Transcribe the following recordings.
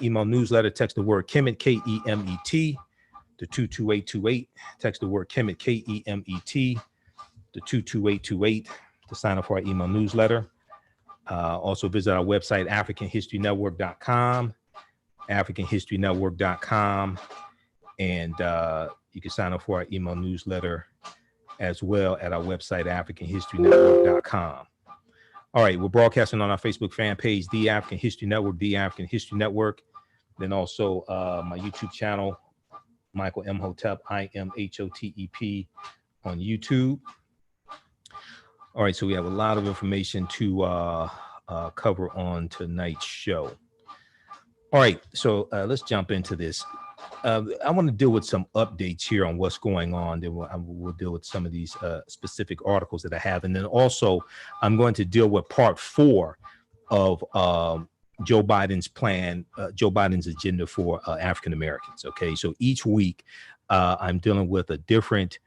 email newsletter, text the word Kemet, K-E-M-E-T, to 22828. Text the word Kemet, K-E-M-E-T, to 22828 to sign up for our email newsletter. Also visit our website, AfricanHistoryNetwork.com, AfricanHistoryNetwork.com, and you can sign up for our email newsletter as well at our website, AfricanHistoryNetwork.com. All right, we're broadcasting on our Facebook fan page, The African History Network, The African History Network. Then also my YouTube channel, Michael Imhotep, I-M-H-O-T-E-P on YouTube. All right, so we have a lot of information to cover on tonight's show. All right, so let's jump into this. I want to deal with some updates here on what's going on. Then we'll deal with some of these specific articles that I have. And then also, I'm going to deal with part 4 of Joe Biden's plan, Joe Biden's agenda for African Americans. Okay, so each week I'm dealing with a different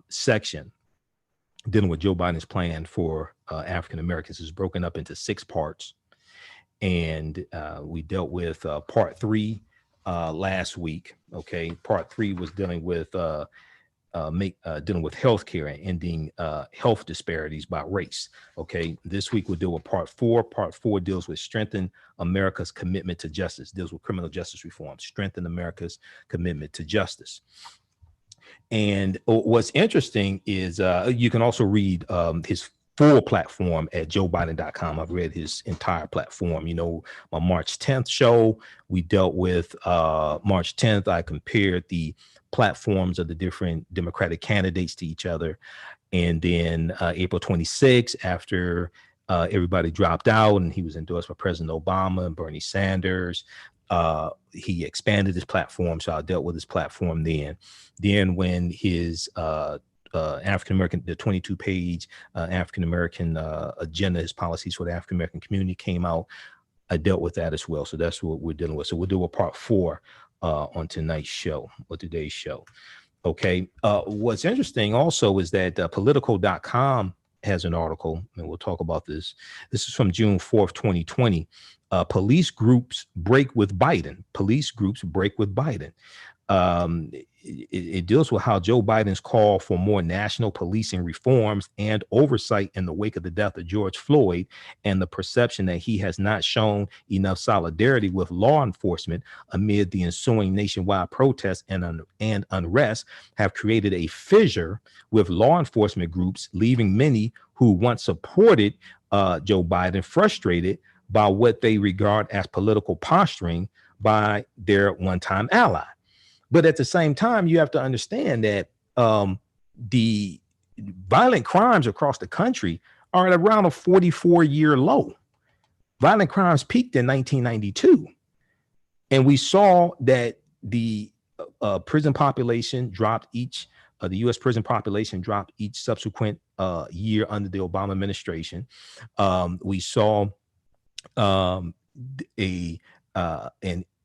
section dealing with Joe Biden's plan for African Americans. It's broken up into 6 parts. And we dealt with part 3 last week. Okay, part 3 was dealing with healthcare and ending health disparities by race. Okay, this week we'll deal with part 4. Part 4 deals with strengthen America's commitment to justice, deals with criminal justice reform, strengthen America's commitment to justice. And what's interesting is you can also read his full platform at joebiden.com. I've read his entire platform. You know, my March 10th show, we dealt with March 10th. I compared the platforms of the different Democratic candidates to each other. And then April 26th, after everybody dropped out and he was endorsed by President Obama and Bernie Sanders, he expanded his platform. So I dealt with his platform then. Then when his African-American, the 22-page African-American agenda, his policies for the African-American community came out, I dealt with that as well. So that's what we're dealing with. So we'll do a part 4 on tonight's show, or today's show. Okay. What's interesting also is that political.com has an article, and we'll talk about this. This is from June 4th, 2020. Police groups break with Biden. Police groups break with Biden. It deals with how Joe Biden's call for more national policing reforms and oversight in the wake of the death of George Floyd and the perception that he has not shown enough solidarity with law enforcement amid the ensuing nationwide protests and unrest have created a fissure with law enforcement groups, leaving many who once supported Joe Biden frustrated by what they regard as political posturing by their one-time ally. But at the same time, you have to understand that the violent crimes across the country are at around a 44-year low. Violent crimes peaked in 1992. And we saw that the prison population dropped each, the U.S. prison population dropped each subsequent year under the Obama administration. We saw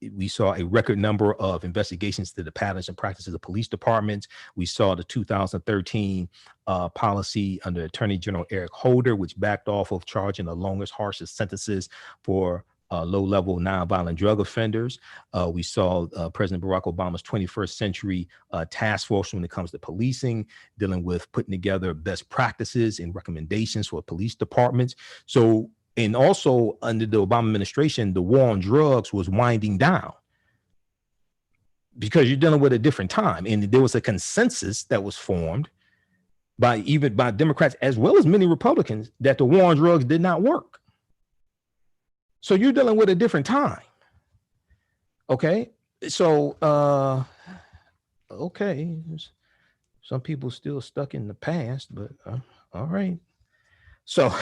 we saw a record number of investigations to the patterns and practices of police departments. We saw the 2013 policy under Attorney General Eric Holder, which backed off of charging the longest, harshest sentences for low-level nonviolent drug offenders. We saw President Barack Obama's 21st century task force when it comes to policing, dealing with putting together best practices and recommendations for police departments. So, and also under the Obama administration, the war on drugs was winding down because you're dealing with a different time. And there was a consensus that was formed by Democrats as well as many Republicans that the war on drugs did not work. So you're dealing with a different time. Okay. So, okay. Some people still stuck in the past, but all right. So,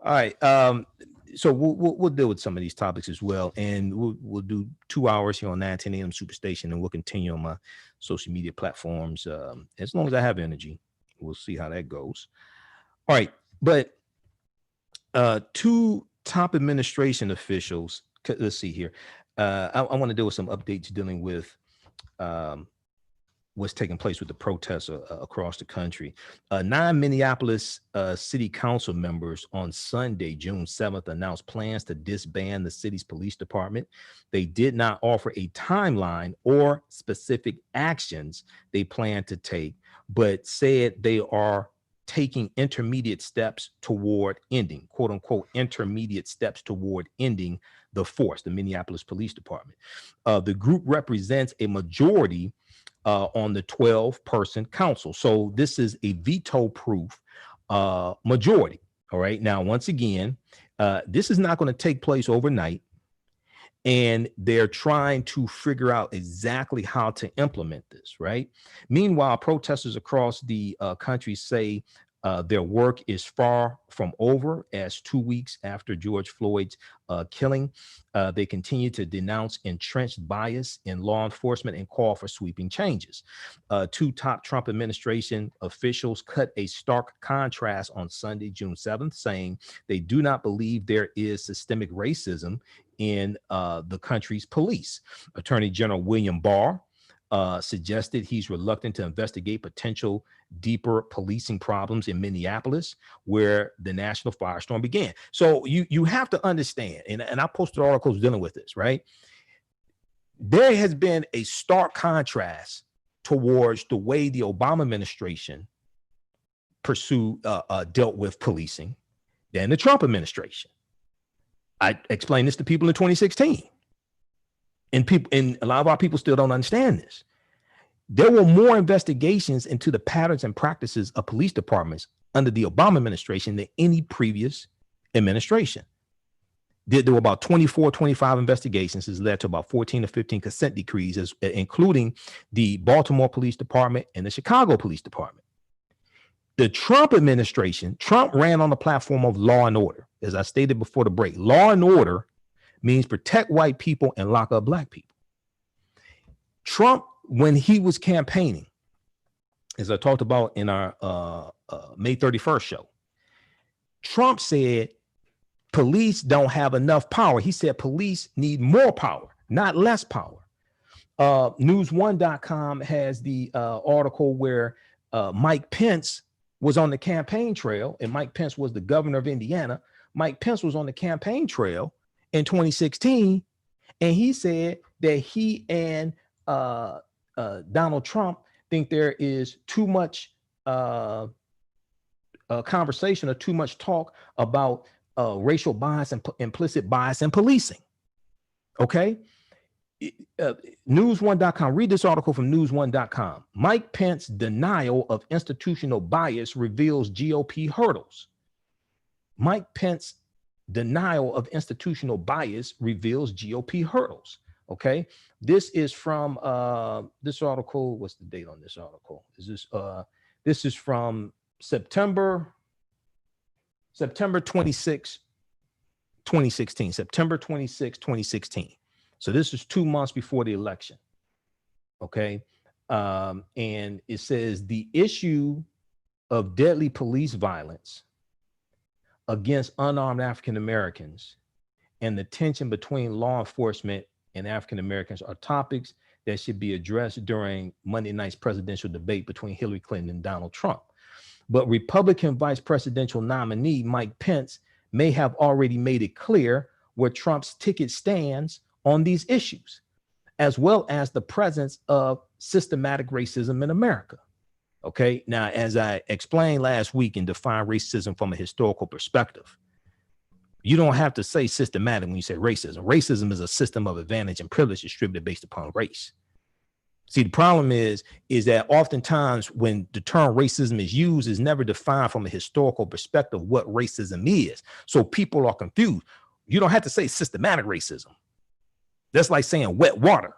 all right. So we'll deal with some of these topics as well, and we'll do 2 hours here on 910 AM Superstation, and we'll continue on my social media platforms as long as I have energy. We'll see how that goes. All right, but 2 top administration officials. Let's see here. I want to deal with some updates dealing with what's taking place with the protests across the country. 9 Minneapolis city council members on Sunday, June 7th, announced plans to disband the city's police department. They did not offer a timeline or specific actions they plan to take, but said they are taking intermediate steps toward ending, quote unquote, intermediate steps toward ending the force, the Minneapolis Police Department. The group represents a majority on the 12-person council. So this is a veto-proof majority. All right. Now, once again, this is not going to take place overnight, and they're trying to figure out exactly how to implement this. Right. Meanwhile, protesters across the country say their work is far from over, as 2 weeks after George Floyd's killing, they continue to denounce entrenched bias in law enforcement and call for sweeping changes. 2 top Trump administration officials cut a stark contrast on Sunday, June 7th, saying they do not believe there is systemic racism in the country's police. Attorney General William Barr suggested he's reluctant to investigate potential deeper policing problems in Minneapolis, where the national firestorm began. So you have to understand, and I posted articles dealing with this, right? There has been a stark contrast towards the way the Obama administration dealt with policing than the Trump administration. I explained this to people in 2016. And a lot of our people still don't understand this. There were more investigations into the patterns and practices of police departments under the Obama administration than any previous administration. There were about 24, 25 investigations. This led to about 14 to 15 consent decrees, including the Baltimore Police Department and the Chicago Police Department. The Trump administration, Trump ran on the platform of law and order. As I stated before the break, law and order means protect white people and lock up black people. Trump, when he was campaigning, as I talked about in our May 31st show, Trump said police don't have enough power. He said police need more power, not less power. News1.com has the article where Mike Pence was on the campaign trail, and Mike Pence was the governor of Indiana. Mike Pence was on the campaign trail in 2016, and he said that he and Donald Trump think there is too much conversation or too much talk about racial bias and implicit bias in policing. Okay. News1.com, read this article from News1.com. Mike Pence denial of institutional bias reveals GOP hurdles. Mike Pence denial of institutional bias reveals GOP hurdles. Okay. This is from this article. What's the date on this article? This is from September 26, 2016, September 26, 2016. So this is 2 months before the election. Okay. And it says the issue of deadly police violence against unarmed African Americans and the tension between law enforcement and African Americans are topics that should be addressed during Monday night's presidential debate between Hillary Clinton and Donald Trump. But Republican vice presidential nominee Mike Pence may have already made it clear where Trump's ticket stands on these issues, as well as the presence of systematic racism in America. Okay. Now, as I explained last week and defined racism from a historical perspective, you don't have to say systematic when you say racism. Racism is a system of advantage and privilege distributed based upon race. See, the problem is that oftentimes when the term racism is used, is never defined from a historical perspective what racism is. So people are confused. You don't have to say systematic racism. That's like saying wet water.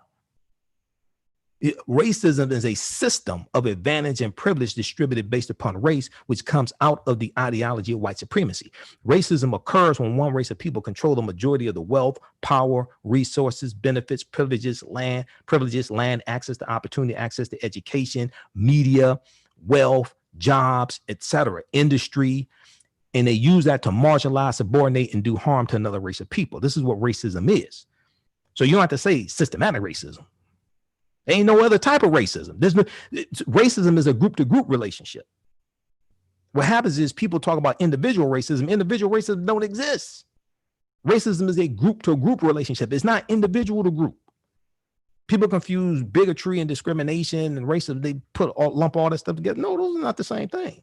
Racism is a system of advantage and privilege distributed based upon race, which comes out of the ideology of white supremacy. Racism occurs when one race of people control the majority of the wealth, power, resources, benefits, privileges, land, access to opportunity, access to education, media, wealth, jobs, etc., industry. And they use that to marginalize, subordinate, and do harm to another race of people. This is what racism is. So you don't have to say systematic racism. There ain't no other type of racism. Racism is a group to group relationship. What happens is people talk about individual racism. Individual racism don't exist. Racism is a group to group relationship. It's not individual to group. People confuse bigotry and discrimination and racism. They lump all that stuff together. No, those are not the same thing.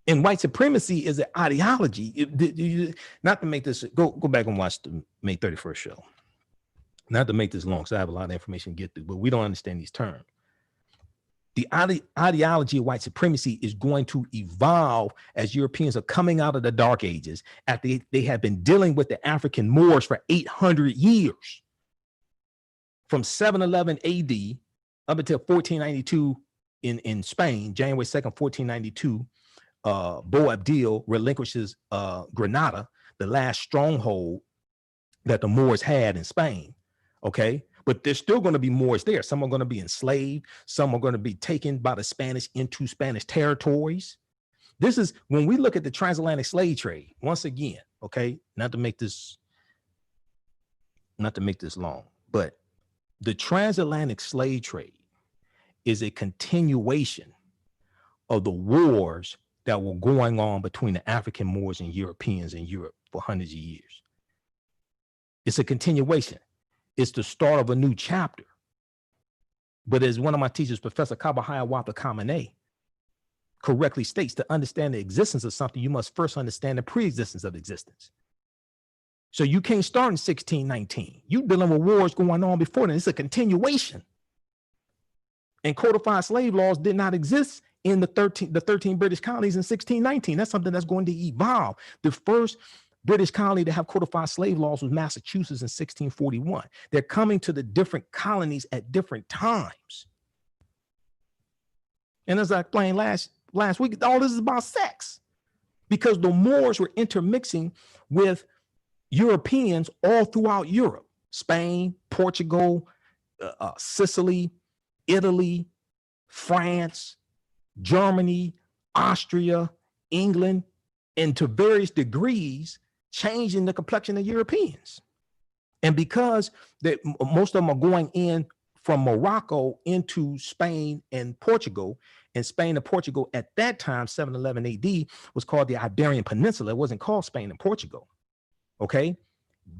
And white supremacy is an ideology. Not to make this, go back and watch the May 31st show. Not to make this long, because I have a lot of information to get through, but we don't understand these terms. The ideology of white supremacy is going to evolve as Europeans are coming out of the Dark Ages after they have been dealing with the African Moors for 800 years. From 711 AD up until 1492 in Spain, January 2nd, 1492, Boabdil relinquishes Granada, the last stronghold that the Moors had in Spain. Okay, but there's still going to be Moors there. Some are going to be enslaved. Some are going to be taken by the Spanish into Spanish territories. This is when we look at the transatlantic slave trade. Once again, okay, not to make this long, but the transatlantic slave trade is a continuation of the wars that were going on between the African Moors and Europeans in Europe for hundreds of years. It's a continuation. It's the start of a new chapter. But as one of my teachers, Professor Kabahaya Kamene, correctly states, to understand the existence of something, you must first understand the pre-existence of existence. So you can't start in 1619. You're dealing with wars going on before then. It's a continuation. And codified slave laws did not exist in the 13 British colonies in 1619. That's something that's going to evolve. The first British colony to have codified slave laws was Massachusetts in 1641. They're coming to the different colonies at different times. And as I explained last week, all this is about sex, because the Moors were intermixing with Europeans all throughout Europe: Spain, Portugal, Sicily, Italy, France, Germany, Austria, England, and to various degrees changing the complexion of Europeans. And because most of them are going in from Morocco into Spain and Portugal, and Spain and Portugal at that time, 711 AD, was called the Iberian Peninsula. It wasn't called Spain and Portugal. Okay,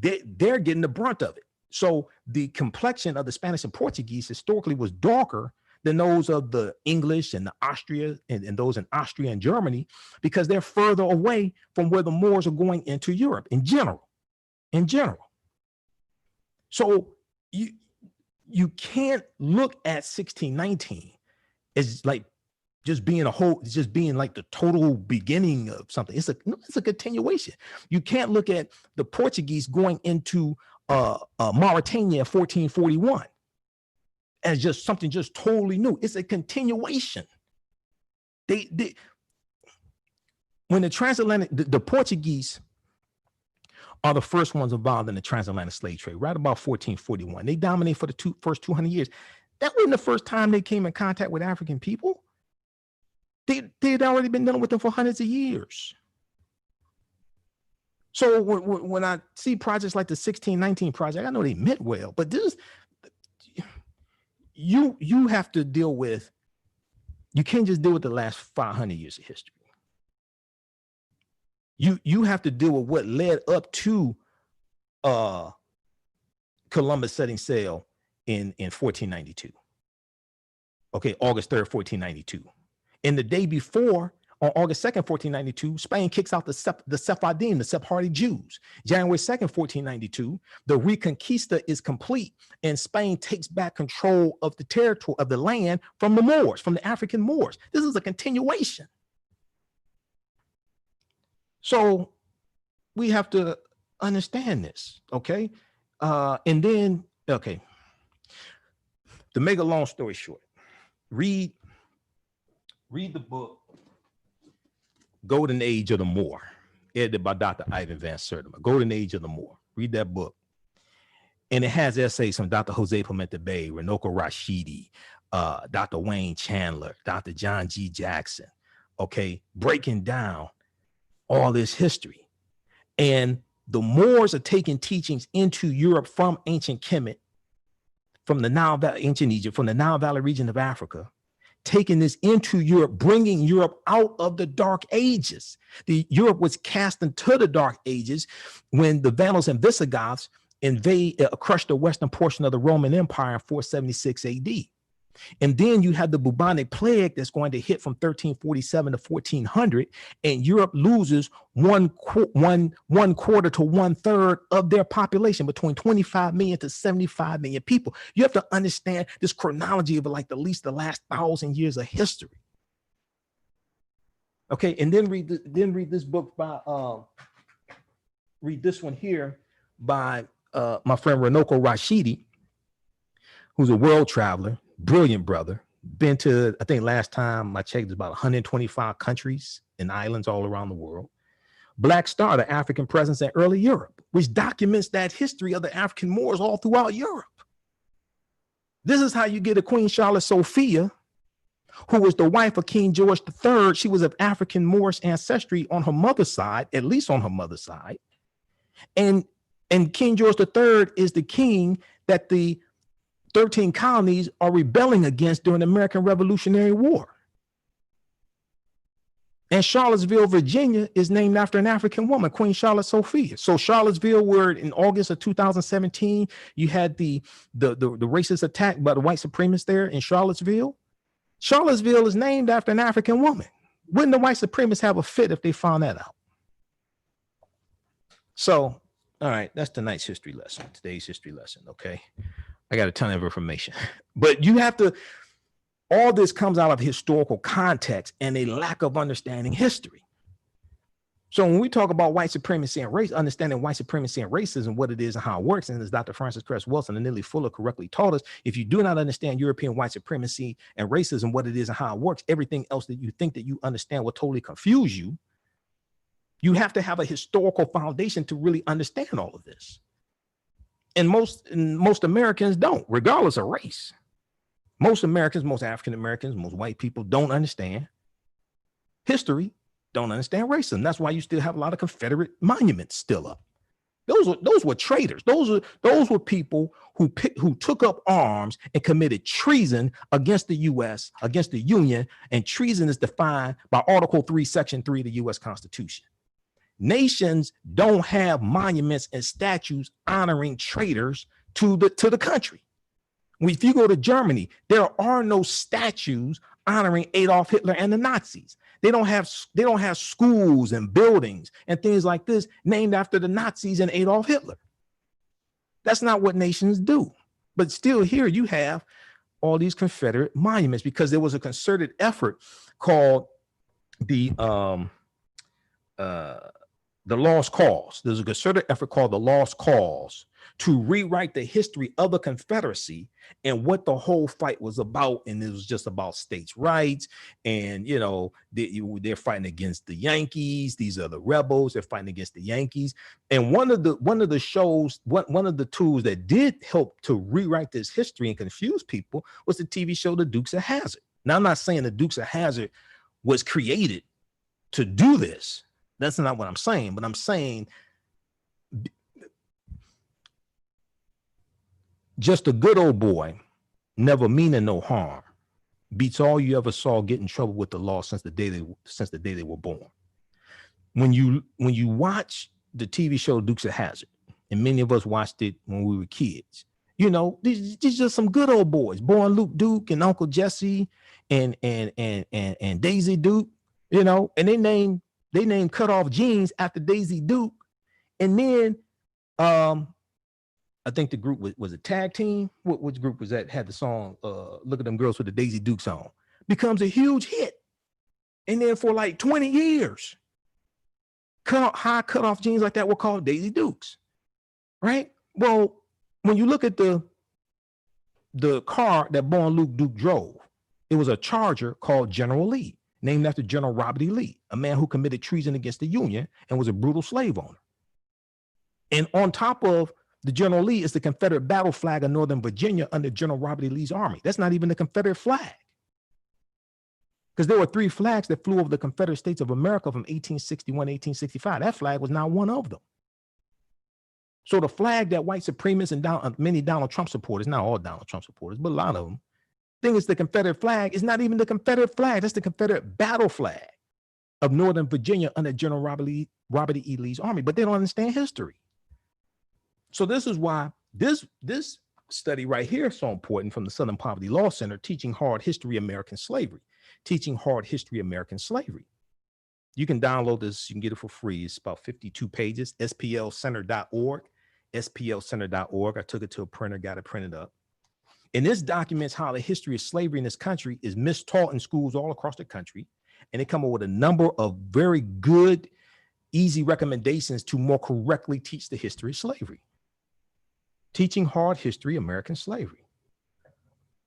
they're getting the brunt of it. So the complexion of the Spanish and Portuguese historically was darker than those of the English and the Austria and those in Austria and Germany, because they're further away from where the Moors are going into Europe in general. So you can't look at 1619 as like just being like the total beginning of something. It's a continuation. You can't look at the Portuguese going into Mauritania in 1441 as just something just totally new. It's a continuation. When the transatlantic, the Portuguese are the first ones involved in the transatlantic slave trade, right about 1441. They dominate for the first 200 years. That wasn't the first time they came in contact with African people. They had already been dealing with them for hundreds of years. So when I see projects like the 1619 project, I know they meant well, but this, you have to deal with, you can't just deal with the last 500 years of history. You have to deal with what led up to Columbus setting sail in 1492. Okay, August 3rd, 1492. And the day before, on August 2nd, 1492, Spain kicks out the Sephardim, the Sephardic Jews. January 2nd, 1492, the Reconquista is complete, and Spain takes back control of the territory of the land from the Moors, from the African Moors. This is a continuation. So we have to understand this, okay? And then, okay, to make a long story short, read the book Golden Age of the Moor, edited by Dr. Ivan Van Sertima. Golden Age of the Moor. Read that book. And it has essays from Dr. Jose Pimentel Bay, Runoko Rashidi, Dr. Wayne Chandler, Dr. John G. Jackson, okay, breaking down all this history. And the Moors are taking teachings into Europe from ancient Kemet from the Nile Valley, ancient Egypt, from the Nile Valley region of Africa, taking this into Europe, bringing Europe out of the Dark Ages. Europe was cast into the Dark Ages when the Vandals and Visigoths crushed the western portion of the Roman Empire in 476 AD. And then you have the bubonic plague that's going to hit from 1347 to 1400, and Europe loses one quarter to 1/3 of their population, between 25 million to 75 million people. You have to understand this chronology of like at least the last 1,000 years of history. Okay, and then read this book by read this one here by my friend Runoko Rashidi, who's a world traveler. Brilliant brother. Been to, I think last time I checked, about 125 countries and islands all around the world. Black Star, the African presence in early Europe, which documents that history of the African Moors all throughout Europe. This is how you get a Queen Charlotte Sophia, who was the wife of King George III. She was of African Moorish ancestry on her mother's side, at least on her mother's side. And King George III is the king that the 13 colonies are rebelling against during the American Revolutionary War. And Charlottesville, Virginia is named after an African woman, Queen Charlotte Sophia. So Charlottesville, where in August of 2017, you had the racist attack by the white supremacists there in Charlottesville. Charlottesville is named after an African woman. Wouldn't the white supremacists have a fit if they found that out? So, all right, that's tonight's history lesson, today's history lesson, okay? I got a ton of information, but you have to, all this comes out of historical context and a lack of understanding history. So when we talk about white supremacy and race, understanding white supremacy and racism, what it is and how it works, and as Dr. Francis Cress Wilson and Lily Fuller correctly taught us, if you do not understand European white supremacy and racism, what it is and how it works, everything else that you think that you understand will totally confuse you. You have to have a historical foundation to really understand all of this. And most Americans don't, regardless of race. Most Americans, most African Americans, most white people don't understand history, don't understand racism. That's why you still have a lot of Confederate monuments still up. Those were traitors. Those were people who took up arms and committed treason against the U.S., against the Union, and treason is defined by Article 3, Section 3 of the U.S. Constitution. Nations don't have monuments and statues honoring traitors to the country. If you go to Germany, there are no statues honoring Adolf Hitler and the Nazis. They don't have schools and buildings and things like this named after the Nazis and Adolf Hitler. That's not what nations do. But still here you have all these Confederate monuments because there was a concerted effort called the Lost Cause. There's a concerted effort called the Lost Cause to rewrite the history of the Confederacy and what the whole fight was about. And it was just about states' rights. And, you know, they're fighting against the Yankees. These are the rebels. They're fighting against the Yankees. And one of the tools that did help to rewrite this history and confuse people was the TV show, The Dukes of Hazzard. Now, I'm not saying the Dukes of Hazzard was created to do this. That's not what I'm saying, but I'm saying just a good old boy, never meaning no harm, beats all you ever saw get in trouble with the law since the day they were born. When you watch the TV show Dukes of Hazzard, and many of us watched it when we were kids, you know, these just some good old boys, born Luke Duke and Uncle Jesse and Daisy Duke, you know, and they named cut off jeans after Daisy Duke. And then I think the group was a tag team. Which group was that? Had the song Look at Them Girls with the Daisy Duke song. Becomes a huge hit. And then for like 20 years, high cut off jeans like that were called Daisy Dukes. Right? Well, when you look at the car that born Luke Duke drove, it was a Charger called General Lee, named after General Robert E. Lee, a man who committed treason against the Union and was a brutal slave owner. And on top of the General Lee is the Confederate battle flag of Northern Virginia under General Robert E. Lee's army. That's not even the Confederate flag. Because there were 3 flags that flew over the Confederate States of America from 1861 to 1865. That flag was not one of them. So the flag that white supremacists and many Donald Trump supporters, not all Donald Trump supporters, but a lot of them, think it's the Confederate flag. It's not even the Confederate flag. That's the Confederate battle flag of Northern Virginia under General Robert E. Lee's army, but they don't understand history. So this is why this study right here is so important from the Southern Poverty Law Center, teaching hard history American slavery, teaching hard history American slavery. You can download this. You can get it for free. It's about 52 pages, splcenter.org, splcenter.org. I took it to a printer, got it printed up. And this documents how the history of slavery in this country is mistaught in schools all across the country. And they come up with a number of very good, easy recommendations to more correctly teach the history of slavery. Teaching hard history, American slavery.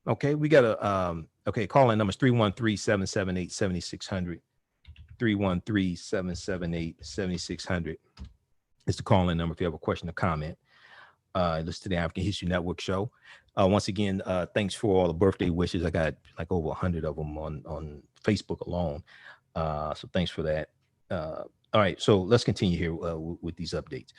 Okay, we got a, okay, call in numbers 313-778-7600. 313-778-7600. It's the call in number if you have a question or comment. Listen to the African History Network show. Once again, thanks for all the birthday wishes. I got like over 100 of them on Facebook alone. So thanks for that. All right, so let's continue here with these updates.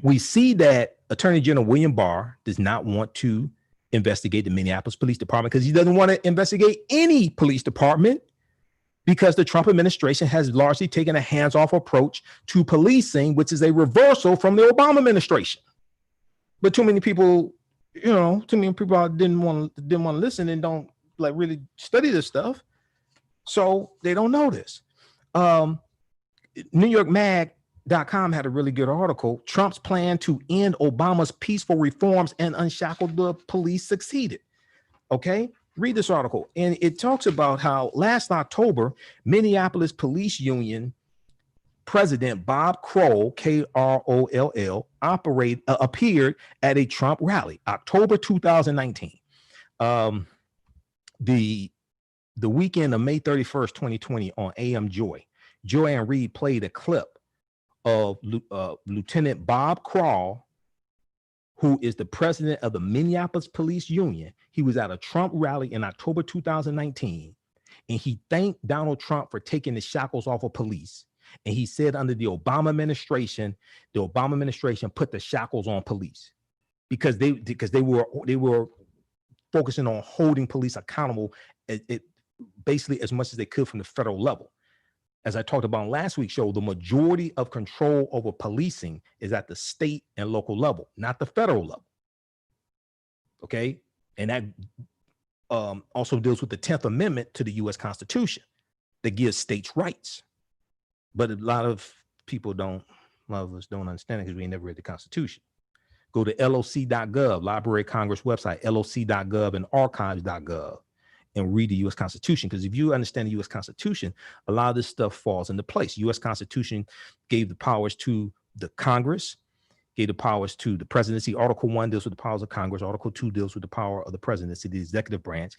We see that Attorney General William Barr does not want to investigate the Minneapolis Police Department because he doesn't want to investigate any police department because the Trump administration has largely taken a hands-off approach to policing, which is a reversal from the Obama administration. But too many people, didn't want to listen and don't like really study this stuff. So they don't know this. NewYorkMag.com had a really good article. Trump's plan to end Obama's peaceful reforms and unshackle the police succeeded. Okay, read this article. And it talks about how last October, Minneapolis Police Union President Bob Kroll, K-R-O-L-L, appeared at a Trump rally, October 2019. The weekend of May 31st, 2020 on AM Joy, Joanne Reed played a clip of Lieutenant Bob Kroll, who is the president of the Minneapolis Police Union. He was at a Trump rally in October 2019, and he thanked Donald Trump for taking the shackles off of police. And he said under the Obama administration put the shackles on police because they were focusing on holding police accountable basically as much as they could from the federal level. As I talked about on last week's show, the majority of control over policing is at the state and local level, not the federal level. Okay. And that also deals with the 10th Amendment to the U.S. Constitution that gives states rights. But a lot of us don't understand it because we ain't never read the Constitution. Go to loc.gov, Library of Congress website, loc.gov and archives.gov, and read the U.S. Constitution. Because if you understand the U.S. Constitution, a lot of this stuff falls into place. U.S. Constitution gave the powers to the Congress, gave the powers to the presidency. Article 1 deals with the powers of Congress. Article 2 deals with the power of the presidency, the executive branch.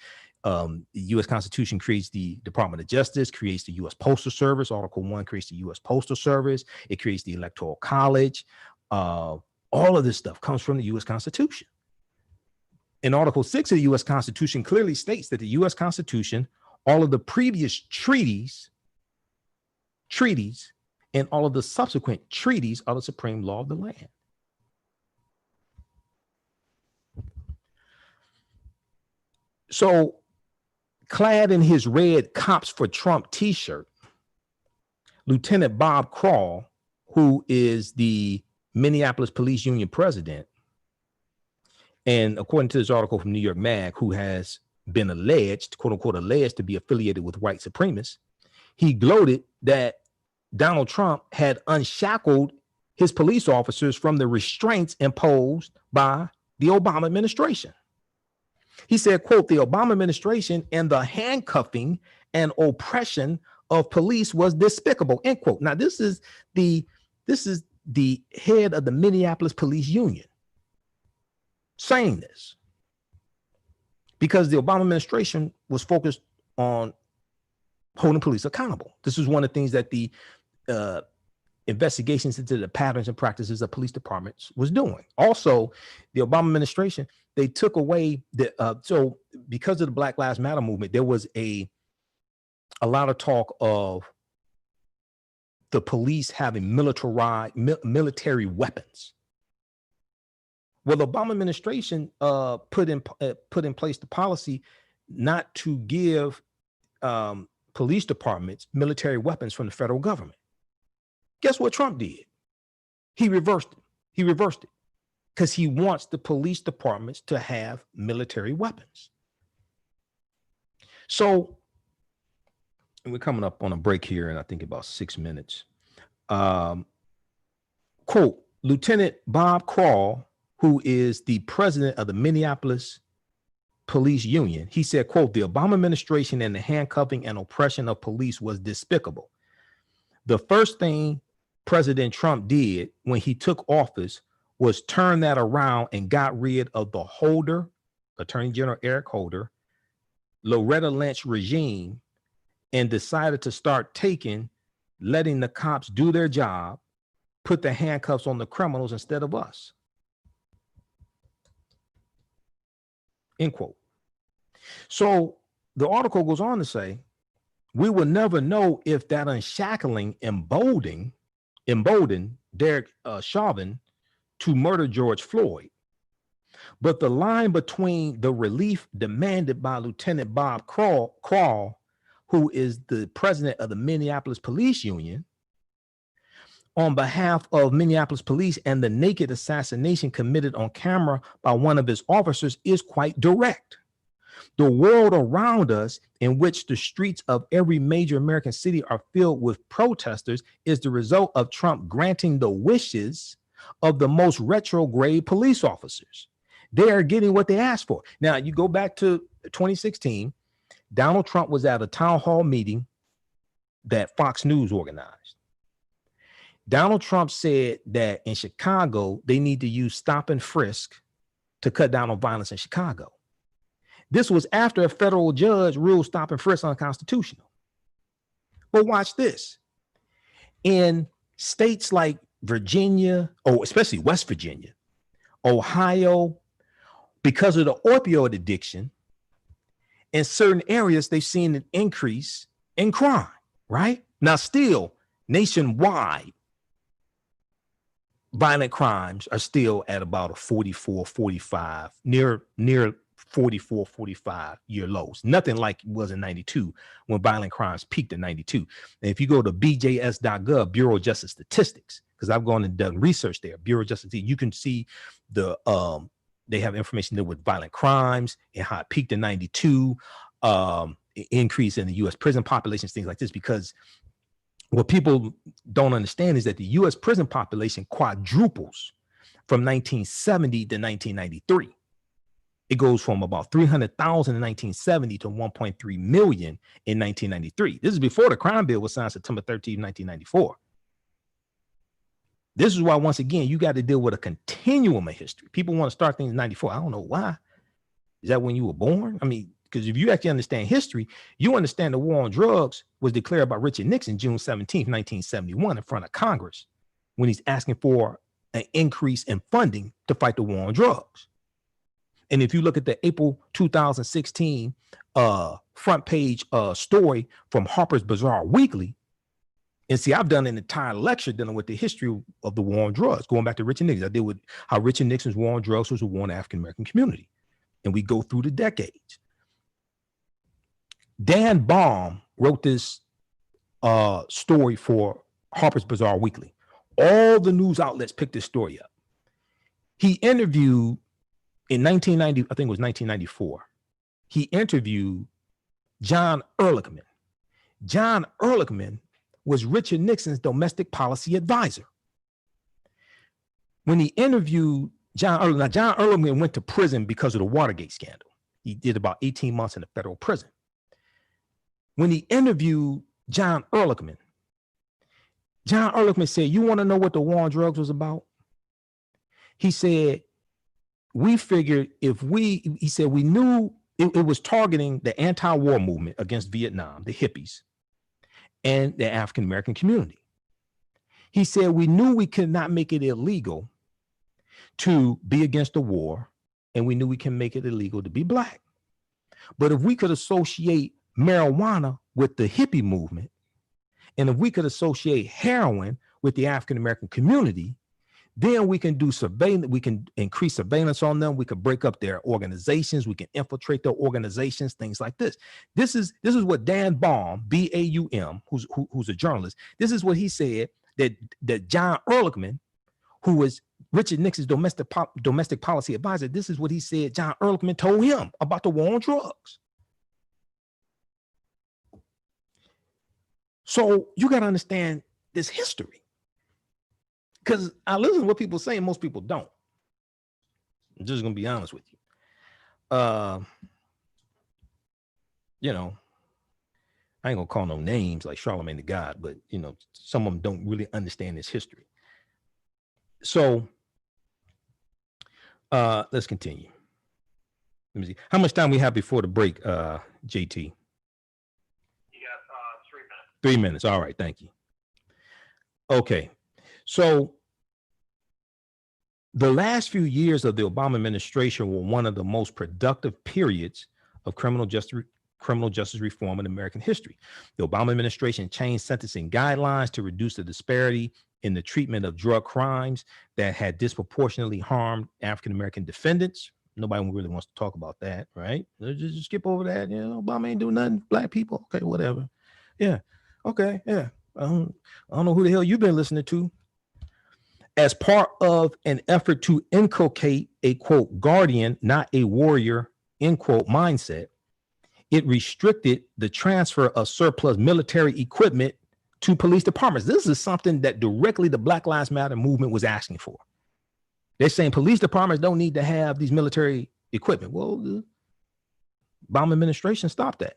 The U.S. Constitution creates the Department of Justice, creates the U.S. Postal Service. Article 1 creates the U.S. Postal Service. It creates the Electoral College. All of this stuff comes from the U.S. Constitution. In Article 6 of the U.S. Constitution clearly states that the U.S. Constitution, all of the previous treaties, and all of the subsequent treaties are the supreme law of the land. So, clad in his red Cops for Trump t-shirt, Lieutenant Bob Kroll, who is the Minneapolis Police Union president, and according to this article from New York Mag, who has been alleged, quote unquote, alleged to be affiliated with white supremacists, he gloated that Donald Trump had unshackled his police officers from the restraints imposed by the Obama administration. He said, quote, the Obama administration and the handcuffing and oppression of police was despicable, end quote. Now, this is the head of the Minneapolis Police Union saying this because the Obama administration was focused on holding police accountable. This is one of the things that the investigations into the patterns and practices of police departments was doing. Also, the Obama administration, they took away so because of the Black Lives Matter movement, there was a lot of talk of the police having military weapons. Well, the Obama administration put in place the policy not to give police departments military weapons from the federal government. Guess what Trump did? He reversed it. He reversed it because he wants the police departments to have military weapons. So, and we're coming up on a break here in I think about 6 minutes. Quote, Lieutenant Bob Crawl, who is the president of the Minneapolis Police Union, he said, quote, the Obama administration and the handcuffing and oppression of police was despicable. The first thing President Trump did when he took office was turn that around and got rid of the Holder, Attorney General Eric Holder, Loretta Lynch regime, and decided to start letting the cops do their job, put the handcuffs on the criminals instead of us. End quote. So the article goes on to say, we will never know if that unshackling emboldened Derek Chauvin to murder George Floyd. But the line between the relief demanded by Lieutenant Bob Crawl, who is the president of the Minneapolis Police Union, on behalf of Minneapolis police, and the naked assassination committed on camera by one of his officers is quite direct. The world around us, in which the streets of every major American city are filled with protesters, is the result of Trump granting the wishes of the most retrograde police officers. They are getting what they asked for. Now, you go back to 2016, Donald Trump was at a town hall meeting that Fox News organized. Donald Trump said that in Chicago, they need to use stop and frisk to cut down on violence in Chicago. This was after a federal judge ruled stop and frisk unconstitutional. But watch this. In states like Virginia, or especially West Virginia, Ohio, because of the opioid addiction, in certain areas, they've seen an increase in crime, right? Now, still nationwide, violent crimes are still at about a 44, 45, near 44, 45 year lows. Nothing like it was in 92 when violent crimes peaked in 92. And if you go to bjs.gov, Bureau of Justice Statistics, because I've gone and done research there, Bureau of Justice, you can see they have information there with violent crimes and how it peaked in 92, increase in the U.S. prison populations, things like this, because what people don't understand is that the U.S. prison population quadruples from 1970 to 1993. It goes from about 300,000 in 1970 to 1.3 million in 1993. This is before the crime bill was signed September 13, 1994. This is why, once again, you got to deal with a continuum of history. People want to start things in 94. I don't know why. Is that when you were born? I mean, because if you actually understand history, you understand the war on drugs was declared by Richard Nixon June 17, 1971 in front of Congress when he's asking for an increase in funding to fight the war on drugs. And if you look at the April 2016 front page story from Harper's Bazaar Weekly, and see, I've done an entire lecture dealing with the history of the war on drugs, going back to Richard Nixon. I deal with how Richard Nixon's war on drugs was a war on the African-American community. And we go through the decades. Dan Baum wrote this story for Harper's Bazaar Weekly. All the news outlets picked this story up. He interviewed in 1990, I think it was 1994, he interviewed John Ehrlichman. John Ehrlichman was Richard Nixon's domestic policy advisor. When he interviewed John Ehrlichman, now John Ehrlichman went to prison because of the Watergate scandal. He did about 18 months in a federal prison. When he interviewed John Ehrlichman said, you want to know what the war on drugs was about? He said, we figured we knew it was targeting the anti-war movement against Vietnam, the hippies, and the African-American community. He said, we knew we could not make it illegal to be against the war, and we knew we can make it illegal to be black. But if we could associate marijuana with the hippie movement And if we could associate heroin with the African-American community, then we can do surveillance, we can increase surveillance on them, we could break up their organizations, we can infiltrate their organizations, things like this. This is what Dan Baum, B-A-U-M, who's a journalist, this is what he said that John Ehrlichman, who was Richard Nixon's domestic policy advisor, this is what he said John Ehrlichman told him about the war on drugs. So you got to understand this history, because I listen to what people say and most people don't. I'm just going to be honest with you. You know, I ain't going to call no names like Charlemagne the God, but, you know, some of them don't really understand this history. So let's continue. Let me see. How much time we have before the break, JT? 3 minutes. All right. Thank you. Okay. So the last few years of the Obama administration were one of the most productive periods of criminal justice reform in American history. The Obama administration changed sentencing guidelines to reduce the disparity in the treatment of drug crimes that had disproportionately harmed African-American defendants. Nobody really wants to talk about that, right? Just skip over that. You know, Obama ain't doing nothing. Black people. Okay, whatever. Yeah. Okay. Yeah. I don't know who the hell you've been listening to. As part of an effort to inculcate a, quote, guardian, not a warrior, end quote, mindset, it restricted the transfer of surplus military equipment to police departments. This is something that directly the Black Lives Matter movement was asking for. They're saying police departments don't need to have these military equipment. Well, the Obama administration stopped that.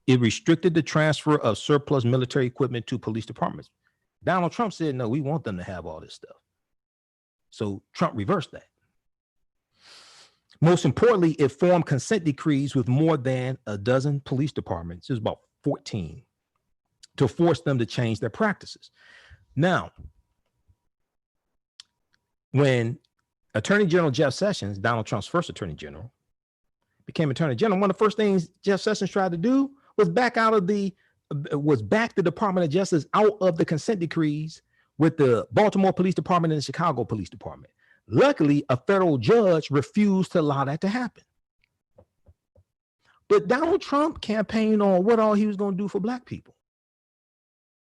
It restricted the transfer of surplus military equipment to police departments. Donald Trump said, no, we want them to have all this stuff. So Trump reversed that. Most importantly, it formed consent decrees with more than a dozen police departments, there's about 14, to force them to change their practices. Now, when Attorney General Jeff Sessions, Donald Trump's first Attorney General, became Attorney General, one of the first things Jeff Sessions tried to do was back the Department of Justice out of the consent decrees with the Baltimore Police Department and the Chicago Police Department. Luckily, a federal judge refused to allow that to happen. But Donald Trump campaigned on what all he was going to do for Black people.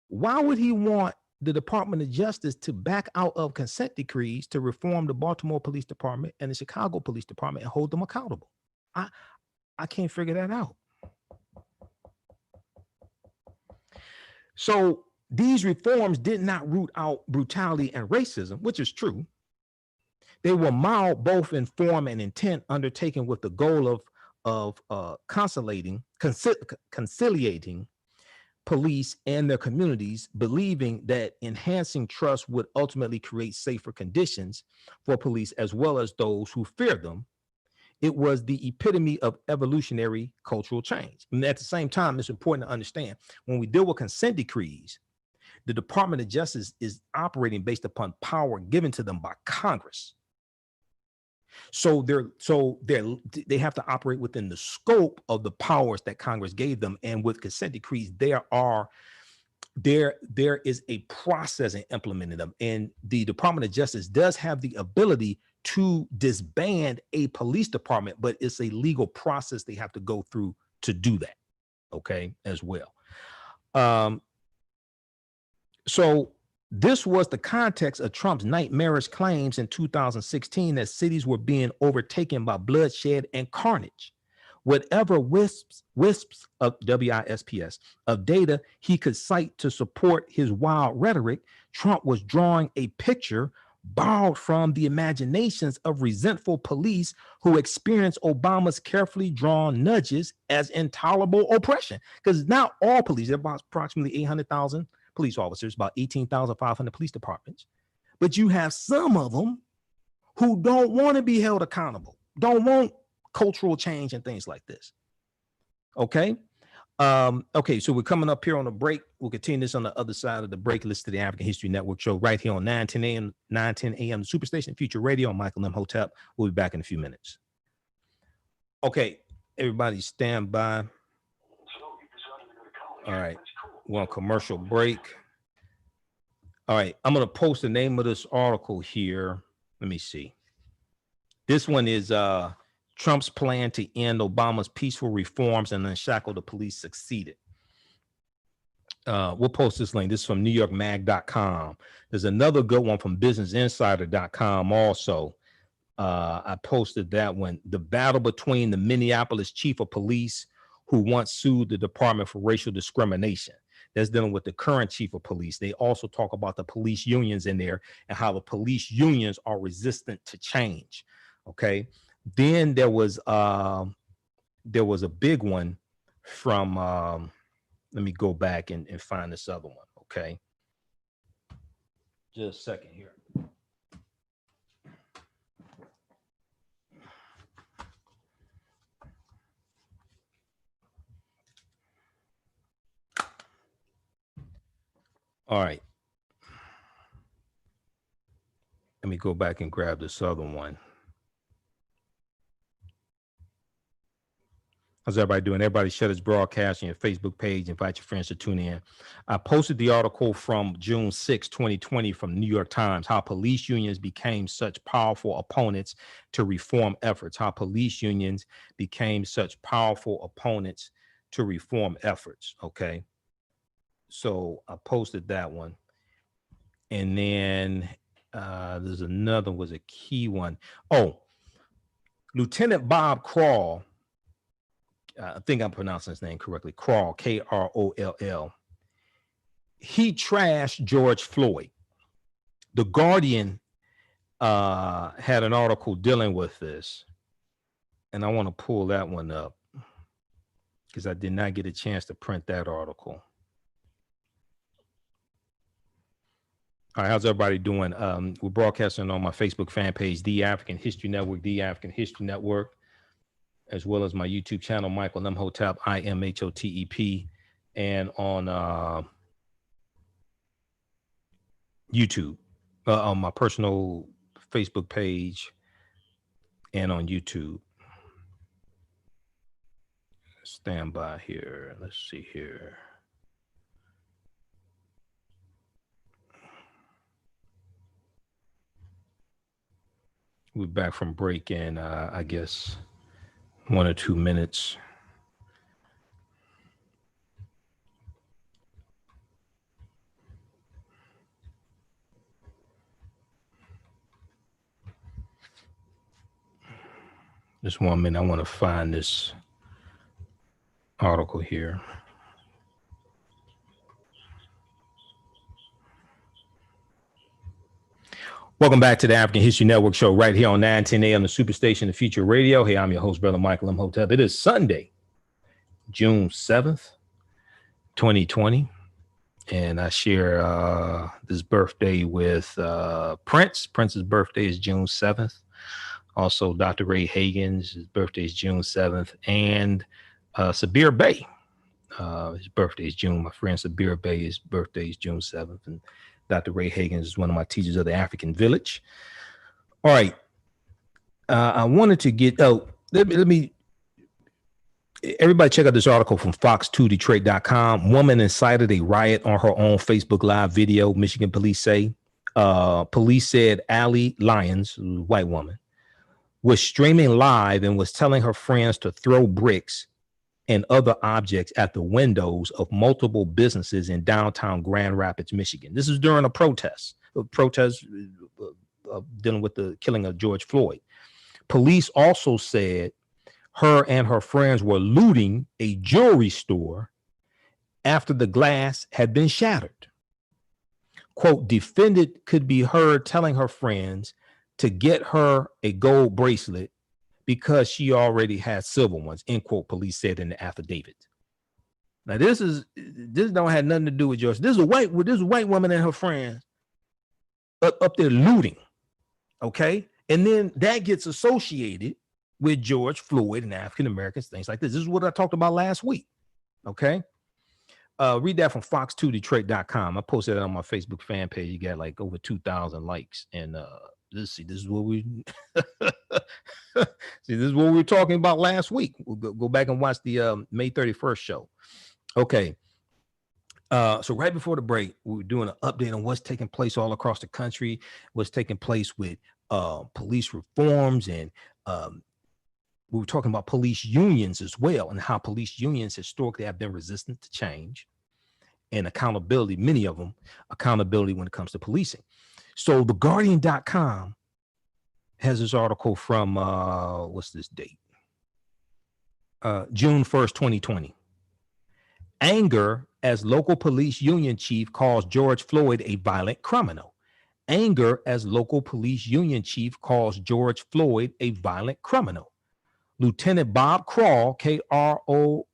Why would he want the Department of Justice to back out of consent decrees to reform the Baltimore Police Department and the Chicago Police Department and hold them accountable? I can't figure that out. So these reforms did not root out brutality and racism, which is true. They were mild both in form and intent, undertaken with the goal of conciliating police and their communities, believing that enhancing trust would ultimately create safer conditions for police as well as those who fear them. It was the epitome of evolutionary cultural change. And at the same time, it's important to understand when we deal with consent decrees, the Department of Justice is operating based upon power given to them by Congress. So they have to operate within the scope of the powers that Congress gave them. And with consent decrees, there is a process in implementing them. And the Department of Justice does have the ability to disband a police department, but it's a legal process they have to go through to do that, okay, as well. So this was the context of Trump's nightmarish claims in 2016 that cities were being overtaken by bloodshed and carnage. Whatever wisps of WISPS of data he could cite to support his wild rhetoric, Trump was drawing a picture borrowed from the imaginations of resentful police who experienced Obama's carefully drawn nudges as intolerable oppression. Because not all police, there are about approximately 800,000 police officers, about 18,500 police departments. But you have some of them who don't want to be held accountable, don't want cultural change and things like this. Okay. Okay, so we're coming up here on a break. We'll continue this on the other side of the break. Listen to the African History Network show right here on 910 a.m. Superstation Future Radio. I'm Michael Imhotep. We'll be back in a few minutes. Okay, everybody stand by. All right. We're on commercial break. All right, I'm going to post the name of this article here. Let me see. This one is Trump's plan to end Obama's peaceful reforms and unshackle the police succeeded. We'll post this link. This is from NewYorkMag.com. There's another good one from BusinessInsider.com also. I posted that one. The battle between the Minneapolis chief of police, who once sued the Department for Racial Discrimination. That's dealing with the current chief of police. They also talk about the police unions in there and how the police unions are resistant to change. Okay. Then there was a big one from let me go back and find this other one. Okay. Just a second here. All right. Let me go back and grab this other one. How's everybody doing? Everybody share this broadcast on your Facebook page. Invite your friends to tune in. I posted the article from June 6, 2020 from the New York Times, how police unions became such powerful opponents to reform efforts. How police unions became such powerful opponents to reform efforts. Okay. So I posted that one. And then there's another, was a key one. Oh, Lieutenant Bob Kroll. I think I'm pronouncing his name correctly. Kroll, Kroll. He trashed George Floyd. The Guardian had an article dealing with this, and I want to pull that one up because I did not get a chance to print that article. All right, how's everybody doing? We're broadcasting on my Facebook fan page, The African History Network, The African History Network, as well as my YouTube channel, Michael Imhotep, Imhotep, and on YouTube, on my personal Facebook page, and on YouTube. Stand by here. Let's see here. We're back from break in, I guess, 1 or 2 minutes. Just 1 minute. I want to find this article here. Welcome back to the African History Network show right here on 910 AM, the Superstation, the Future Radio. Hey, I'm your host, Brother Michael Imhotep. It is Sunday, June 7th, 2020. And I share this birthday with Prince. Prince's birthday is June 7th. Also, Dr. Ray Hagen's birthday is June 7th. And Sabir Bey, his birthday is June. My friend Sabir Bey's birthday is June 7th. And Dr. Ray Hagen is one of my teachers of the African Village. All right. I wanted to get, let me, everybody check out this article from fox2detroit.com. Woman incited a riot on her own Facebook Live video, Michigan police say. Police said Allie Lyons, white woman, was streaming live and was telling her friends to throw bricks and other objects at the windows of multiple businesses in downtown Grand Rapids, Michigan. This is during a protest dealing with the killing of George Floyd. Police also said her and her friends were looting a jewelry store after the glass had been shattered. Quote, defendant could be heard telling her friends to get her a gold bracelet because she already had silver ones, end quote, police said in the affidavit. Now, this don't have nothing to do with George. This is a white woman and her friends up there looting, okay? And then that gets associated with George Floyd and African Americans, things like this. This is what I talked about last week, okay? Read that from fox2detroit.com. I posted that on my Facebook fan page. You got like over 2,000 likes. And this is what we this is what we were talking about last week. We'll go back and watch the May 31st show. Okay. So right before the break, we were doing an update on what's taking place all across the country, what's taking place with police reforms, and we were talking about police unions as well, and how police unions historically have been resistant to change and accountability, many of them, accountability when it comes to policing. So the Guardian.com has this article from, what's this date? June 1st, 2020. Anger as local police union chief calls George Floyd a violent criminal. Anger as local police union chief calls George Floyd a violent criminal. Lieutenant Bob Kroll, Kroll,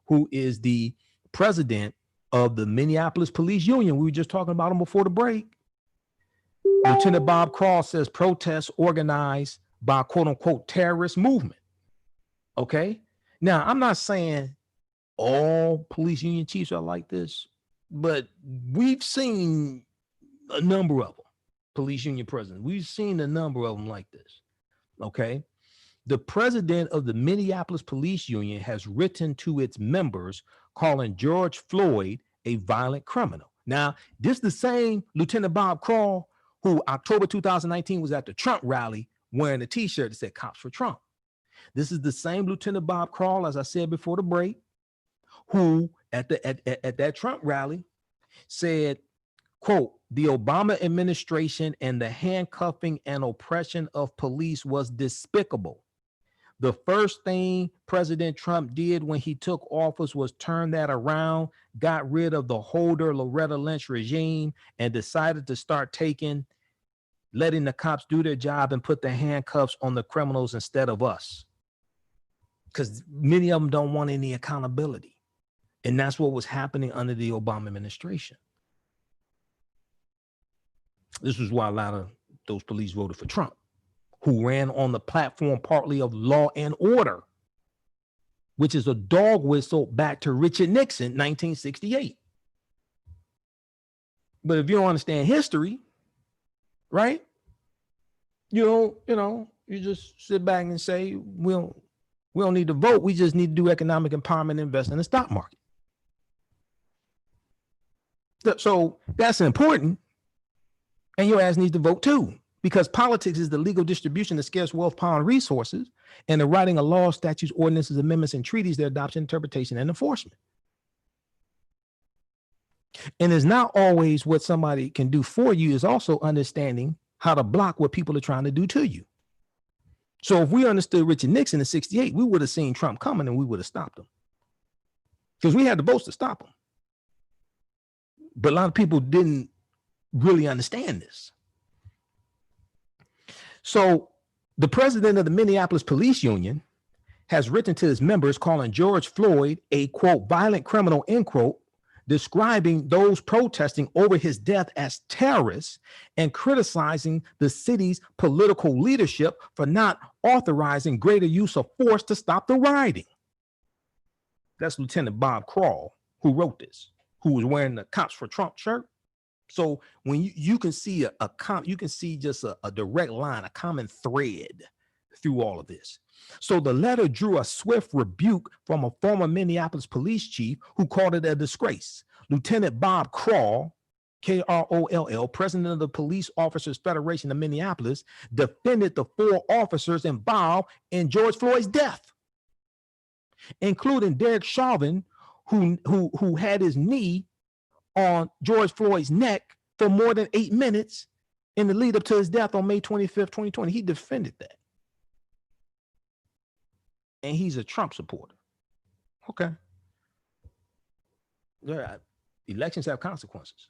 who is the president of the Minneapolis Police Union. We were just talking about him before the break. Lieutenant Bob Kroll says protests organized by quote unquote terrorist movement. Okay. Now, I'm not saying all police union chiefs are like this, but we've seen a number of them, police union presidents. We've seen a number of them like this. Okay. The president of the Minneapolis Police Union has written to its members calling George Floyd a violent criminal. Now, this is the same Lieutenant Bob Kroll who October 2019 was at the Trump rally wearing a t-shirt that said "Cops for Trump." This is the same Lieutenant Bob Kroll, as I said before the break, who at that Trump rally said, quote, "The Obama administration and the handcuffing and oppression of police was despicable. The first thing President Trump did when he took office was turn that around, got rid of the Holder Loretta Lynch regime, and decided to start letting the cops do their job and put the handcuffs on the criminals instead of us. Because many of them don't want any accountability. And that's what was happening under the Obama administration. This was why a lot of those police voted for Trump, who ran on the platform partly of law and order, which is a dog whistle back to Richard Nixon, 1968. But if you don't understand history, right? You just sit back and say, we don't need to vote. We just need to do economic empowerment and invest in the stock market. So that's important. And your ass needs to vote too, because politics is the legal distribution of scarce wealth, power, and resources, and the writing of laws, statutes, ordinances, amendments, and treaties, their adoption, interpretation, and enforcement. And it's not always what somebody can do for you, is also understanding how to block what people are trying to do to you. So if we understood Richard Nixon in '68, we would have seen Trump coming and we would have stopped him, because we had the votes to stop him. But a lot of people didn't really understand this. So the president of the Minneapolis Police Union has written to his members calling George Floyd a, quote, violent criminal, end quote, describing those protesting over his death as terrorists and criticizing the city's political leadership for not authorizing greater use of force to stop the rioting. That's Lieutenant Bob Kroll who wrote this, who was wearing the Cops for Trump shirt. So when you can see you can see just a direct line, a common thread through all of this. So the letter drew a swift rebuke from a former Minneapolis police chief who called it a disgrace. Lieutenant Bob Kroll, Kroll, president of the Police Officers Federation of Minneapolis, defended the 4 officers involved in George Floyd's death, including Derek Chauvin, who had his knee on George Floyd's neck for more than 8 minutes in the lead up to his death on May 25th, 2020. He defended that. And he's a Trump supporter. Okay. Yeah, elections have consequences.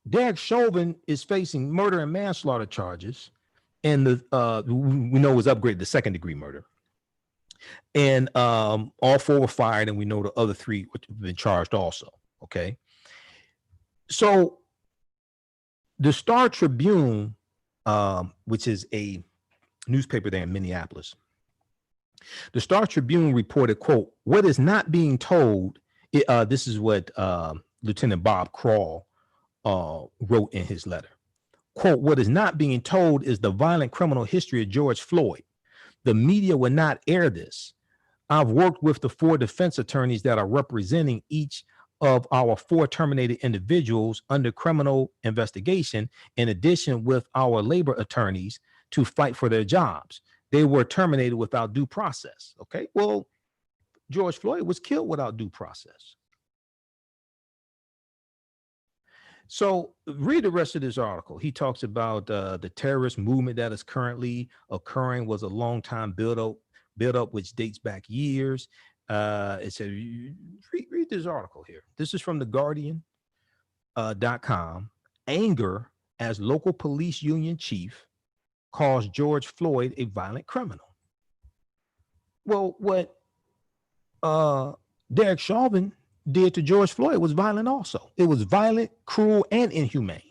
Derek Chauvin is facing murder and manslaughter charges, and we know was upgraded to 2nd-degree murder. And all 4 were fired, and we know the other 3 have been charged also. Okay. So the Star Tribune, which is a newspaper there in Minneapolis, the Star Tribune reported, quote, "What is not being told," this is what Lieutenant Bob Kroll wrote in his letter, quote, "What is not being told is the violent criminal history of George Floyd. The media will not air this. I've worked with the 4 defense attorneys that are representing each of our 4 terminated individuals under criminal investigation, in addition with our labor attorneys to fight for their jobs. They were terminated without due process. Okay, well, George Floyd was killed without due process. So read the rest of this article. He talks about the terrorist movement that is currently occurring was a long time build up which dates back years. It said, read this article here. This is from the Guardian.com. Anger as local police union chief calls George Floyd a violent criminal. Well, what Derek Chauvin did to George Floyd was violent also. It was violent, cruel, and inhumane.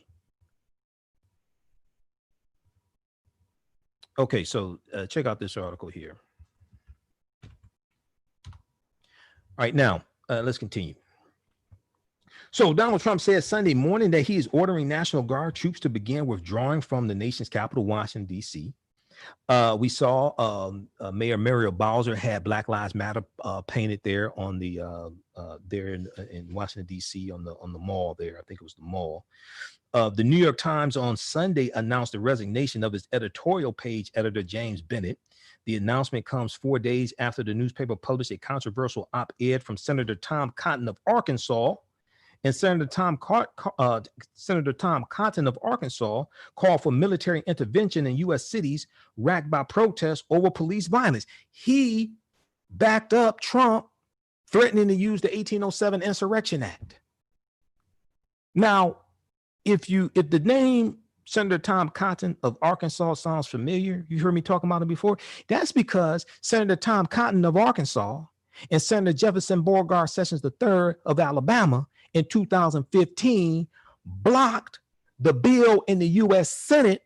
Okay, so check out this article here. All right, now let's continue. So Donald Trump said Sunday morning that he is ordering National Guard troops to begin withdrawing from the nation's capital, Washington, D.C. We saw Mayor Muriel Bowser had Black Lives Matter painted there on the there in Washington, D.C. on the mall there. I think it was the mall. The New York Times on Sunday announced the resignation of its editorial page editor, James Bennett. The announcement comes 4 days after the newspaper published a controversial op-ed from Senator Tom Cotton of Arkansas. And Senator Tom Cotton of Arkansas called for military intervention in U.S. cities racked by protests over police violence. He backed up Trump threatening to use the 1807 Insurrection Act. Now, if the name Senator Tom Cotton of Arkansas sounds familiar, you heard me talking about it before, that's because Senator Tom Cotton of Arkansas and Senator Jefferson Beauregard Sessions III of Alabama in 2015 blocked the bill in the U.S. Senate,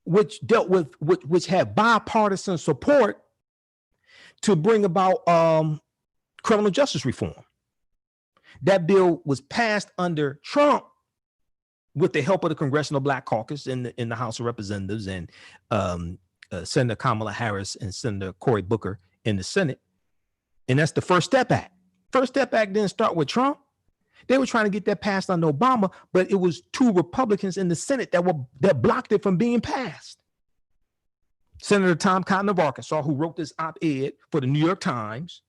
which dealt with which had bipartisan support to bring about criminal justice reform. That bill was passed under Trump with the help of the Congressional Black Caucus in the House of Representatives and Senator Kamala Harris and Senator Cory Booker in the Senate. And that's the First Step Act. First Step Act didn't start with Trump. They were trying to get that passed under Obama, but it was 2 Republicans in the Senate that blocked it from being passed. Senator Tom Cotton of Arkansas, who wrote this op-ed for the New York Times,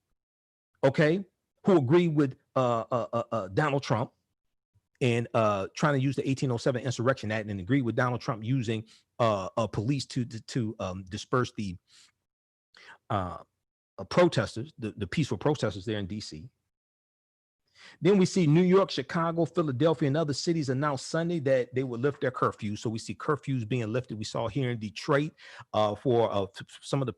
okay, who agreed with Donald Trump and trying to use the 1807 Insurrection Act and agreed with Donald Trump using police to disperse the protesters, the peaceful protesters there in D.C. Then we see New York, Chicago, Philadelphia, and other cities announced Sunday that they would lift their curfews. So we see curfews being lifted. We saw here in Detroit for some of the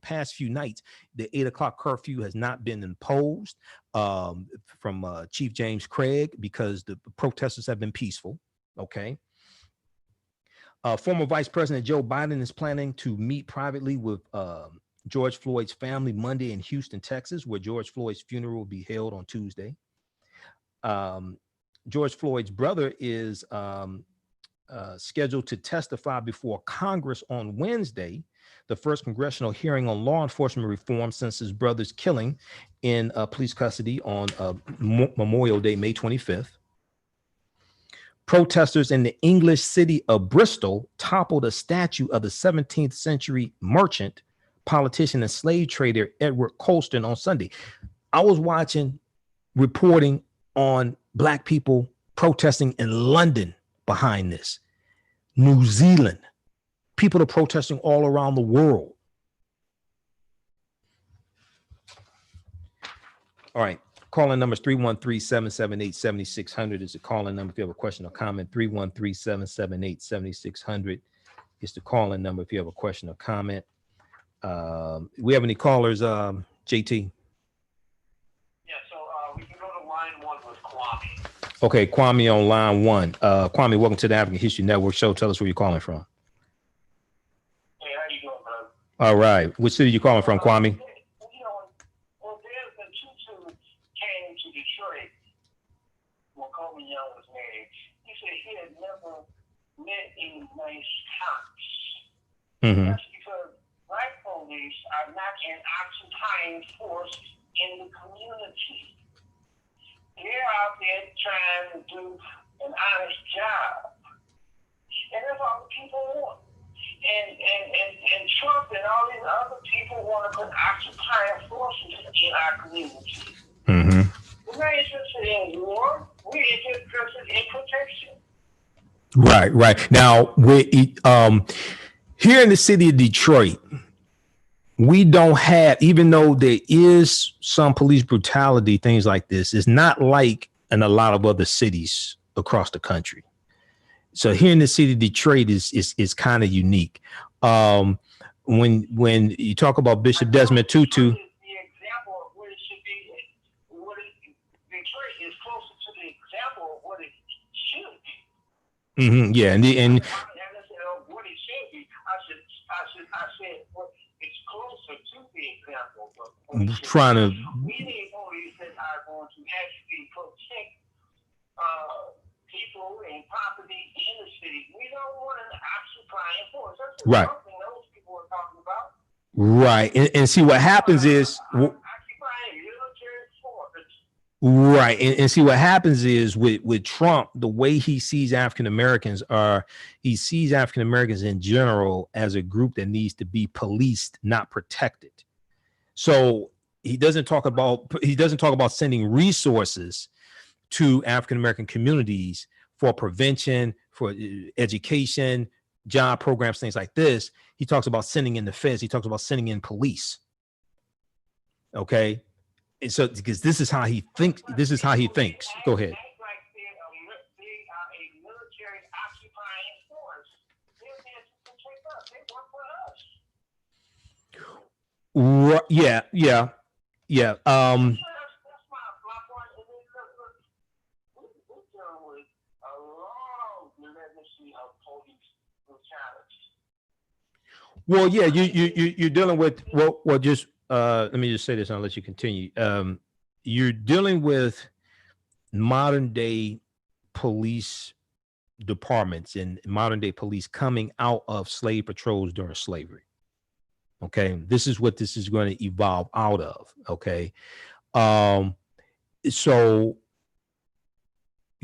past few nights, the 8 o'clock curfew has not been imposed from Chief James Craig because the protesters have been peaceful. Okay. Former Vice President Joe Biden is planning to meet privately with George Floyd's family Monday in Houston, Texas, where George Floyd's funeral will be held on Tuesday. George Floyd's brother is scheduled to testify before Congress on Wednesday, the first congressional hearing on law enforcement reform since his brother's killing in police custody on Memorial Day, May 25th. Protesters in the English city of Bristol toppled a statue of the 17th century merchant, politician, and slave trader Edward Colston on Sunday. I was watching reporting on Black people protesting in London behind this. New Zealand. People are protesting all around the world. All right. Calling number is 313-778-7600 is the calling number if you have a question or comment. 313-778-7600 is the calling number if you have a question or comment. We have any callers, JT? Yeah, so we can go to line 1 with Kwame. Okay, Kwame on line 1. Kwame, welcome to the African History Network show. Tell us where you're calling from. Hey, how you doing, brother? All right. Which city you calling from, Kwame? Well, there's the teacher who came to Detroit when Kobe Young was married. He said he had never met any nice cops. Mm-hmm. That's because Black folks police are not an occupying force in the community. They're out there trying to do an honest job. And that's all the people want. And Trump and all these other people want to put occupying forces in our community. Mm-hmm. We're not interested in war. We're interested in protection. Right, right. Now, here in the city of Detroit, we don't have, even though there is some police brutality, things like this, it's not like in a lot of other cities across the country. So here in the city of Detroit is kind of unique. When you talk about Bishop Desmond Tutu, The example of what it should be, Detroit is closer to the example of what it should be. mm-hmm, yeah, and what it should be, I said well, it's closer to the example. But trying to, we need police that are going to actually protect people and property in the city. We don't want an occupying force. That's right. Something those people are talking about. Right, and see what happens is. Occupying military force. Right. And see what happens is with Trump, the way he sees African Americans he sees African Americans in general as a group that needs to be policed, not protected. So he doesn't talk about sending resources to African American communities for prevention, for education, job programs, things like this. He talks about sending in the feds. He talks about sending in police. Okay. And so, because this is how he thinks. Go ahead. They are a military occupying force. They're there to protect us. They work for us. Yeah. That's my point. We're dealing with a long legacy of police brutality. Well, yeah, you're dealing with just let me just say this and I'll let you continue. You're dealing with modern day police departments and modern day police coming out of slave patrols during slavery. Okay, this is what this is going to evolve out of. Okay, so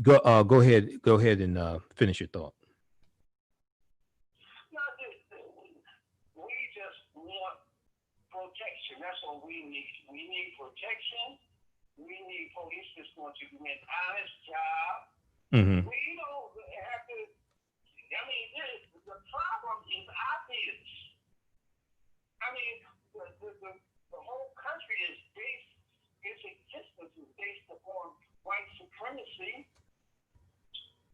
go ahead and finish your thought. We just want protection. That's what we need. We need protection. We need police that's going to do an honest job. Mm-hmm. We don't have to. I mean, the problem is obvious. I mean, the whole country is based. Its existence is based upon white supremacy.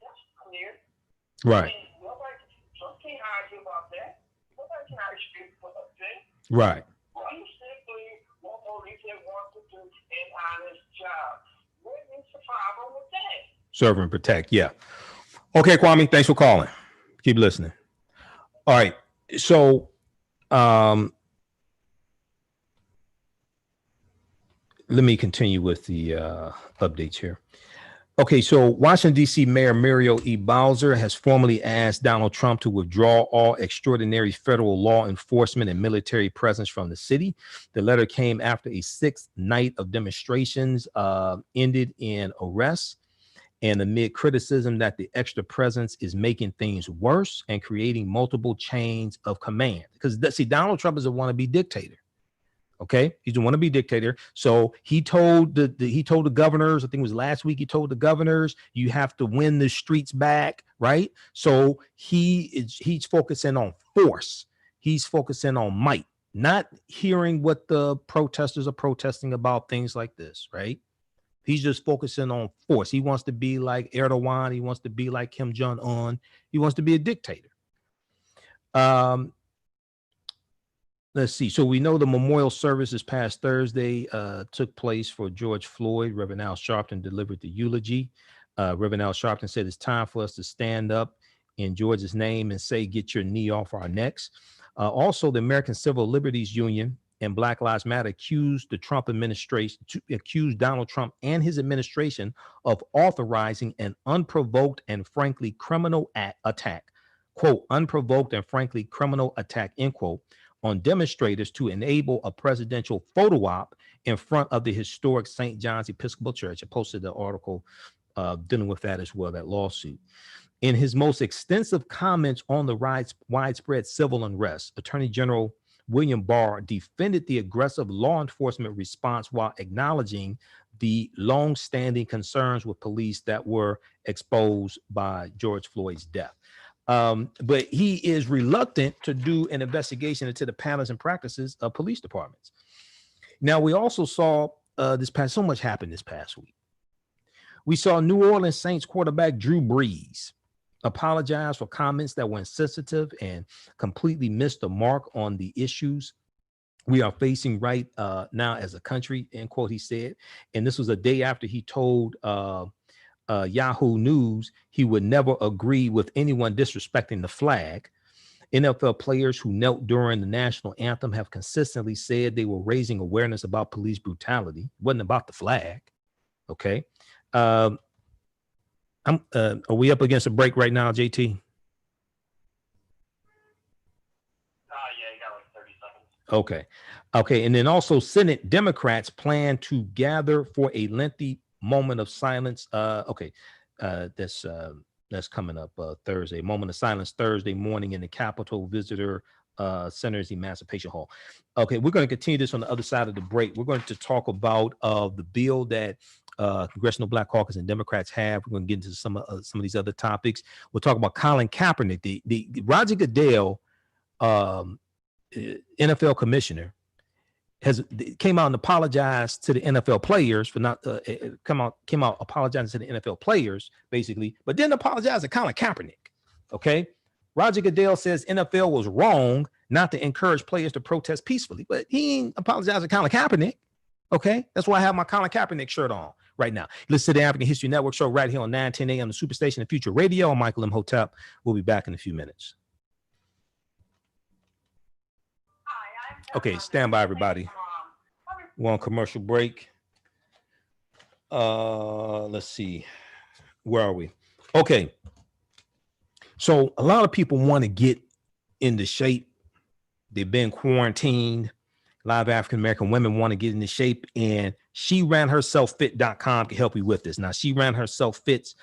That's clear. Right. I mean, Trump can't argue about that. Nobody can argue about that. Right. Well, you simply want police that want to do an honest job. What is the problem with that? Serve and protect. Yeah. Okay, Kwame. Thanks for calling. Keep listening. All right. So, let me continue with the updates here. Okay, so Washington, D.C. Mayor Muriel E. Bowser has formally asked Donald Trump to withdraw all extraordinary federal law enforcement and military presence from the city. The letter came after a sixth night of demonstrations ended in arrests and amid criticism that the extra presence is making things worse and creating multiple chains of command. Because see, Donald Trump is a wannabe dictator. Okay, he's a wannabe dictator. So he told the governors, I think it was last week, he told the governors, you have to win the streets back, right? So he's focusing on force. He's focusing on might, not hearing what the protesters are protesting about, things like this, right? He's just focusing on force. He wants to be like Erdogan. He wants to be like Kim Jong-un. He wants to be a dictator. Let's see. So we know the memorial service this past Thursday took place for George Floyd. Reverend Al Sharpton delivered the eulogy. Reverend Al Sharpton said it's time for us to stand up in George's name and say, get your knee off our necks. Also, the American Civil Liberties Union and Black Lives Matter accused the Trump administration, accused Donald Trump and his administration of authorizing an unprovoked and frankly criminal attack, quote, unprovoked and frankly criminal attack, end quote, on demonstrators to enable a presidential photo op in front of the historic St. John's Episcopal Church. I posted the article dealing with that as well, that lawsuit. In his most extensive comments on the widespread civil unrest, Attorney General William Barr defended the aggressive law enforcement response while acknowledging the long-standing concerns with police that were exposed by George Floyd's death. But he is reluctant to do an investigation into the patterns and practices of police departments. Now, we also saw so much happened this past week. We saw New Orleans Saints quarterback Drew Brees apologize for comments that were insensitive and completely missed the mark on the issues we are facing right now as a country, end quote, he said. And this was a day after he told Yahoo News he would never agree with anyone disrespecting the flag. NFL players who knelt during the national anthem have consistently said they were raising awareness about police brutality. It wasn't about the flag. Okay. Are we up against a break right now, JT? Yeah, you got like 30 seconds. Okay. Okay. And then also Senate Democrats plan to gather for a lengthy moment of silence. That's coming up Thursday. Moment of silence Thursday morning in the Capitol Visitor Center's Emancipation Hall. Okay, we're going to continue this on the other side of the break. We're going to talk about the bill that Congressional Black Caucus and Democrats have. We're going to get into some of these other topics. We'll talk about Colin Kaepernick, the Roger Goodell, NFL commissioner, came out and apologized to the NFL players for not came out apologizing to the NFL players basically, but didn't apologize to Colin Kaepernick. Okay, Roger Goodell says NFL was wrong not to encourage players to protest peacefully, but he ain't apologized to Colin Kaepernick. Okay, that's why I have my Colin Kaepernick shirt on right now. Listen to the African History Network show right here on 910 a.m. the Superstation and Future Radio. I'm Michael Imhotep. We'll be back in a few minutes. Okay, stand by, everybody. We're on commercial break. Let's see. Where are we? Okay. So a lot of people want to get into shape. They've been quarantined. A lot of African-American women want to get into shape, and SheRanHerselfFit.com can help you with this. Now, She Ran Herself Fit's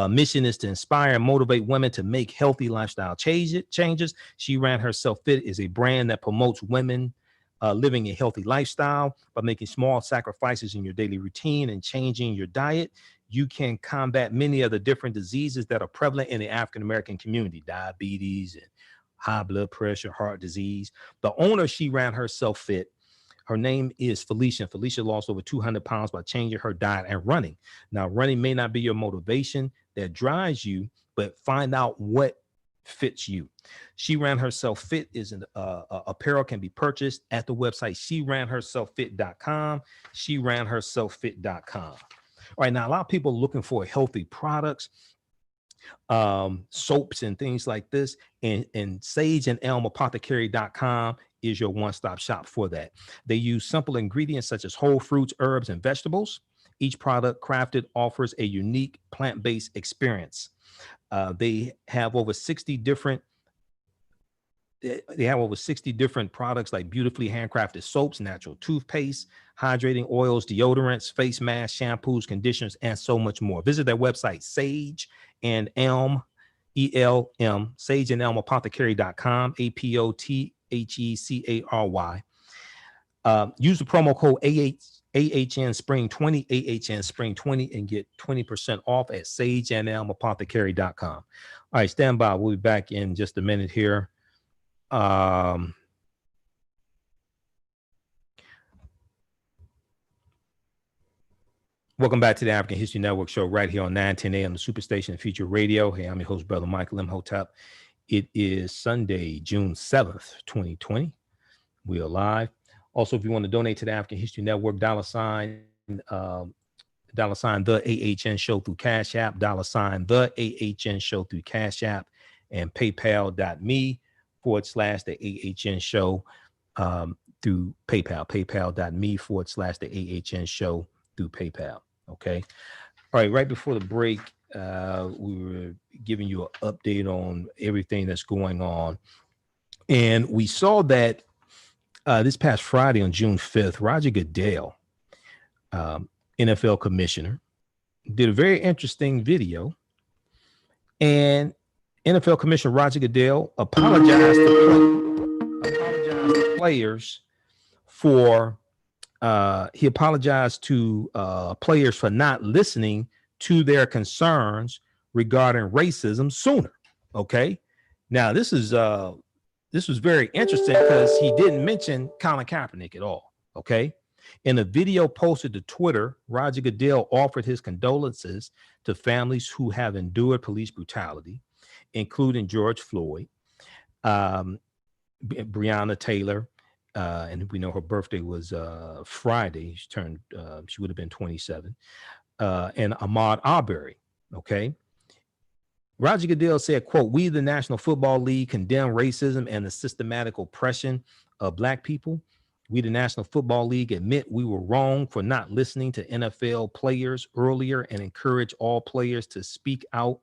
mission is to inspire and motivate women to make healthy lifestyle changes. She Ran Herself Fit is a brand that promotes women living a healthy lifestyle by making small sacrifices in your daily routine and changing your diet. You can combat many of the different diseases that are prevalent in the African-American community, diabetes and high blood pressure, heart disease. The owner, She Ran Herself Fit, her name is Felicia. Felicia lost over 200 pounds by changing her diet and running. Now, running may not be your motivation that drives you, but find out what fits you. She Ran Herself Fit is an apparel can be purchased at the website SheRanHerselfFit.com. SheRanHerselfFit.com. All right, now a lot of people are looking for healthy products, soaps and things like this, and Sage and Elm Apothecary.com is your one-stop shop for that. They use simple ingredients such as whole fruits, herbs, and vegetables. Each product crafted offers a unique plant-based experience. They have over 60 different products like beautifully handcrafted soaps, natural toothpaste, hydrating oils, deodorants, face masks, shampoos, conditioners, and so much more. Visit their website, Sage and Elm, ELM, Sage and Elm Apothecary.com, APOTHECARY. Use the promo code AHN Spring 20, AHN Spring 20, and get 20% off at sageandelmapothecary.com. All right, stand by. We'll be back in just a minute here. Welcome back to the African History Network show right here on 910 a.m. the Superstation and Future Radio. Hey, I'm your host, Brother Michael Imhotep. It is Sunday, June 7th, 2020. We are live. Also, if you want to donate to the African History Network, $, the AHN show through Cash App, $, the AHN show through Cash App, and PayPal.me/the AHN show through PayPal, PayPal.me/the AHN show through PayPal. Okay. All right. Right before the break, we were giving you an update on everything that's going on. And we saw that This past Friday on June 5th, Roger Goodell, NFL commissioner, did a very interesting video, and NFL Commissioner Roger Goodell apologized to players for he apologized to players for not listening to their concerns regarding racism sooner. Okay, now this was very interesting because he didn't mention Colin Kaepernick at all. Okay, in a video posted to Twitter, Roger Goodell offered his condolences to families who have endured police brutality, including George Floyd, Breonna Taylor, and we know her birthday was Friday. She would have been 27, and Ahmad Arbery. Okay. Roger Goodell said, quote, "We, the National Football League, condemn racism and the systematic oppression of Black people. We, the National Football League, admit we were wrong for not listening to NFL players earlier and encourage all players to speak out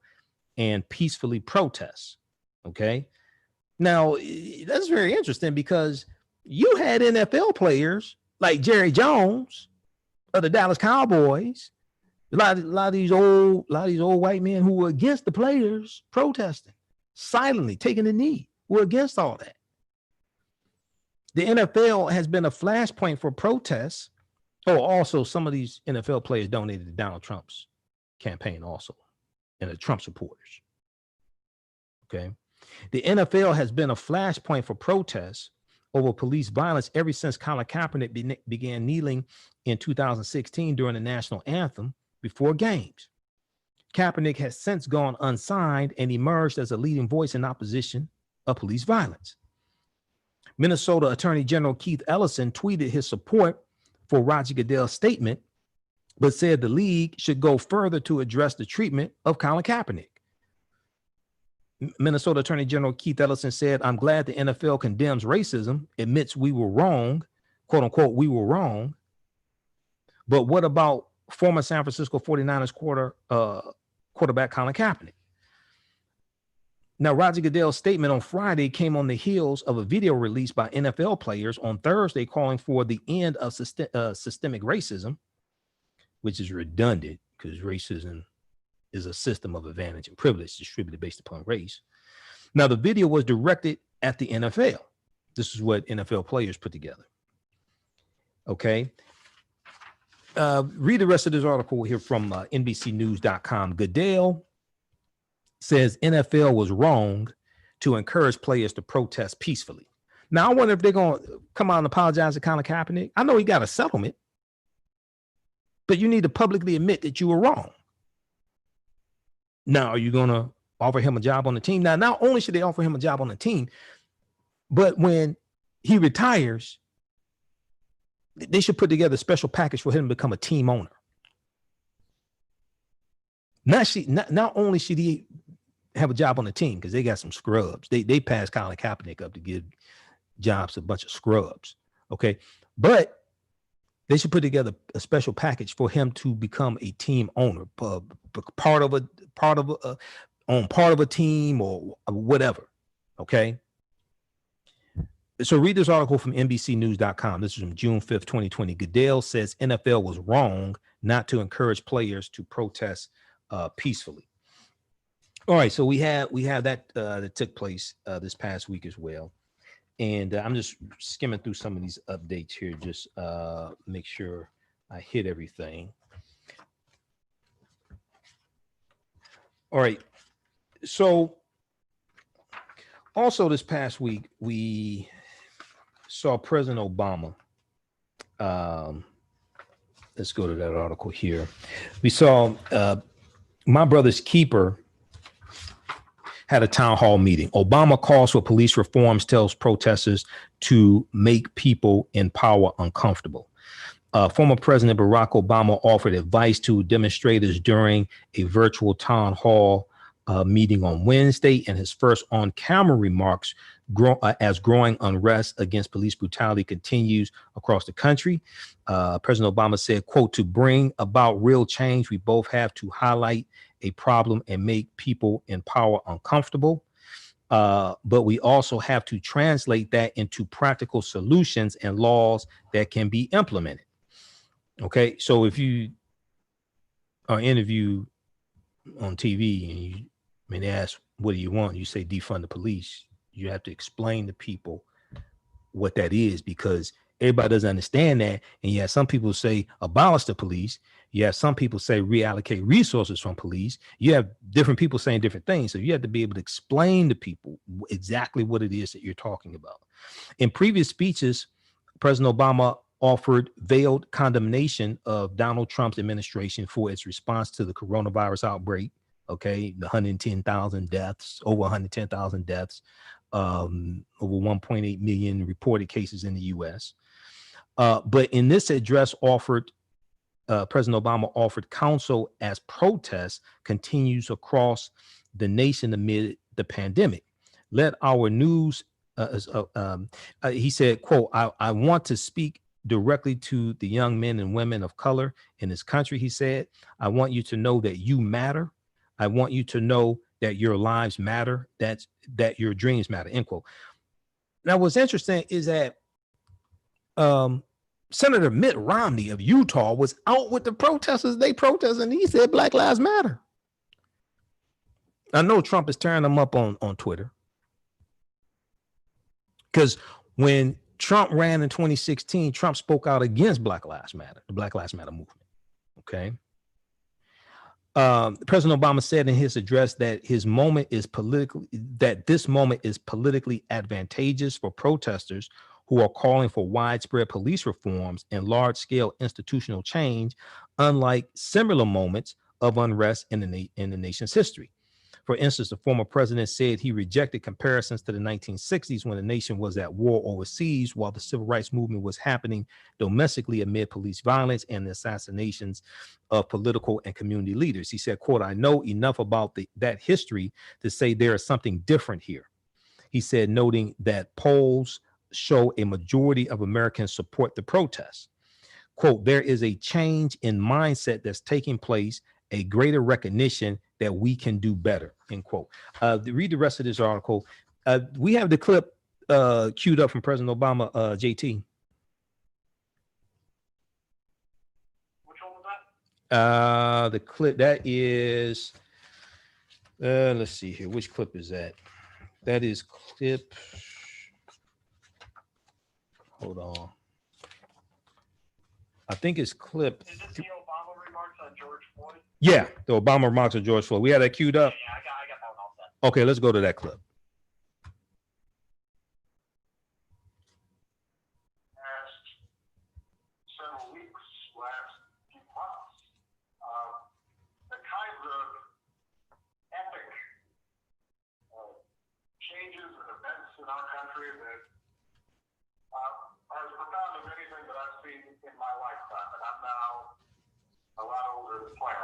and peacefully protest." Okay. Now, that's very interesting because you had NFL players like Jerry Jones of the Dallas Cowboys, a lot of these old white men who were against the players protesting, silently taking the knee, were against all that. The NFL has been a flashpoint for protests. Oh, also some of these NFL players donated to Donald Trump's campaign also, and the Trump supporters. Okay. The NFL has been a flashpoint for protests over police violence ever since Colin Kaepernick began kneeling in 2016 during the national anthem before games. Kaepernick has since gone unsigned and emerged as a leading voice in opposition of police violence. Minnesota Attorney General Keith Ellison tweeted his support for Roger Goodell's statement, but said the league should go further to address the treatment of Colin Kaepernick. Minnesota Attorney General Keith Ellison said, "I'm glad the NFL condemns racism, admits we were wrong, quote unquote, we were wrong. But what about former San Francisco 49ers quarterback Colin Kaepernick?" Now, Roger Goodell's statement on Friday came on the heels of a video released by NFL players on Thursday calling for the end of systemic racism, which is redundant because racism is a system of advantage and privilege distributed based upon race. Now, the video was directed at the NFL. This is what NFL players put together. Okay. Read the rest of this article here from NBCnews.com. Goodell says NFL was wrong to encourage players to protest peacefully. Now, I wonder if they're going to come out and apologize to Colin Kaepernick. I know he got a settlement, but you need to publicly admit that you were wrong. Now, are you going to offer him a job on the team? Now, not only should they offer him a job on the team, but when he retires, they should put together a special package for him to become a team owner. Not only should he have a job on the team because they got some scrubs. They passed Colin Kaepernick up to give jobs to a bunch of scrubs. Okay, but they should put together a special package for him to become a team owner, part of a team or whatever. Okay. So read this article from NBCnews.com. This is from June 5th, 2020. Goodell says NFL was wrong not to encourage players to protest peacefully. All right. So we have that that took place this past week as well. And I'm just skimming through some of these updates here, just make sure I hit everything. All right. So also this past week, we saw President Obama. Let's go to that article here. We saw My Brother's Keeper had a town hall meeting. Obama calls for police reforms, tells protesters to make people in power uncomfortable. Former President Barack Obama offered advice to demonstrators during a virtual town hall meeting on Wednesday, in his first on-camera remarks as growing unrest against police brutality continues across the country. President Obama said, quote, "To bring about real change, we both have to highlight a problem and make people in power uncomfortable." but we also have to translate that into practical solutions and laws that can be implemented. Okay, so if you are interviewed on TV and they ask, what do you want? You say defund the police. You have to explain to people what that is, because everybody doesn't understand that. And you have some people say abolish the police. You have some people say reallocate resources from police. You have different people saying different things. So you have to be able to explain to people exactly what it is that you're talking about. In previous speeches, President Obama offered veiled condemnation of Donald Trump's administration for its response to the coronavirus outbreak. Okay, the 110,000 deaths, over 110,000 deaths, over 1.8 million reported cases in the U.S. But in this address President Obama offered counsel as protests continues across the nation amid the pandemic. Let our news, he said, quote, I want to speak directly to the young men and women of color in this country, he said. I want you to know that you matter. I want you to know that your lives matter, that your dreams matter, end quote. Now, what's interesting is that Senator Mitt Romney of Utah was out with the protesters. They protested, and he said Black Lives Matter. I know Trump is tearing them up on Twitter, because when Trump ran in 2016, Trump spoke out against Black Lives Matter, the Black Lives Matter movement. Okay. President Obama said in his address that this moment is politically advantageous for protesters who are calling for widespread police reforms and large-scale institutional change, unlike similar moments of unrest in the nation's history. For instance, the former president said he rejected comparisons to the 1960s when the nation was at war overseas while the civil rights movement was happening domestically amid police violence and the assassinations of political and community leaders. He said, quote, I know enough about that history to say there is something different here. He said, noting that polls show a majority of Americans support the protests. Quote, there is a change in mindset that's taking place, a greater recognition that we can do better, end quote. Read the rest of this article. We have the clip queued up from President Obama, JT. Which one was that? The clip, that is, let's see here. Which clip is that? That is clip, hold on. I think it's clip. Is this the Obama remarks on George Floyd? Yeah, the Obama remarks on George Floyd. We had that queued up. Yeah, I got that one all set. Okay, let's go to that clip. Last several weeks, last few months, the kinds of epic changes and events in our country that are as profound as anything that I've seen in my lifetime. And I'm now a lot older than plan.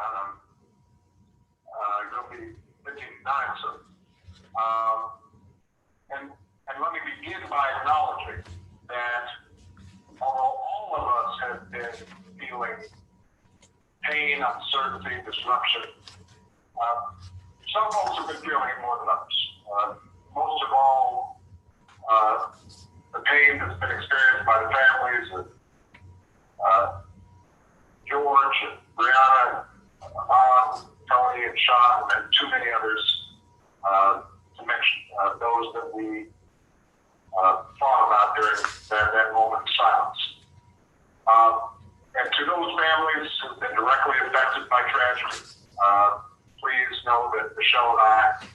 I'm going to be 59 soon. And let me begin by acknowledging that although all of us have been feeling pain, uncertainty, disruption, some folks have been feeling it more than others. Most of all, the pain that's been experienced by the families of George, and Brianna, Ahmad, Tony, and Sean, and too many others to mention those that we thought about during that moment of silence. And to those families who've been directly affected by tragedy, please know that Michelle and I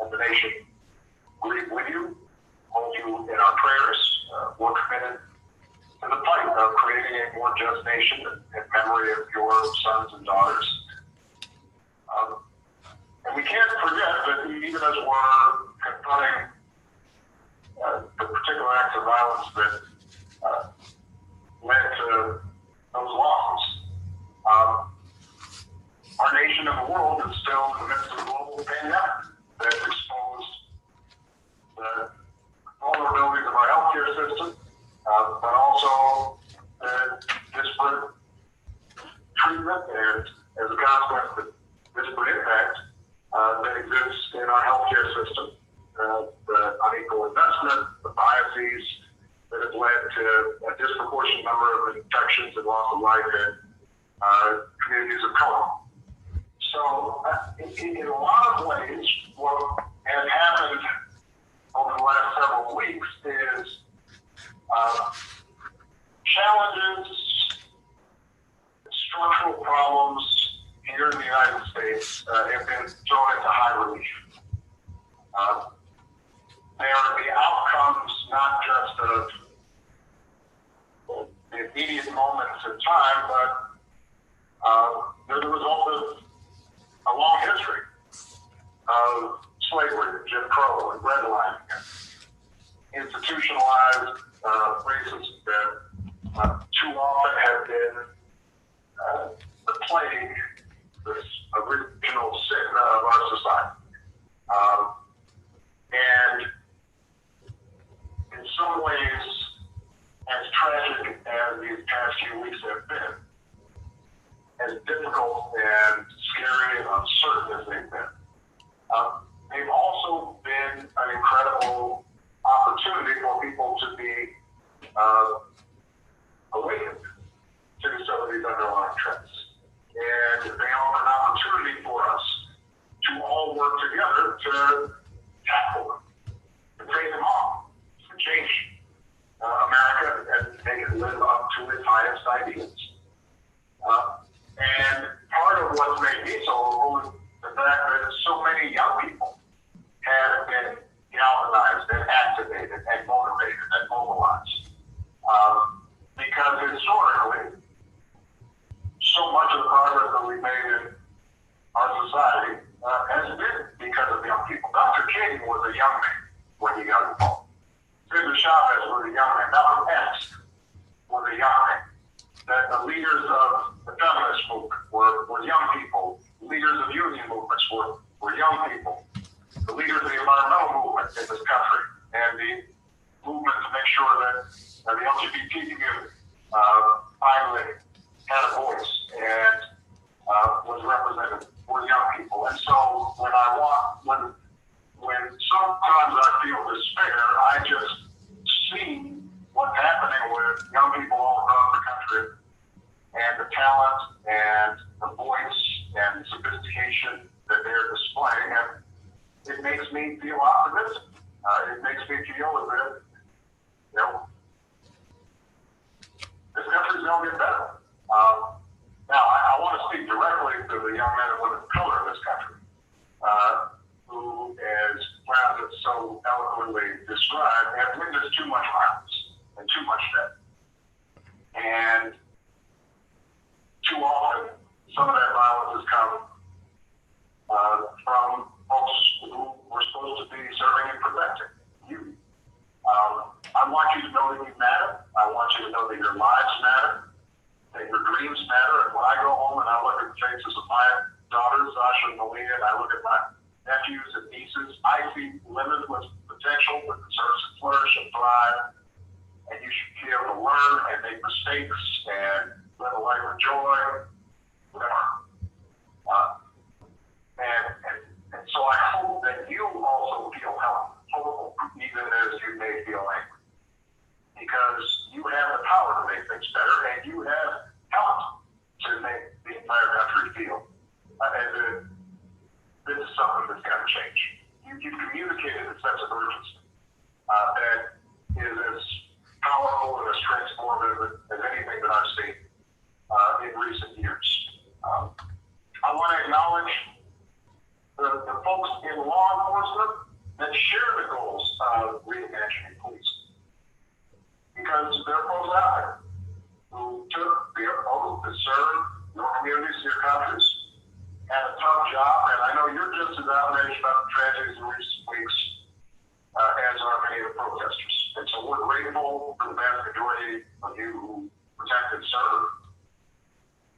and the nation grieve with you, hold you in our prayers. We're committed to the fight of creating a more just nation in memory of your sons and daughters. And we can't forget that even as we're confronting the particular acts of violence that led to those losses, our nation and the world is still in the midst of a global pandemic that exposed the vulnerabilities of our healthcare system, but also the disparate treatment and, as a consequence, the disparate impact that exists in our healthcare system to a disproportionate number of infections and loss of life in communities of color. So in a lot of ways, what has happened over the last several weeks is challenges, structural problems here in the United States have been thrown into high relief. They are the outcomes not just of the immediate moments in time, but they're the result of a long history of slavery, Jim Crow, and redlining, and institutionalized racism that too often have been the plague, this original sin of our society. And in some ways, as tragic as these past few weeks have been, as difficult and scary and uncertain as they've been, they've also been an incredible opportunity for people to be awakened to some of these underlying trends. And they offer an opportunity for us to all work together to tackle them, to take them on, to change America and make it live up to its highest ideals. And part of what's made me so hopeful is the fact that so many young people have been galvanized and activated and motivated and mobilized. Because historically, so much of the progress that we've made in our society has been because of young people. Dr. King was a young man when he got involved. Cesar Chavez was a young man. Malcolm X was a young man. The leaders of the feminist movement were young people. Leaders of union movements were young people. The leaders of the environmental movement in this country and the movement to make sure that the LGBT community finally had a voice and was represented were young people. And so when sometimes I feel despair, I just see what's happening with young people all across the country and the talent and the voice and sophistication that they're displaying. And it makes me feel optimistic. It makes me feel that, this country's going to get better. Now, I want to speak directly to the young men and women of color in this country, who, as Francis so eloquently described, have witnessed too much violence and too much death. And too often, some of that violence has come from folks who were supposed to be serving and protecting you. I want you to know that you matter. I want you to know that your lives matter, that your dreams matter. And when I go home and I look at the faces of my daughters, Sasha and Malia, and I look at my nephews and nieces, I see limitless potential that deserves to flourish and thrive. And you should be able to learn and make mistakes and live a life of joy, whatever. And so I hope that you also feel hopeful, even as you may feel angry. Because you have the power to make things better, and you have talent to make the entire country feel as this is something that's got to change. You've communicated a sense of urgency that is as powerful and as transformative as anything that I've seen in recent years. I want to acknowledge the folks in law enforcement that share the goals of reimagining police. Because there are folks out there who took the oath to serve your communities, your countries, had a tough job, and I know you're just as outraged about the tragedies in recent weeks as are many of the protesters. And so we're grateful for the vast majority of you who protect and serve.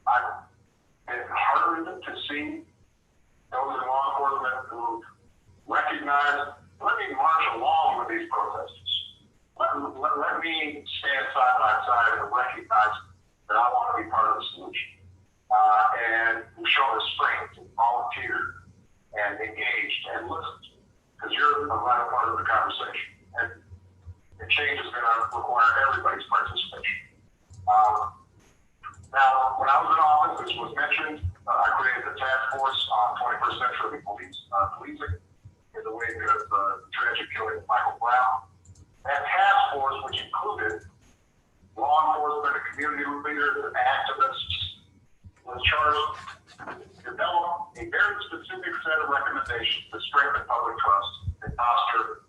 I've been heartened to see those in law enforcement who recognize, let me march along with these protesters. Let me stand side by side and recognize that I want to be part of the solution. And who show the strength and volunteered and engaged and listened, because you're a vital part of the conversation. And And change is going to require everybody's participation. Now, when I was in office, this was mentioned, I created a task force on 21st century policing in the wake of the tragic killing of Michael Brown. That task force, which included law enforcement and community leaders and activists, was charged to develop a very specific set of recommendations to strengthen public trust and foster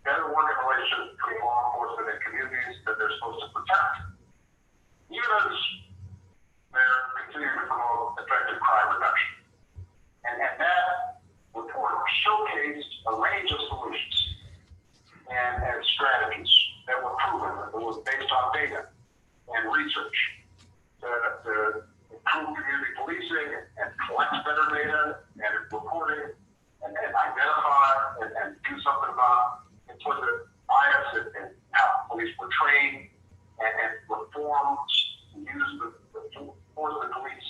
better working relationships between law enforcement and communities that they're supposed to protect, even as they're continuing to promote effective crime reduction. And that report showcased a range of solutions and strategies that were proven, that was based on data and research to improve community policing and collect better data and reporting and identify and do something about implicit bias and how police were trained and reforms use the force the police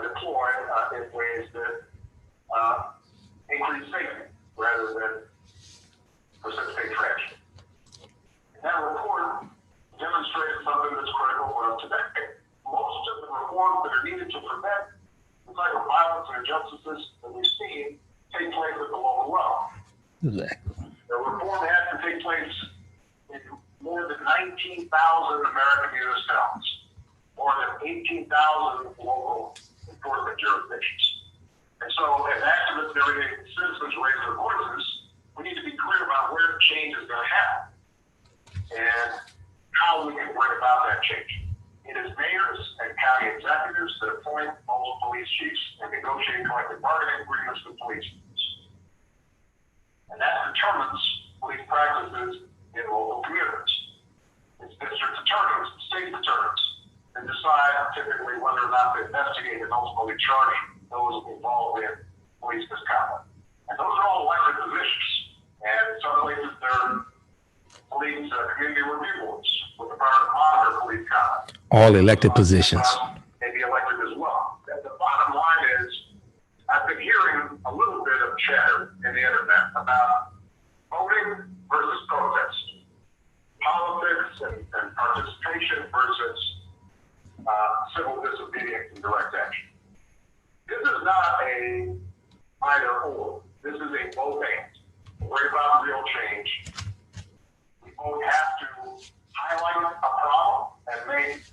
deploy in ways that increase safety rather than precipitate tragedy. And that report demonstrated something that's critical for us today. Most of the reforms that are needed to prevent the type of violence and injustices that we've seen take place at the local level. Exactly. The reform has to take place in more than 19,000 American municipalities, more than 18,000 local enforcement jurisdictions. And so, as activists and everyday citizens raise their voices, we need to be clear about where the change is going to happen and how we can bring about that change. It is mayors and county executives that appoint most police chiefs and negotiate collective bargaining agreements with police unions. And that determines police practices in local communities. It's district attorneys, state attorneys, that decide typically whether or not to investigate and ultimately charge those involved in police misconduct. And those are all elected positions. And in some places they're police community review boards with the power to monitor police conduct. All elected positions. May be elected as well. And the bottom line is, I've been hearing a little bit of chatter in the internet about voting versus protest, politics and participation versus civil disobedience and direct action. This is not a either or. This is a both and. Worry about real change. We both have to highlight a problem and make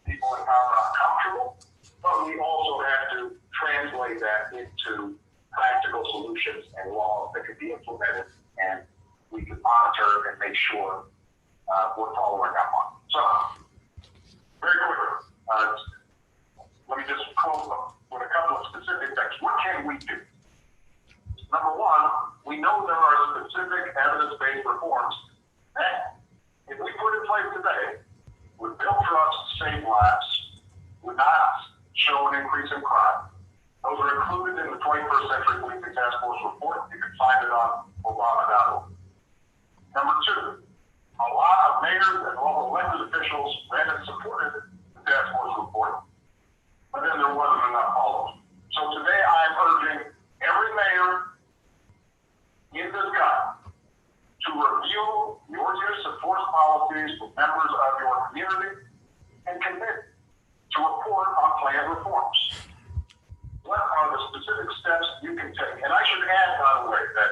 people in power uncomfortable, but we also have to translate that into practical solutions and laws that can be implemented and we can monitor and make sure we're following up on. So, very quickly, let me just close with a couple of specific things. What can we do? Number one, we know there are specific evidence-based reforms that, if we put in place today, would build trust, save lives, would not show an increase in crime. Those are included in the 21st Century Policing Task Force report. You can find it on Obama.org. Number two, a lot of mayors and local elected officials ran and supported the task force report, but then there wasn't enough followers. So today I'm urging every mayor in this country to review your use of force policies with members of your community and commit to report on planned reforms. What are the specific steps you can take? And I should add, by the way, that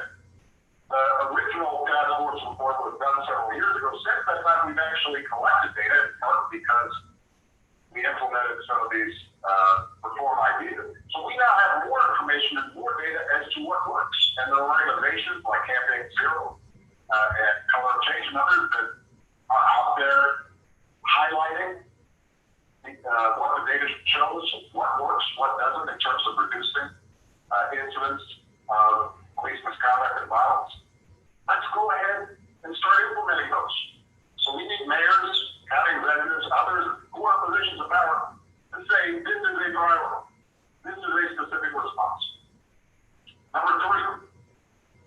the original task force report was done several years ago. Since that time, we've actually collected data, in part because we implemented some of these reform ideas. So we now have more information and more data as to what works. And there are organizations like Campaign Zero and Color Change and others that are out there highlighting what the data shows, what works, what doesn't in terms of reducing incidents of police misconduct and violence. Let's go ahead and start implementing those. So we need mayors, county executives, others who are in positions of power to say this is a priority. This is a specific response. Number three,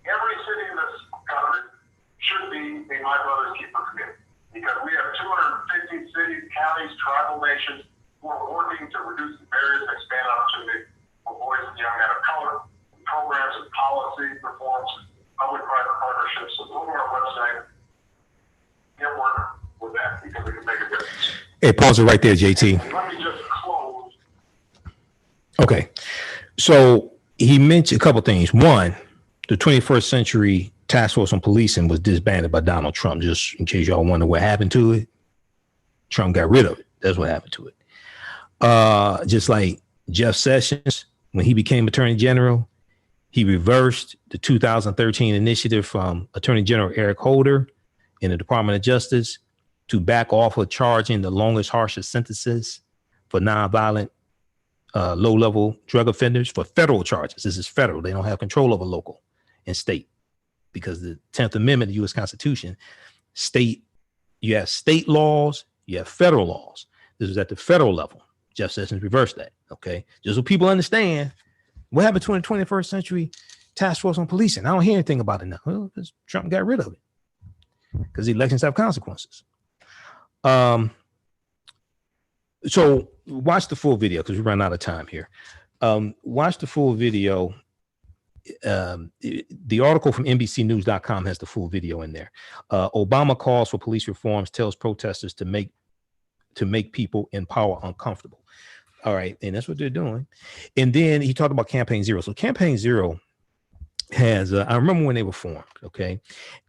every city in this country should be a My Brother's Keeper community because we have 250 cities, counties, tribal nations who are working to reduce the barriers and expand opportunity for boys and young men of color, programs and policy reforms, public-private partnerships. So go to our website, Hey, pause it right there, JT. Let me just close. Okay. So he mentioned a couple things. One, the 21st Century Task Force on Policing was disbanded by Donald Trump. Just in case y'all wonder what happened to it, Trump got rid of it. That's what happened to it. Just like Jeff Sessions, when he became Attorney General, he reversed the 2013 initiative from Attorney General Eric Holder in the Department of Justice to back off of charging the longest, harshest sentences for nonviolent, low-level drug offenders for federal charges. This is federal. They don't have control over local and state because the 10th Amendment of the U.S. Constitution, you have state laws, you have federal laws. This was at the federal level. Jeff Sessions reversed that. Okay. Just so people understand what happened to the 21st Century Task Force on Policing. I don't hear anything about it now. Well, because Trump got rid of it because elections have consequences. So watch the full video because we run out of time here. Watch the full video. The article from NBCnews.com has the full video in there. Obama calls for police reforms, tells protesters to make people in power uncomfortable. All right, and that's what they're doing. And then he talked about Campaign Zero. So Campaign Zero has, I remember when they were formed, okay?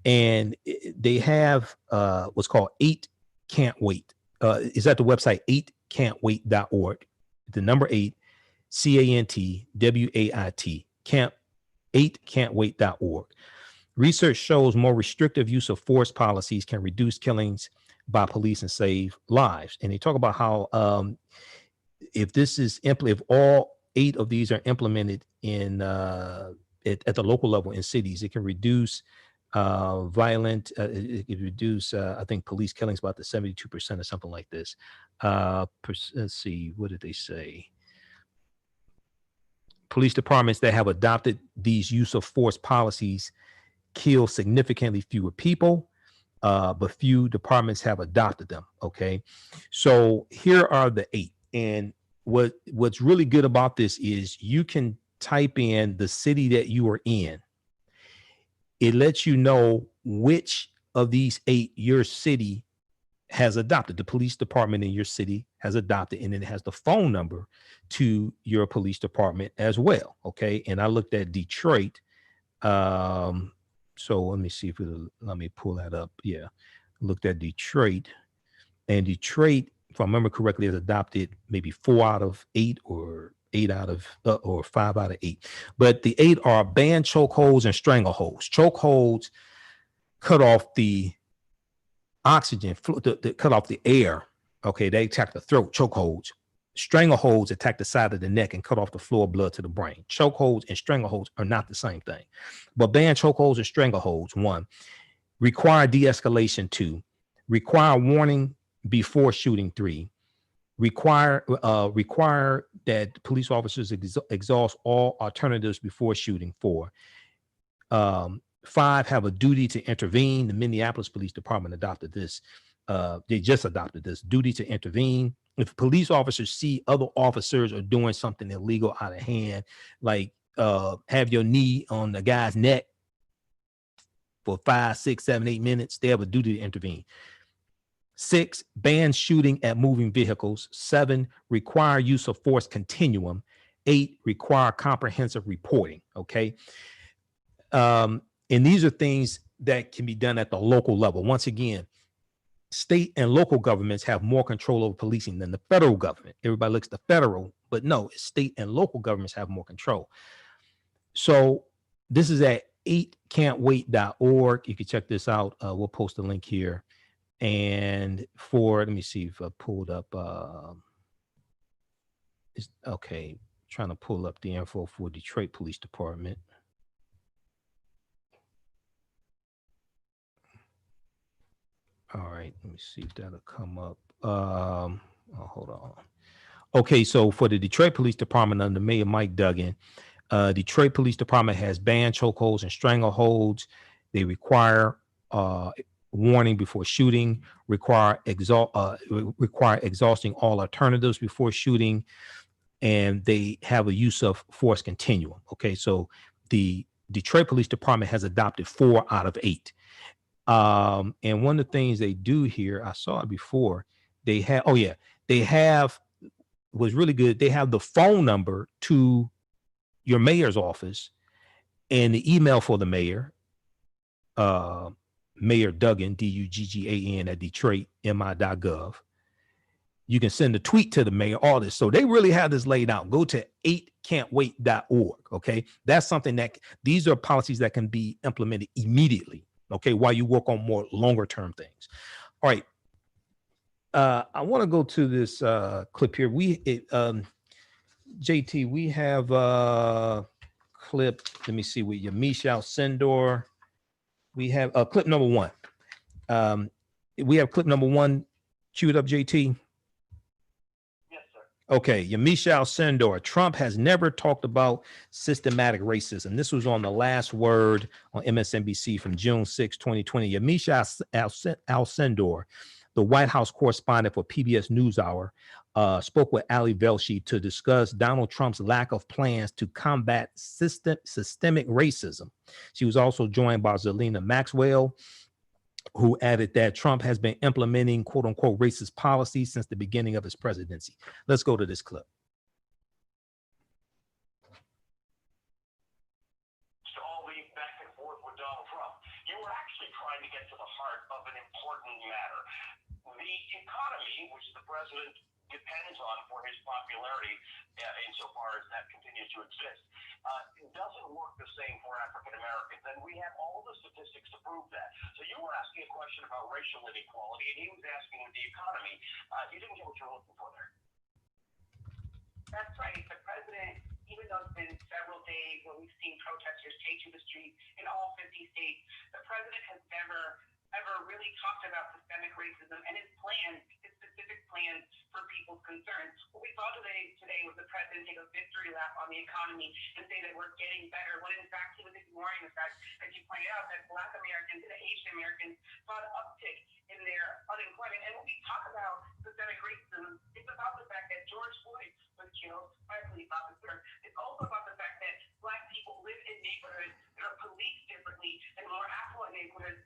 And they have what's called 8 Can't Wait. Is at the website 8cantwait.org. The number 8, CANTWAIT, 8cantwait.org. Research shows more restrictive use of force policies can reduce killings by police and save lives. And they talk about how if all 8 of these are implemented in at the local level in cities, it can reduce violent, it can reduce, I think, police killings about the 72% or something like this. Let's see, what did they say? Police departments that have adopted these use of force policies kill significantly fewer people, but few departments have adopted them. Okay, so here are the 8. And what's really good about this is you can type in the city that you are in. It lets you know which of these 8 your city has adopted. The police department in your city has adopted, and then it has the phone number to your police department as well. Okay, and I looked at Detroit. So let me see if let me pull that up. Yeah, looked at Detroit, and Detroit, if I remember correctly, has adopted maybe 4 out of 8 or 8 out of or 5 out of 8. But the 8 are ban chokeholds and strangleholds. Chokeholds cut off the oxygen, cut off the air. Okay, they attack the throat. Chokeholds. Strangleholds attack the side of the neck and cut off the flow of blood to the brain. Chokeholds and strangleholds are not the same thing. But ban chokeholds and strangleholds, 1, require de-escalation, 2, require warning before shooting, 3, require that police officers exhaust all alternatives before shooting, 4, 5, have a duty to intervene. The Minneapolis Police Department adopted this. They just adopted this duty to intervene. If police officers see other officers are doing something illegal out of hand, like have your knee on the guy's neck for 5, 6, 7, 8 minutes, they have a duty to intervene. 6, ban shooting at moving vehicles. 7, require use of force continuum. 8, require comprehensive reporting. Okay. And these are things that can be done at the local level. Once again, state and local governments have more control over policing than the federal government. Everybody looks at the federal, but no, state and local governments have more control. So this is at 8cantwait.org. You can check this out. We'll post a link here. And let me see if I pulled up, okay, trying to pull up the info for Detroit Police Department. All right, let me see if that'll come up. Hold on. Okay, so for the Detroit Police Department under Mayor Mike Duggan, Detroit Police Department has banned chokeholds and strangleholds. They require warning before shooting, require exhausting all alternatives before shooting, and they have a use of force continuum. Okay, so the Detroit Police Department has adopted 4 out of 8. And one of the things they do here, I saw it before, They have, oh yeah, they have, was really good. They have the phone number to your mayor's office and the email for the mayor, Mayor Duggan, Duggan at Detroit, mi.gov. You can send a tweet to the mayor, all this. So they really have this laid out. Go to 8can'twait.org. Okay. That's something that these are policies that can be implemented immediately. Okay. While you work on more longer term things. All right. I want to go to this clip here. JT, we have a clip. Let me see with Yamiche Alcindor. We have clip number one. We have clip number one queued up, JT. Okay, Yamiche Alcindor. Trump has never talked about systematic racism. This was on The Last Word on MSNBC from June 6, 2020. Yamiche Alcindor, the White House correspondent for PBS NewsHour, spoke with Ali Velshi to discuss Donald Trump's lack of plans to combat systemic racism. She was also joined by Zelina Maxwell, who added that Trump has been implementing quote unquote racist policies since the beginning of his presidency. Let's go to this clip. All the back and forth with Donald Trump, you were actually trying to get to the heart of an important matter. The economy, which the president depends on for his popularity, insofar as that continues to exist, doesn't work the same for African Americans, and we have all the statistics to prove that. So you were asking a question about racial inequality, and he was asking with the economy. You didn't get what you were looking for there. That's right. The president, even though it's been several days when we've seen protesters take to the streets in all 50 states, the president has never ever really talked about systemic racism and his plans, his specific plans for people's concerns. What we saw today was the president take a victory lap on the economy and say that we're getting better, when in fact he was ignoring the fact, as you pointed out, that Black Americans and Asian Americans saw an uptick in their unemployment. And when we talk about systemic racism, it's about the fact that George Floyd was killed by a police officer. It's also about the fact that Black people live in neighborhoods that are policed differently and more affluent neighborhoods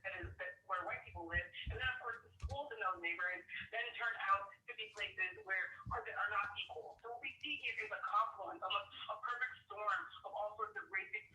where white people live. And then, of course, the schools in those neighborhoods then turn out to be places that are not equal. So what we see here is a confluence, almost a perfect storm of all sorts of racist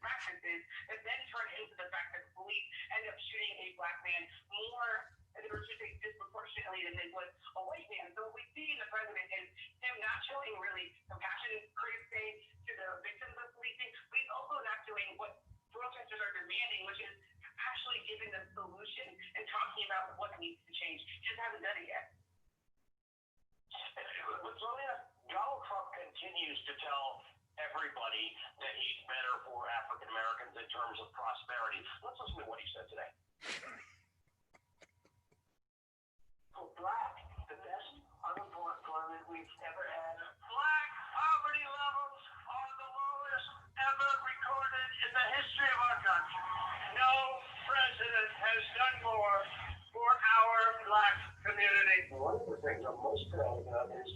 practices that then turn into the fact that police end up shooting a Black man more, or should say disproportionately, than they would a white man. So what we see in the president is him not showing really compassion, courtesy to the victims of policing, but he's also not doing what protesters are demanding, which is actually giving them solution and talking about what needs to change. He just hasn't done it yet. Donald Trump continues to tell everybody that he's better for African Americans in terms of prosperity. Let's listen to what he said today. For Black, the best unemployment we've ever had. Black poverty levels are the lowest ever recorded in the history of our country. No president has done more for our Black community. One of the things I'm most proud about is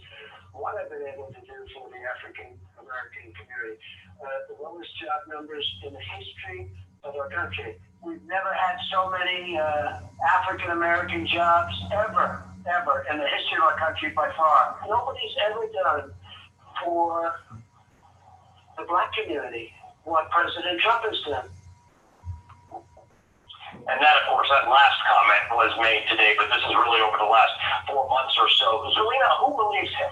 what I've been able to do for the African American community. The lowest job numbers in the history of our country. We've never had so many African American jobs ever in the history of our country by far. Nobody's ever done for the Black community what President Trump has done. And that, of course, that last comment was made today, but this is really over the last 4 months or so. Zelina, who believes him?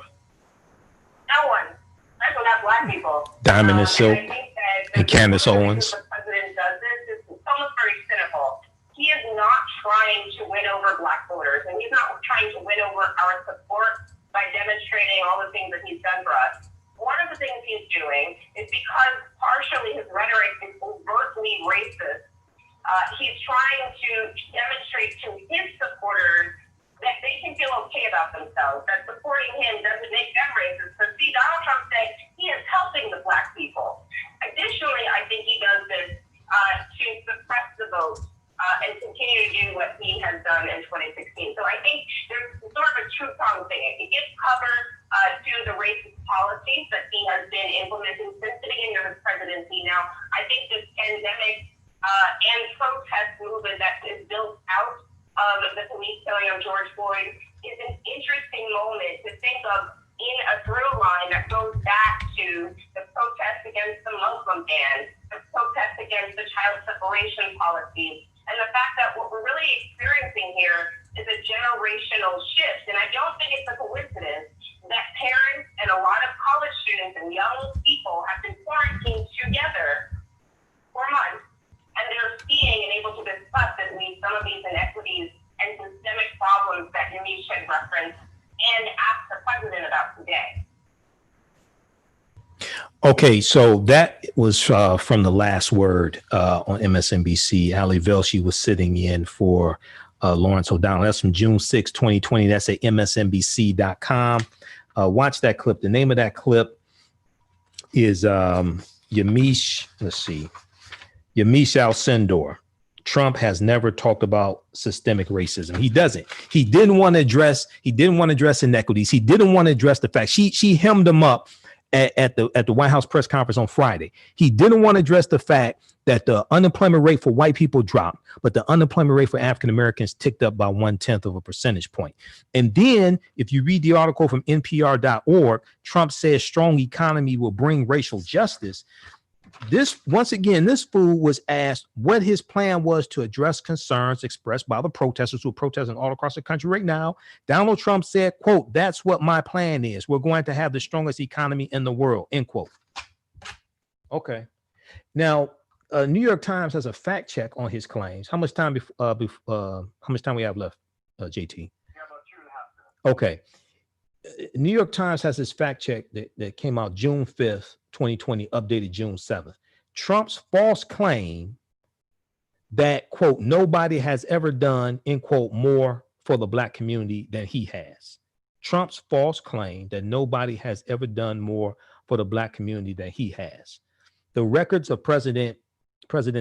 No one. Especially not Black people. Diamond is so, and Candace Owens. The president does this. It's almost very cynical. He is not trying to win over Black voters, and he's not trying to win over our support by demonstrating all the things that he's done for us. One of the things he's doing is because partially his rhetoric is overtly racist. He's trying to demonstrate to his supporters that they can feel okay about themselves, that supporting him doesn't make them racist. But see, Donald Trump said he is helping the Black people. Additionally, I think he does this to suppress the vote and continue to do what he has done in 2016. So I think there's sort of a two-pronged thing. It gives cover to the racist policies that he has been implementing since the beginning of his presidency. Now, I think this pandemic and protest movement that is built out of the police killing of George Floyd is an interesting moment to think of in a through line that goes back to the protest against the Muslim ban, the protest against the child separation policies, and the fact that what we're really experiencing here is a generational shift. And I don't think it's a coincidence that parents and a lot of college students and young people have been quarantined together for months, and they're seeing and able to discuss at least some of these inequities and systemic problems that Yamiche had referenced and ask the president about today. Okay, so that was from The Last Word on MSNBC. Ali Velshi was sitting in for Lawrence O'Donnell. That's from June 6, 2020. That's at msnbc.com. Watch that clip. The name of that clip is Yamiche, let's see, Yamiche Alcindor. Trump has never talked about systemic racism. He doesn't. He didn't want to address inequities. He didn't want to address the fact she hemmed him up at the White House press conference on Friday. He didn't want to address the fact that the unemployment rate for white people dropped, but the unemployment rate for African Americans ticked up by 1/10 of a percentage point. And then if you read the article from NPR.org, Trump says strong economy will bring racial justice. This, once again, this fool was asked what his plan was to address concerns expressed by the protesters who are protesting all across the country right now. Donald Trump said, quote, "That's what my plan is. We're going to have the strongest economy in the world," end quote. Okay. Now, New York Times has a fact check on his claims. How much time how much time we have left, JT? Yeah, about 2.5 minutes. Okay. New York Times has this fact check that came out June 5th, 2020, updated June 7th. Trump's false claim that, quote, nobody has ever done, end quote, more for the Black community than he has. Trump's false claim that nobody has ever done more for the Black community than he has. The records of Presidents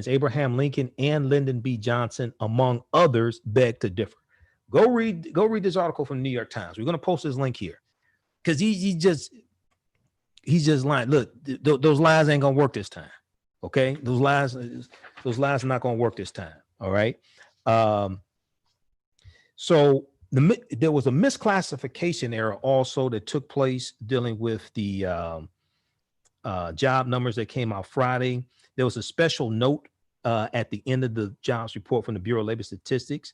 Abraham Lincoln and Lyndon B. Johnson, among others, beg to differ. Go read this article from the New York Times. We're going to post this link here because he's just lying. Look, those lies ain't gonna work this time. Okay, those lies are not gonna work this time. All right. So there was a misclassification error also that took place dealing with the job numbers that came out Friday. There was a special note at the end of the jobs report from the Bureau of Labor Statistics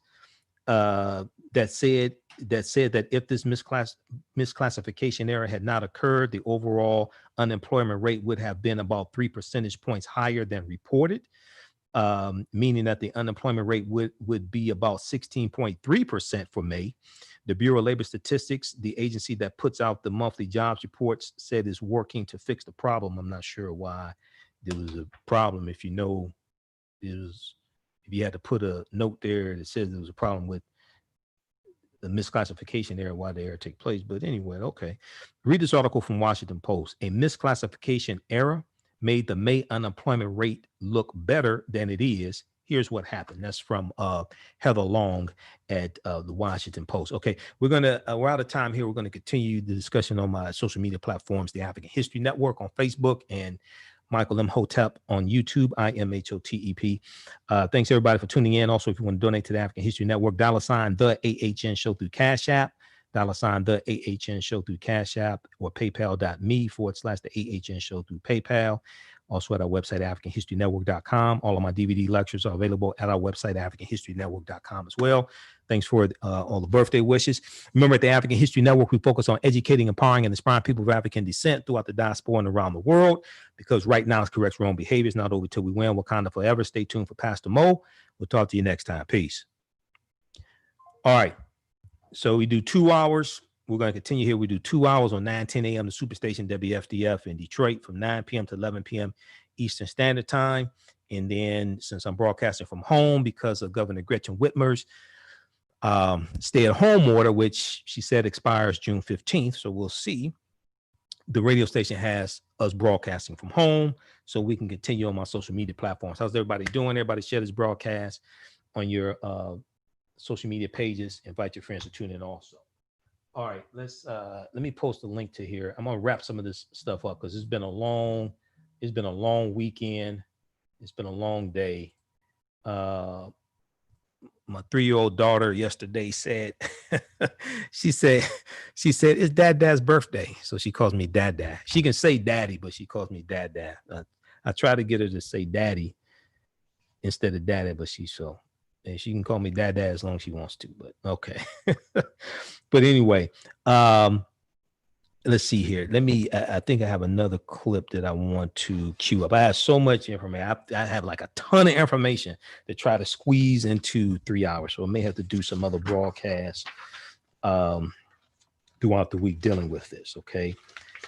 that said that if this misclassification error had not occurred, the overall unemployment rate would have been about 3 percentage points higher than reported, meaning that the unemployment rate would be about 16.3% for May. The Bureau of Labor Statistics, the agency that puts out the monthly jobs reports, said is working to fix the problem. I'm not sure why there was a problem. If you know, if you had to put a note there that says there was a problem with the misclassification error, why the error take place. But anyway, okay. Read this article from Washington Post. A misclassification error made the May unemployment rate look better than it is. Here's what happened. That's from Heather Long at the Washington Post. Okay, we're out of time here. We're going to continue the discussion on my social media platforms, the African History Network on Facebook and Michael Imhotep on YouTube, IMHOTEP. Thanks everybody for tuning in. Also, if you want to donate to the African History Network, $ the AHN Show through Cash App, $ the AHN Show through Cash App, or paypal.me/the AHN Show through PayPal. Also at our website, AfricanHistoryNetwork.com. All of my DVD lectures are available at our website, AfricanHistoryNetwork.com as well. Thanks for all the birthday wishes. Remember, at the African History Network, we focus on educating, empowering, and inspiring people of African descent throughout the diaspora and around the world, because right now it's correct wrong behaviors, not over till we win. Wakanda forever. Stay tuned for Pastor Mo. We'll talk to you next time. Peace. All right. So we do 2 hours. We're going to continue here. We do 2 hours on 9:10 a.m. the Superstation WFDF in Detroit from 9 p.m. to 11 p.m. Eastern Standard Time. And then since I'm broadcasting from home because of Governor Gretchen Whitmer's stay-at-home order, which she said expires June 15th. So we'll see. The radio station has us broadcasting from home so we can continue on my social media platforms. How's everybody doing? Everybody share this broadcast on your social media pages. Invite your friends to tune in also. All right, let me post a link to here. I'm gonna wrap some of this stuff up because it's been a long weekend. It's been a long day. my 3-year-old daughter yesterday said, she said, it's Dad's birthday. So she calls me Dad. She can say daddy, but she calls me Dad. I try to get her to say daddy instead of daddy, but and she can call me Dad as long as she wants to, but okay. But anyway, let's see here. I think I have another clip that I want to cue up. I have so much information. I have like a ton of information to try to squeeze into 3 hours. So I may have to do some other broadcasts throughout the week dealing with this. Okay.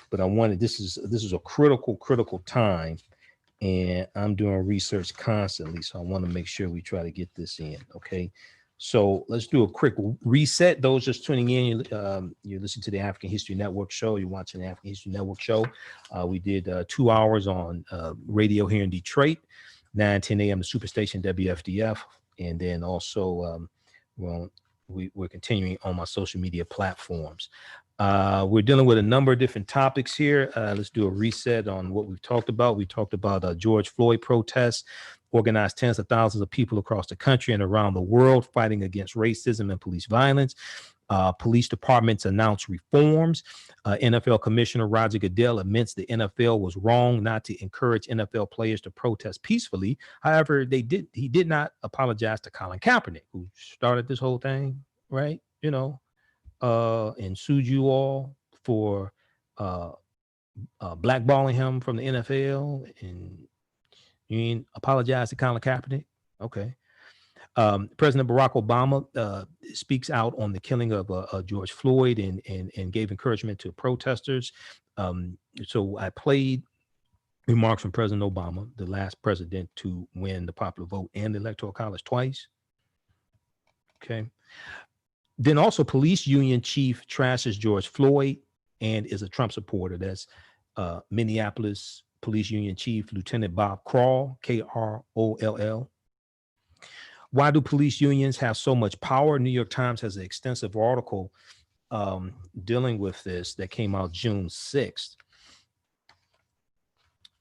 But this is a critical time, and I'm doing research constantly. So I want to make sure we try to get this in. Okay. So let's do a quick reset. Those just tuning in, you're listening to the African History Network show. You're watching the African History Network show. We did 2 hours on radio here in Detroit, 9:10 a.m. the Superstation WFDF. And then also, we're continuing on my social media platforms. We're dealing with a number of different topics here. Let's do a reset on what we've talked about. We talked about George Floyd protests, organized tens of thousands of people across the country and around the world fighting against racism and police violence. Police departments announced reforms. NFL Commissioner Roger Goodell admits the NFL was wrong not to encourage NFL players to protest peacefully. However, he did not apologize to Colin Kaepernick, who started this whole thing, right? And sued you all for blackballing him from the NFL, and you ain't apologize to Colin Kaepernick. Okay. President Barack Obama speaks out on the killing of George Floyd and gave encouragement to protesters. So I played remarks from President Obama, the last president to win the popular vote and the Electoral College twice. Okay. Then also police union chief trashes George Floyd and is a Trump supporter. That's Minneapolis Police Union Chief Lieutenant Bob Kroll, Kroll. Why do police unions have so much power? New York Times has an extensive article dealing with this that came out June 6th.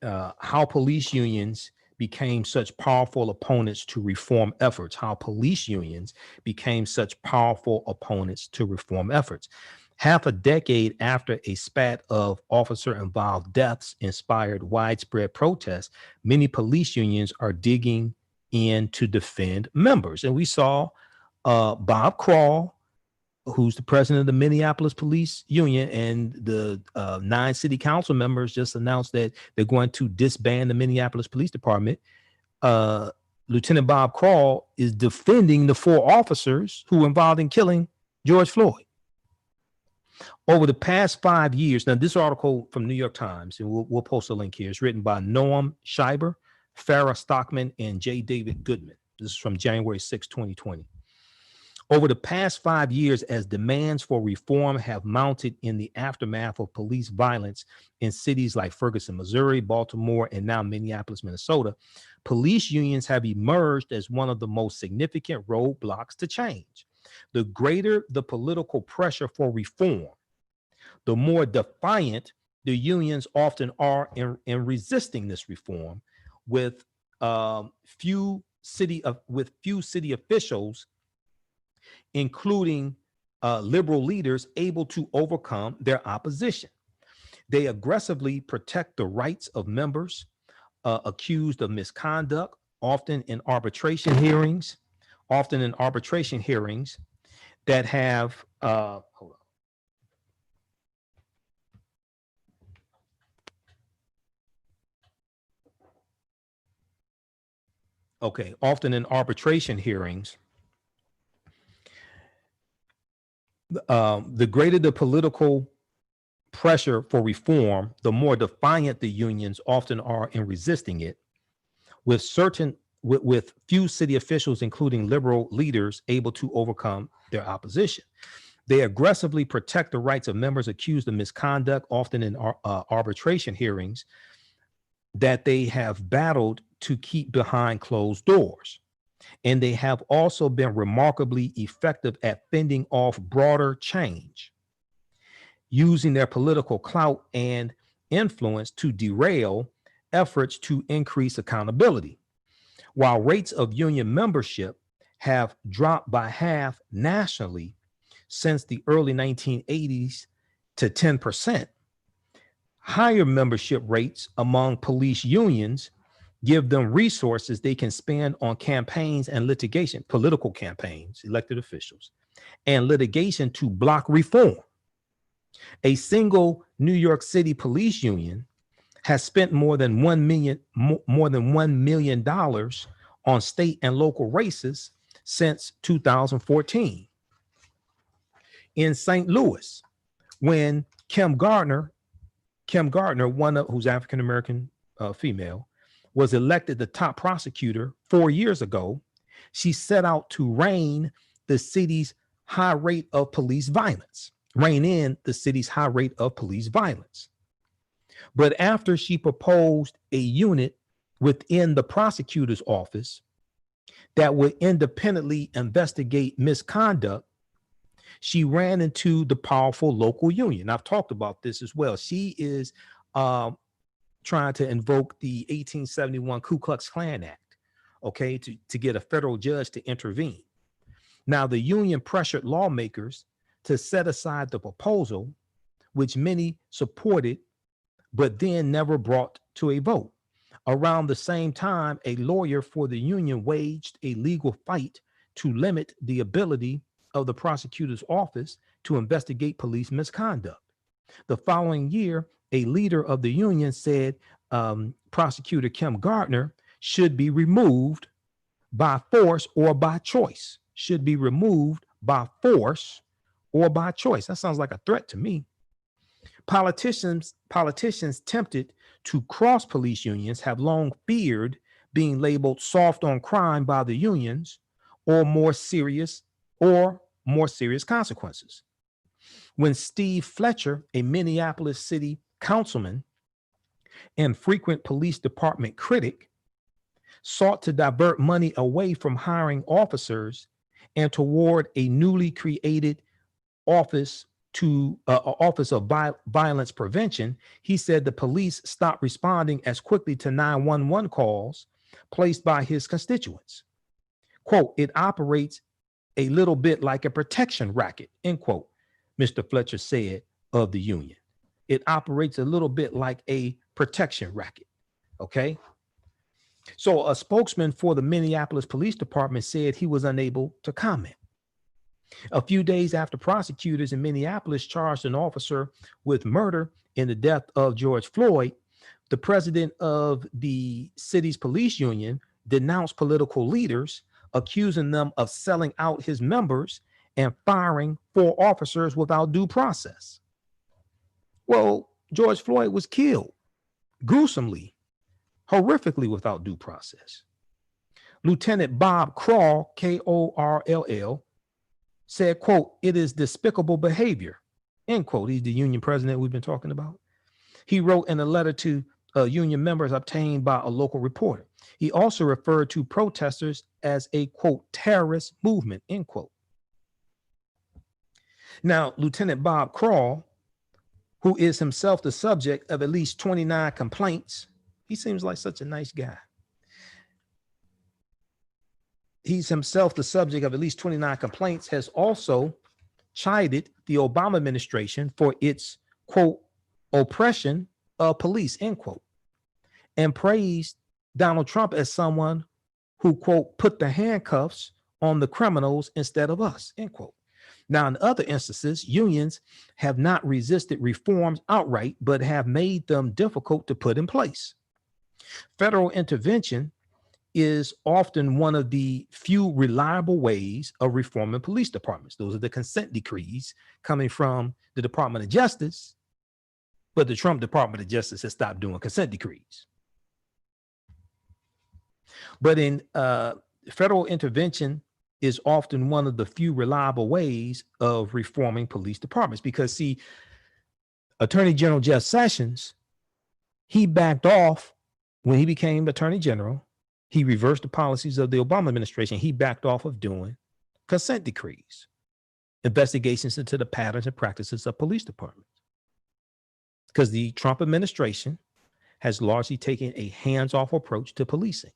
How police unions became such powerful opponents to reform efforts. How police unions became such powerful opponents to reform efforts. Half a decade after a spat of officer-involved deaths inspired widespread protests, many police unions are digging in to defend members. And we saw Bob Kroll, who's the president of the Minneapolis Police Union, and the 9 city council members just announced that they're going to disband the Minneapolis Police Department. Lieutenant Bob Kroll is defending the 4 officers who were involved in killing George Floyd. Over the past 5 years, now this article from New York Times, and we'll post a link here, it's written by Noam Scheiber, Farrah Stockman, and J. David Goodman. This is from January 6, 2020. Over the past 5 years, as demands for reform have mounted in the aftermath of police violence in cities like Ferguson, Missouri, Baltimore, and now Minneapolis, Minnesota, police unions have emerged as one of the most significant roadblocks to change. The greater the political pressure for reform, the more defiant the unions often are in resisting this reform, with few city officials, including liberal leaders, able to overcome their opposition. They aggressively protect the rights of members accused of misconduct, often in arbitration hearings that have, hold on. Okay, often in arbitration hearings, the greater the political pressure for reform, the more defiant the unions often are in resisting it, with few city officials, including liberal leaders, able to overcome their opposition. They aggressively protect the rights of members accused of misconduct, often in arbitration hearings that they have battled to keep behind closed doors. And they have also been remarkably effective at fending off broader change, using their political clout and influence to derail efforts to increase accountability. While rates of union membership have dropped by half nationally since the early 1980s to 10%. Higher membership rates among police unions give them resources they can spend on campaigns and litigation, political campaigns, elected officials, and litigation to block reform. A single New York City police union has spent more than $1 million on state and local races since 2014. In St. Louis, when Kim Gardner, who's African American female, was elected the top prosecutor 4 years ago, she set out to rein in the city's high rate of police violence. But after she proposed a unit within the prosecutor's office that would independently investigate misconduct, she ran into the powerful local union. I've talked about this as well. She is trying to invoke the 1871 Ku Klux Klan Act, okay, to get a federal judge to intervene. Now, the union pressured lawmakers to set aside the proposal, which many supported, but then never brought to a vote. Around the same time, a lawyer for the union waged a legal fight to limit the ability of the prosecutor's office to investigate police misconduct. The following year, a leader of the union said prosecutor Kim Gardner should be removed by force or by choice. That sounds like a threat to me. Politicians tempted to cross police unions have long feared being labeled soft on crime by the unions or more serious consequences. When Steve Fletcher, a Minneapolis city councilman and frequent police department critic, sought to divert money away from hiring officers and toward a newly created office of violence prevention, he said the police stopped responding as quickly to 911 calls placed by his constituents. Quote, "It operates a little bit like a protection racket," end quote, Mr. Fletcher said of the union. It operates a little bit like a protection racket, okay? So a spokesman for the Minneapolis Police Department said he was unable to comment. A few days after prosecutors in Minneapolis charged an officer with murder in the death of George Floyd, the president of the city's police union denounced political leaders, accusing them of selling out his members and firing 4 officers without due process. Well, George Floyd was killed gruesomely, horrifically without due process. Lieutenant Bob Krall, K-O-R-L-L, said, quote, "It is despicable behavior," end quote. He's the union president we've been talking about. He wrote in a letter to union members obtained by a local reporter. He also referred to protesters as a, quote, "terrorist movement," end quote. Now, Lieutenant Bob Krall, who is himself the subject of at least 29 complaints, he seems like such a nice guy. He's himself the subject of at least 29 complaints, has also chided the Obama administration for its, quote, "oppression of police," end quote, and praised Donald Trump as someone who, quote, "put the handcuffs on the criminals instead of us," end quote. Now, in other instances, unions have not resisted reforms outright, but have made them difficult to put in place. Federal intervention is often one of the few reliable ways of reforming police departments. Those are the consent decrees coming from the Department of Justice, but the Trump Department of Justice has stopped doing consent decrees. But in federal intervention is often one of the few reliable ways of reforming police departments, because see, Attorney General Jeff Sessions, he backed off when he became Attorney General. He reversed the policies of the Obama administration. He backed off of doing consent decrees, investigations into the patterns and practices of police departments, because the Trump administration has largely taken a hands-off approach to policing.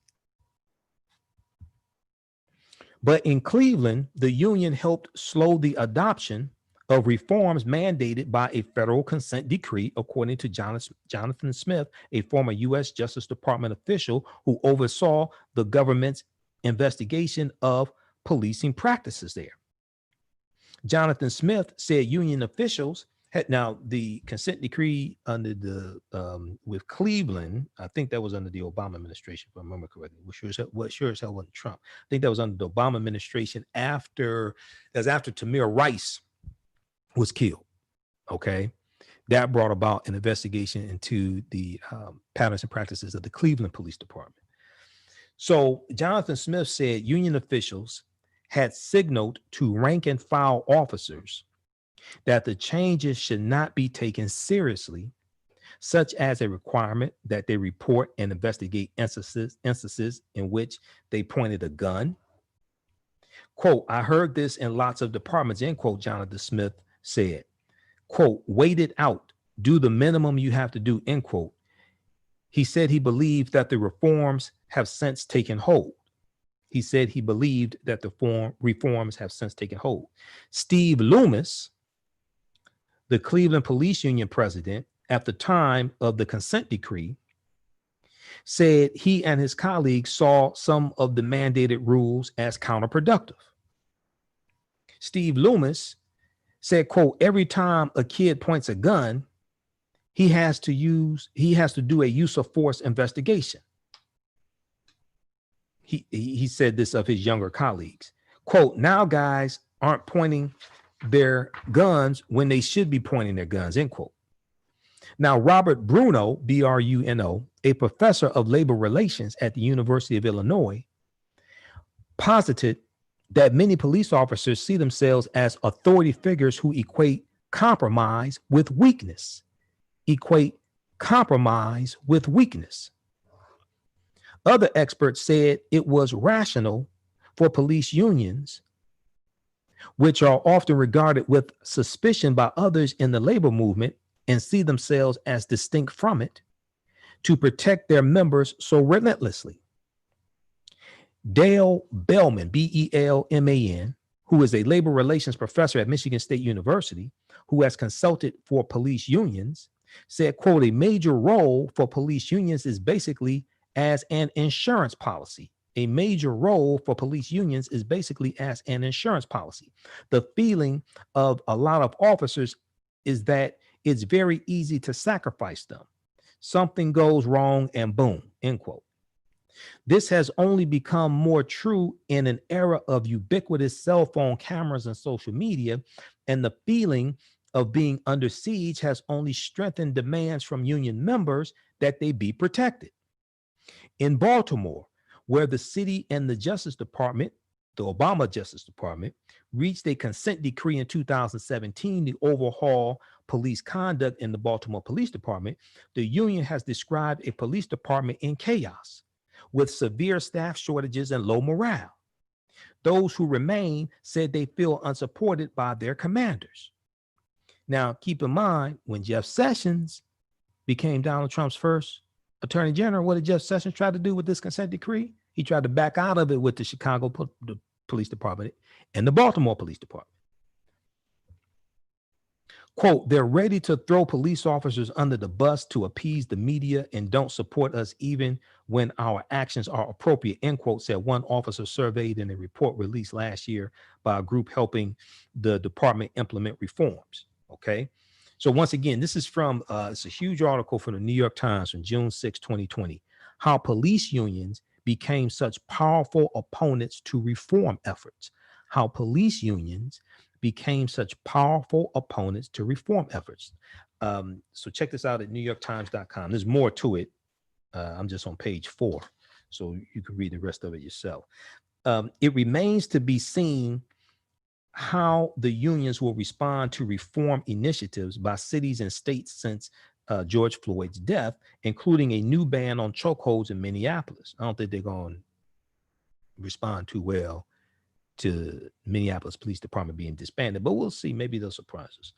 But in Cleveland, the union helped slow the adoption of reforms mandated by a federal consent decree, according to Jonathan Smith, a former U.S. Justice Department official who oversaw the government's investigation of policing practices there. Jonathan Smith said union officials had, now the consent decree under the with Cleveland, I think that was under the Obama administration, if I remember correctly. Sure as hell wasn't Trump. I think that was under the Obama administration after Tamir Rice was killed. Okay, that brought about an investigation into the patterns and practices of the Cleveland Police Department. So Jonathan Smith said union officials had signaled to rank and file officers that the changes should not be taken seriously, such as a requirement that they report and investigate instances in which they pointed a gun. Quote, I heard this in lots of departments, end quote, Jonathan Smith said. Quote, wait it out, do the minimum you have to do, end quote. He said he believed that the reforms have since taken hold. He said he believed that the reforms have since taken hold. Steve Loomis, the Cleveland Police Union president at the time of the consent decree, said he and his colleagues saw some of the mandated rules as counterproductive. Steve Loomis said, quote, every time a kid points a gun, he has to do a use of force investigation. He said this of his younger colleagues. Quote, now guys aren't pointing their guns when they should be pointing their guns, end quote. Now, Robert Bruno, B-R-U-N-O, a professor of labor relations at the University of Illinois, posited that many police officers see themselves as authority figures who equate compromise with weakness. Other experts said it was rational for police unions, which are often regarded with suspicion by others in the labor movement and see themselves as distinct from it, to protect their members so relentlessly. Dale Bellman, B-E-L-M-A-N, who is a labor relations professor at Michigan State University, who has consulted for police unions, said, quote, a major role for police unions is basically as an insurance policy. A major role for police unions is basically as an insurance policy. The feeling of a lot of officers is that it's very easy to sacrifice them. Something goes wrong and boom, end quote. This has only become more true in an era of ubiquitous cell phone cameras and social media, and the feeling of being under siege has only strengthened demands from union members that they be protected. In Baltimore, where the city and the Justice Department, the Obama Justice Department, reached a consent decree in 2017 to overhaul police conduct in the Baltimore Police Department, the union has described a police department in chaos with severe staff shortages and low morale. Those who remain said they feel unsupported by their commanders. Now, keep in mind, when Jeff Sessions became Donald Trump's first attorney general, what did Jeff Sessions try to do with this consent decree? He tried to back out of it with the Chicago Police Department and the Baltimore Police Department. Quote, they're ready to throw police officers under the bus to appease the media and don't support us even when our actions are appropriate, end quote, said one officer surveyed in a report released last year by a group helping the department implement reforms. Okay. So once again, this is from, it's a huge article from the New York Times from June 6, 2020, how police unions became such powerful opponents to reform efforts, how police unions became such powerful opponents to reform efforts. So check this out at NewYorkTimes.com. There's more to it. I'm just on page 4, so you can read the rest of it yourself. It remains to be seen how the unions will respond to reform initiatives by cities and states since George Floyd's death, including a new ban on chokeholds in Minneapolis. I don't think they're going to respond too well to Minneapolis Police Department being disbanded, but we'll see. Maybe they'll surprise us.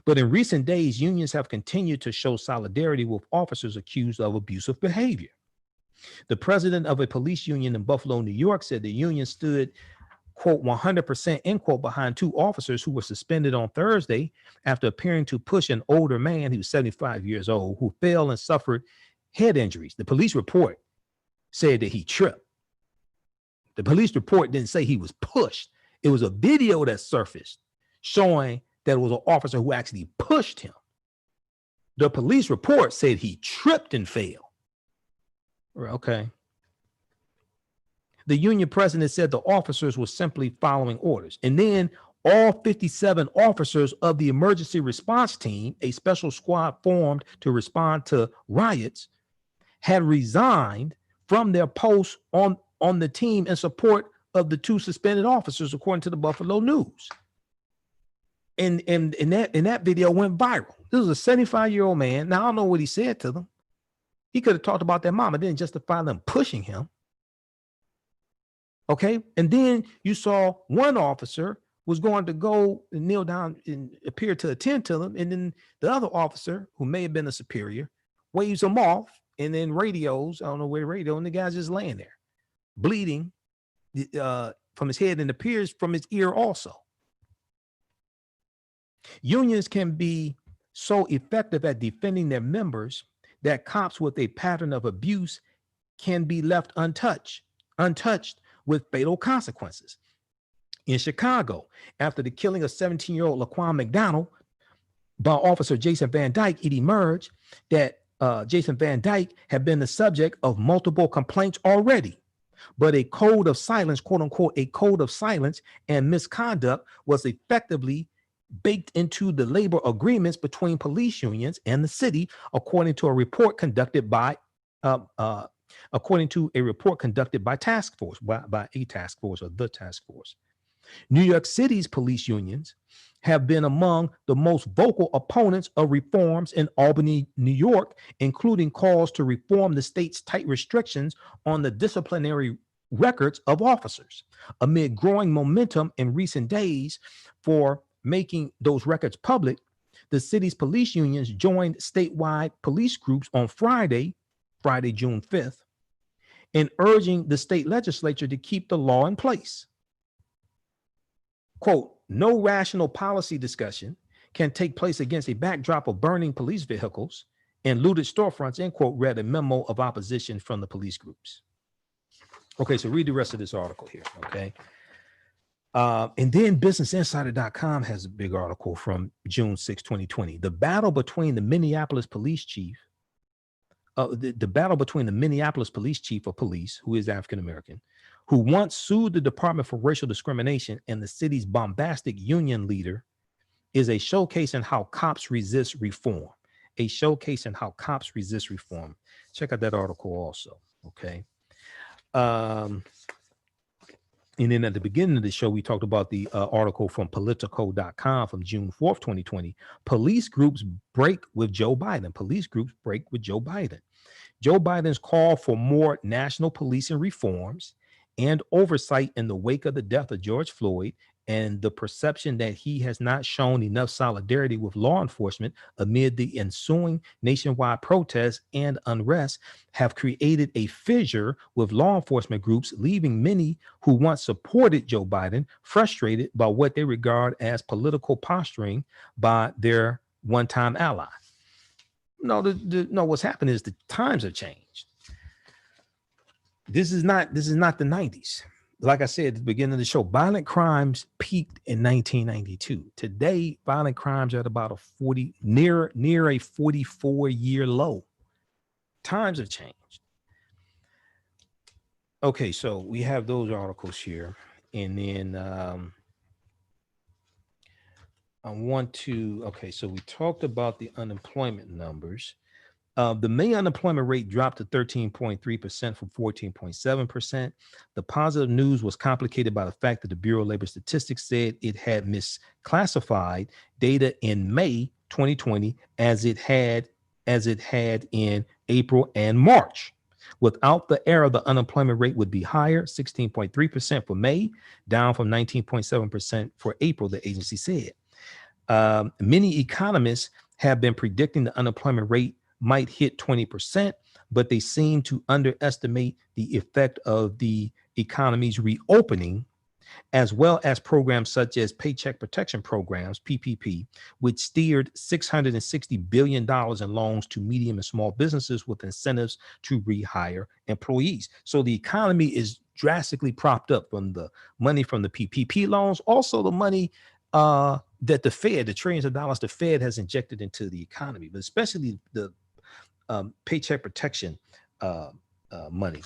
But in recent days, unions have continued to show solidarity with officers accused of abusive behavior. The president of a police union in Buffalo, New York, said the union stood quote, 100%, end quote, behind two officers who were suspended on Thursday after appearing to push an older man, he was 75 years old, who fell and suffered head injuries. The police report said that he tripped. The police report didn't say he was pushed. It was a video that surfaced showing that it was an officer who actually pushed him. The police report said he tripped and fell. Okay. The union president said the officers were simply following orders. And then all 57 officers of the emergency response team, a special squad formed to respond to riots, had resigned from their posts on the team in support of the two suspended officers, according to the Buffalo News. And that video went viral. This was a 75-year-old man. Now, I don't know what he said to them. He could have talked about their mama, didn't justify them pushing him. Okay. And then you saw one officer was going to go and kneel down and appear to attend to them. And then the other officer, who may have been a superior, waves him off and then radios. I don't know where radio, and the guy's just laying there bleeding from his head and appears from his ear also. Unions can be so effective at defending their members that cops with a pattern of abuse can be left untouched with fatal consequences. In Chicago, after the killing of 17-year-old Laquan McDonald by Officer Jason Van Dyke, it emerged that Jason Van Dyke had been the subject of multiple complaints already, but a code of silence, quote unquote, a code of silence and misconduct was effectively baked into the labor agreements between police unions and the city, according to a report conducted by task force, by a task force or the task force. New York City's police unions have been among the most vocal opponents of reforms in Albany, New York, including calls to reform the state's tight restrictions on the disciplinary records of officers. Amid growing momentum in recent days for making those records public, the city's police unions joined statewide police groups on Friday, June 5th, in urging the state legislature to keep the law in place. Quote, no rational policy discussion can take place against a backdrop of burning police vehicles and looted storefronts, end quote, read a memo of opposition from the police groups. Okay, so read the rest of this article here, okay? And then BusinessInsider.com has a big article from June 6, 2020. The battle between the Minneapolis police chief, the battle between the Minneapolis police chief of police, who is African-American, who once sued the Department for Racial Discrimination, and the city's bombastic union leader, is a showcase in how cops resist reform. A showcase in how cops resist reform. Check out that article also, okay? And then at the beginning of the show, we talked about the article from Politico.com from June 4th, 2020. Police groups break with Joe Biden. Police groups break with Joe Biden. Joe Biden's call for more national policing reforms and oversight in the wake of the death of George Floyd, and the perception that he has not shown enough solidarity with law enforcement amid the ensuing nationwide protests and unrest, have created a fissure with law enforcement groups, leaving many who once supported Joe Biden frustrated by what they regard as political posturing by their one-time ally. No, what's happened is the times have changed. This is not the 90s. Like I said at the beginning of the show, violent crimes peaked in 1992. Today, violent crimes are at about near a 44-year low. Times have changed. Okay, so we have those articles here, and then so we talked about the unemployment numbers. The May unemployment rate dropped to 13.3% from 14.7%. The positive news was complicated by the fact that the Bureau of Labor Statistics said it had misclassified data in May 2020 as it had in April and March. Without the error, the unemployment rate would be higher, 16.3% for May, down from 19.7% for April, the agency said. Many economists have been predicting the unemployment rate might hit 20%, but they seem to underestimate the effect of the economy's reopening as well as programs such as Paycheck Protection Programs, PPP, which steered $660 billion in loans to medium and small businesses with incentives to rehire employees. So the economy is drastically propped up from the money from the PPP loans, also the money that the Fed, the trillions of dollars the Fed has injected into the economy, but especially the Paycheck Protection money.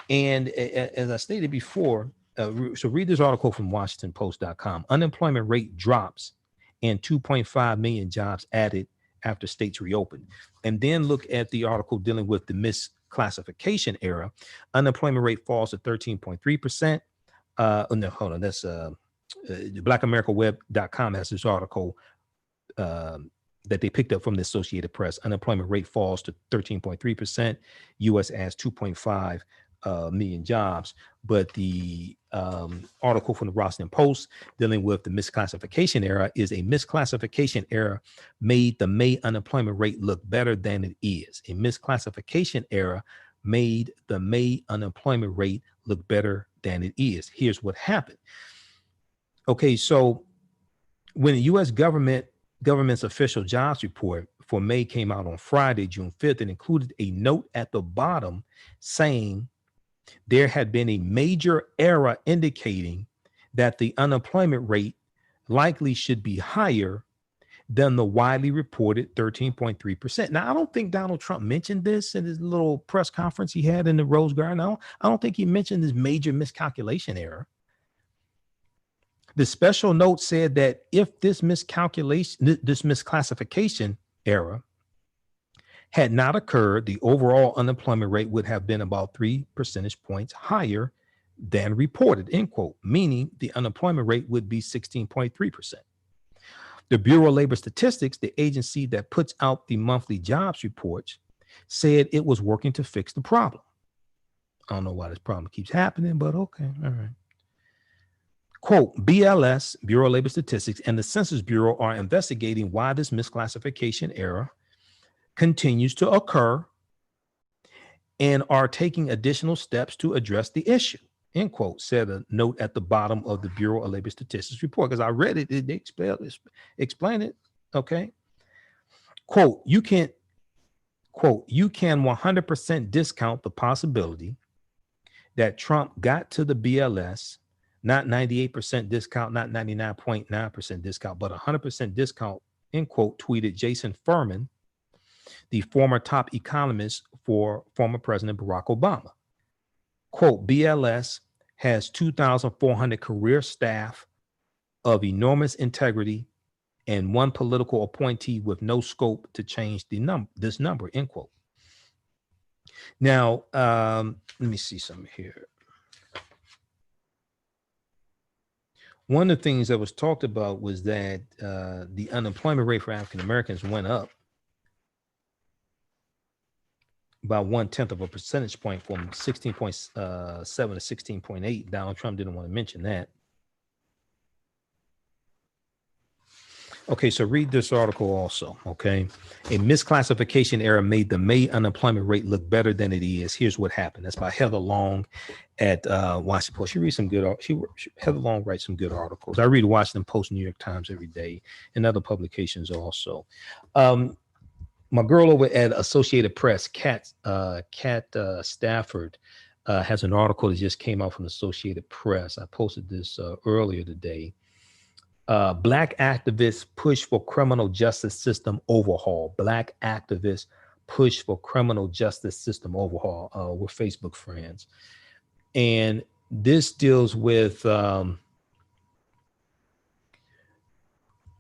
And as I stated before, so read this article from WashingtonPost.com. Unemployment rate drops and 2.5 million jobs added after states reopen. And then look at the article dealing with the misclassification era. Unemployment rate falls to 13.3%. No, hold on. That's BlackAmericaWeb.com has this article that they picked up from the Associated Press. Unemployment rate falls to 13.3%. U.S. adds 2.5 million jobs. But the article from the Washington Post dealing with the misclassification era is a misclassification era made the May unemployment rate look better than it is. A misclassification era made the May unemployment rate look better than it is. Here's what happened. Okay, so when the U.S. government's official jobs report for May came out on Friday, June 5th, and included a note at the bottom saying there had been a major error indicating that the unemployment rate likely should be higher than the widely reported 13.3%. Now, I don't think Donald Trump mentioned this in his little press conference he had in the Rose Garden. I don't think he mentioned this major miscalculation error. The special note said that if this misclassification error had not occurred, the overall unemployment rate would have been about 3 percentage points higher than reported, end quote, meaning the unemployment rate would be 16.3%. The Bureau of Labor Statistics, the agency that puts out the monthly jobs reports, said it was working to fix the problem. I don't know why this problem keeps happening, but okay, all right. Quote, BLS, Bureau of Labor Statistics, and the Census Bureau are investigating why this misclassification error continues to occur and are taking additional steps to address the issue, end quote, said a note at the bottom of the Bureau of Labor Statistics report. Because I read it, they explain it, okay? Quote, you can 100% discount the possibility that Trump got to the BLS, not 98% discount, not 99.9% discount, but 100% discount, end quote, tweeted Jason Furman, the former top economist for former President Barack Obama. Quote, BLS has 2,400 career staff of enormous integrity and one political appointee with no scope to change this number, end quote. Now, let me see something here. One of the things that was talked about was that the unemployment rate for African Americans went up by 1/10 of a percentage point from 16.7 to 16.8. Donald Trump didn't want to mention that. Okay, so read this article also, okay? A misclassification error made the May unemployment rate look better than it is. Here's what happened. That's by Heather Long at Washington Post. She reads some good, Heather Long writes some good articles. I read Washington Post, New York Times every day, and other publications also. My girl over at Associated Press, Kat Stafford, has an article that just came out from the Associated Press. I posted this earlier today. Black activists push for criminal justice system overhaul. Black activists push for criminal justice system overhaul. We're Facebook friends. And this deals with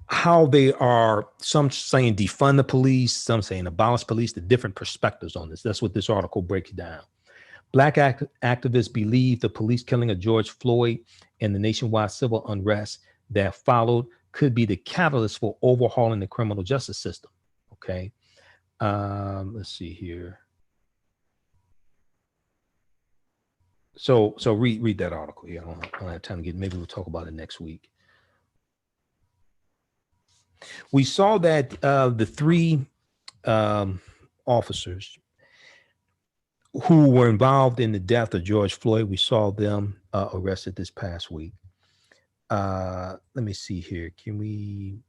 how they are, some saying defund the police, some saying abolish police, the different perspectives on this. That's what this article breaks down. Black activists believe the police killing of George Floyd and the nationwide civil unrest that followed could be the catalyst for overhauling the criminal justice system. Okay. Let's see here. So read that article here. I don't have time to get, maybe we'll talk about it next week. We saw that the three officers who were involved in the death of George Floyd, we saw them arrested this past week. Let me see here. Can we?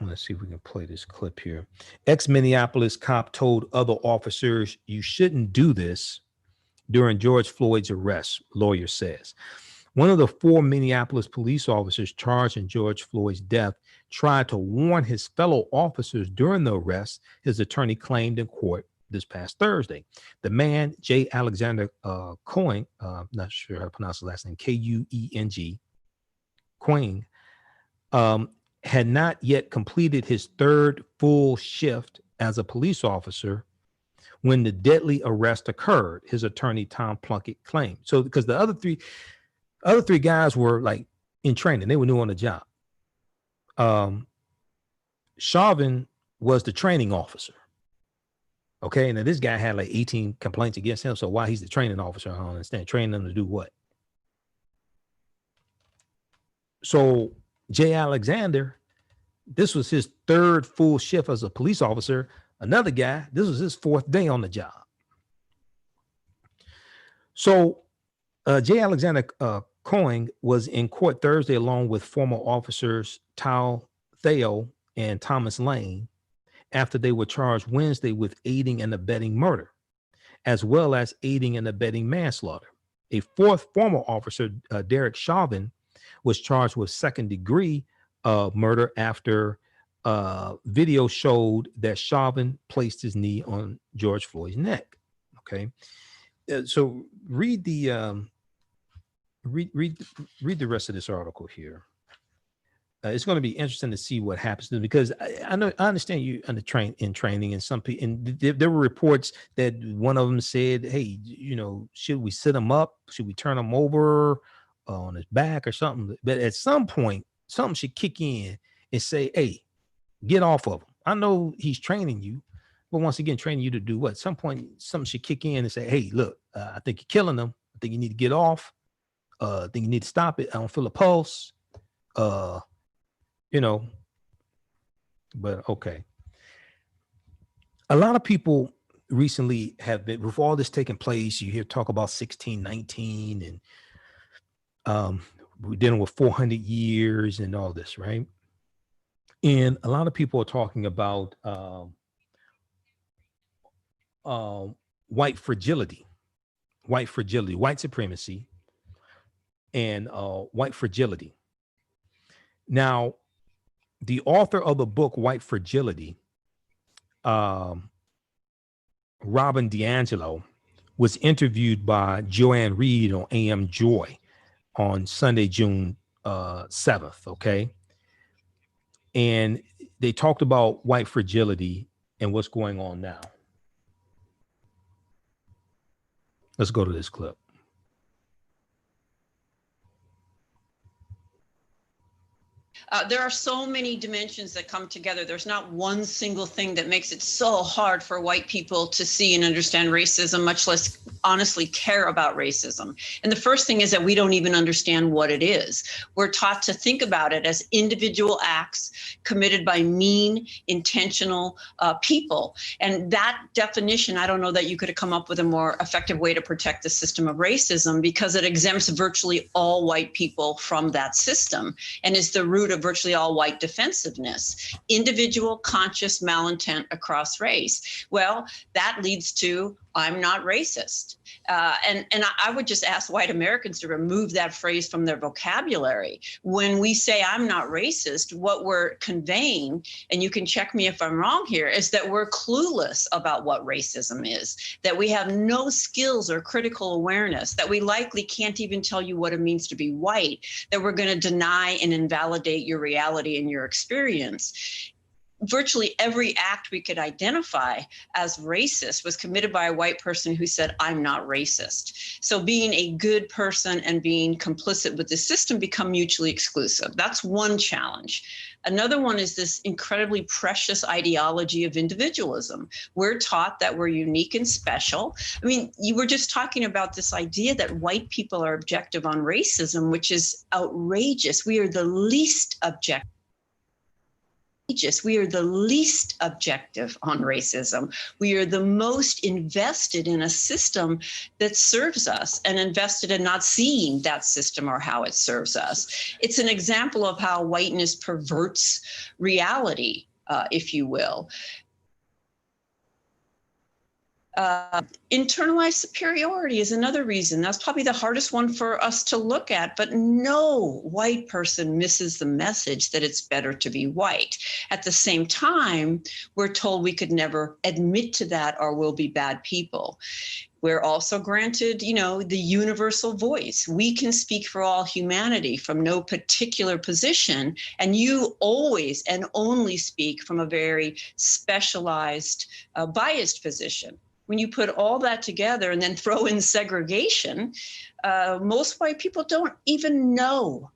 Let's see if we can play this clip here. Ex-Minneapolis cop told other officers, "You shouldn't do this," during George Floyd's arrest, lawyer says. One of the 4 Minneapolis police officers charged in George Floyd's death tried to warn his fellow officers during the arrest, his attorney claimed in court this past Thursday. The man, J. Alexander Coing, not sure how to pronounce his last name, Kueng, Coing, had not yet completed his 3rd full shift as a police officer when the deadly arrest occurred, his attorney Tom Plunkett claimed. So because the other three guys were like in training, they were new on the job. Chauvin was the training officer. Okay, and this guy had like 18 complaints against him. So why he's the training officer, I don't understand. Training them to do what? So Jay Alexander, this was his 3rd full shift as a police officer. Another guy, this was his 4th day on the job. So Jay Alexander Coing was in court Thursday along with former officers Tal Theo and Thomas Lane after they were charged Wednesday with aiding and abetting murder, as well as aiding and abetting manslaughter. A 4th former officer, Derek Chauvin, was charged with 2nd-degree murder after video showed that Chauvin placed his knee on George Floyd's neck. Okay, so read the read the rest of this article here. It's going to be interesting to see what happens to them, because I understand you in training, and some people, and there were reports that one of them said, "Hey, should we sit him up? Should we turn him over on his back or something?" But at some point, something should kick in and say, "Hey, get off of him. I know he's training you, but once again, training you to do what?" At some point, something should kick in and say, "Hey, look, I think you're killing them. I think you need to get off. I think you need to stop it. I don't feel a pulse." But okay. A lot of people recently have been, with all this taking place, you hear talk about 1619 and we're dealing with 400 years and all this, right? And a lot of people are talking about white fragility, white supremacy, and white fragility. Now, the author of the book, White Fragility, Robin DiAngelo, was interviewed by Joanne Reed on AM Joy on Sunday, June 7th, okay? And they talked about white fragility and what's going on now. Let's go to this clip. There are so many dimensions that come together. There's not one single thing that makes it so hard for white people to see and understand racism, much less honestly care about racism. And the first thing is that we don't even understand what it is. We're taught to think about it as individual acts committed by mean, intentional people. And that definition, I don't know that you could have come up with a more effective way to protect the system of racism, because it exempts virtually all white people from that system and is the root of virtually all white defensiveness, individual conscious malintent across race. Well, that leads to I'm not racist. And I would just ask white Americans to remove that phrase from their vocabulary. When we say I'm not racist, what we're conveying, and you can check me if I'm wrong here, is that we're clueless about what racism is, that we have no skills or critical awareness, that we likely can't even tell you what it means to be white, that we're going to deny and invalidate your reality and your experience. Virtually every act we could identify as racist was committed by a white person who said, I'm not racist. So being a good person and being complicit with the system become mutually exclusive. That's one challenge. Another one is this incredibly precious ideology of individualism. We're taught that we're unique and special. I mean, you were just talking about this idea that white people are objective on racism, which is outrageous. We are the least objective. We are the least objective on racism. We are the most invested in a system that serves us and invested in not seeing that system or how it serves us. It's an example of how whiteness perverts reality, if you will. Internalized superiority is another reason. That's probably the hardest one for us to look at, but no white person misses the message that it's better to be white. At the same time, we're told we could never admit to that or we'll be bad people. We're also granted, the universal voice. We can speak for all humanity from no particular position, and you always and only speak from a very specialized, biased position. When you put all that together and then throw in segregation, most white people don't even know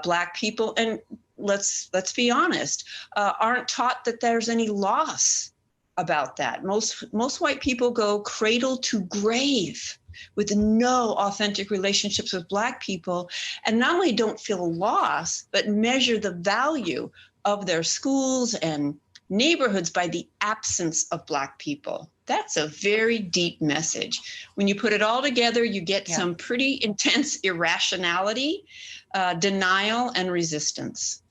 Black people, and let's be honest, aren't taught that there's any loss about that. Most white people go cradle to grave with no authentic relationships with Black people, and not only don't feel loss, but measure the value of their schools and neighborhoods by the absence of Black people. That's a very deep message. When you put it all together, you get some pretty intense irrationality, denial, and resistance.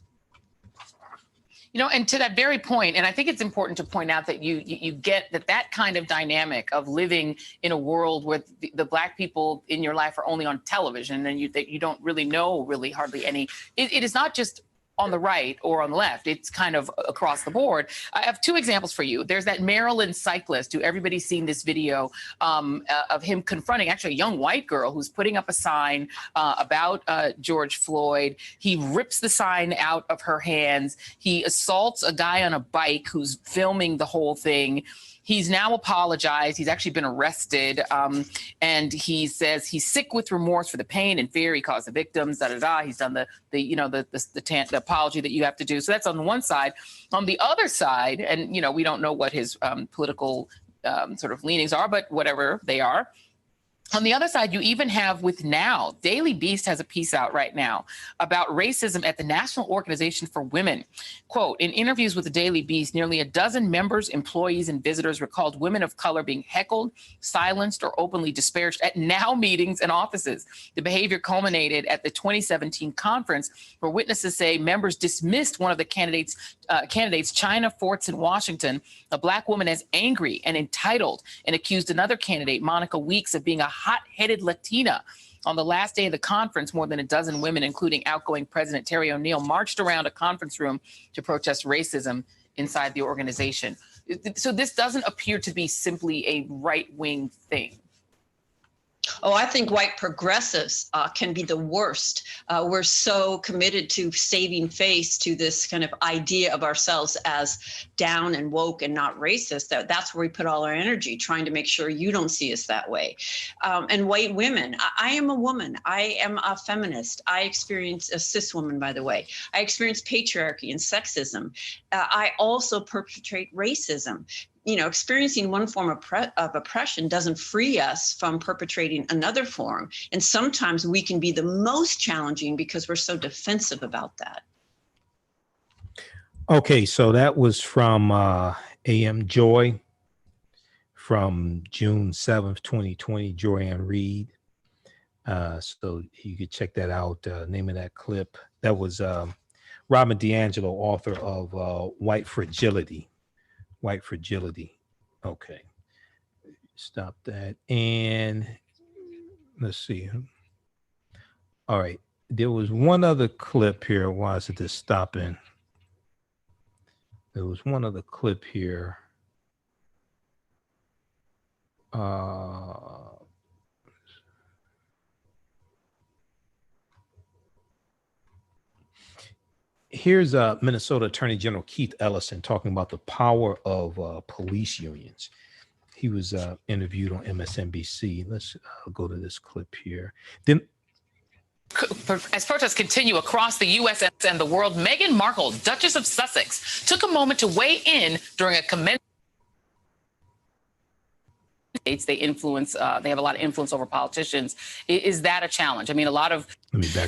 And to that very point, and I think it's important to point out that you get that kind of dynamic of living in a world where the Black people in your life are only on television and you don't really know hardly any. It is not just on the right or on the left. It's kind of across the board. I have two examples for you. There's that Maryland cyclist who everybody's seen this video of him confronting actually a young white girl who's putting up a sign about George Floyd. He rips the sign out of her hands. He assaults a guy on a bike who's filming the whole thing. He's now apologized. He's actually been arrested. And he says he's sick with remorse for the pain and fear he caused the victims, He's done the apology that you have to do. So that's on the one side. On the other side, and, we don't know what his political sort of leanings are, but whatever they are. On the other side, you even have with Now, Daily Beast has a piece out right now about racism at the National Organization for Women. Quote, in interviews with the Daily Beast, nearly a dozen members, employees, and visitors recalled women of color being heckled, silenced, or openly disparaged at Now meetings and offices. The behavior culminated at the 2017 conference where witnesses say members dismissed one of the candidates, China Forts in Washington, a Black woman, as angry and entitled, and accused another candidate, Monica Weeks, of being a hot-headed Latina. On the last day of the conference, more than a dozen women, including outgoing President Terry O'Neill, marched around a conference room to protest racism inside the organization. So this doesn't appear to be simply a right-wing thing. Oh, I think white progressives can be the worst. We're so committed to saving face to this kind of idea of ourselves as down and woke and not racist. That's where we put all our energy, trying to make sure you don't see us that way. And white women, I am a woman. I am a feminist. I experience a cis woman, by the way. I experience patriarchy and sexism. I also perpetrate racism. Experiencing one form of oppression doesn't free us from perpetrating another form. And sometimes we can be the most challenging because we're so defensive about that. Okay, so that was from AM Joy from June 7th, 2020, Joy Ann Reid. So you could check that out, name of that clip. That was Robin DiAngelo, author of White Fragility. White Fragility. Okay. Stop that. And let's see. All right. There was one other clip here. Why is it just stopping? There was one other clip here. Here's Minnesota Attorney General Keith Ellison talking about the power of police unions. He was interviewed on MSNBC. Let's go to this clip here. Then, as protests continue across the U.S. and the world, Meghan Markle, Duchess of Sussex, took a moment to weigh in during a They influence, they have a lot of influence over politicians. Is that a challenge? I mean, a lot of,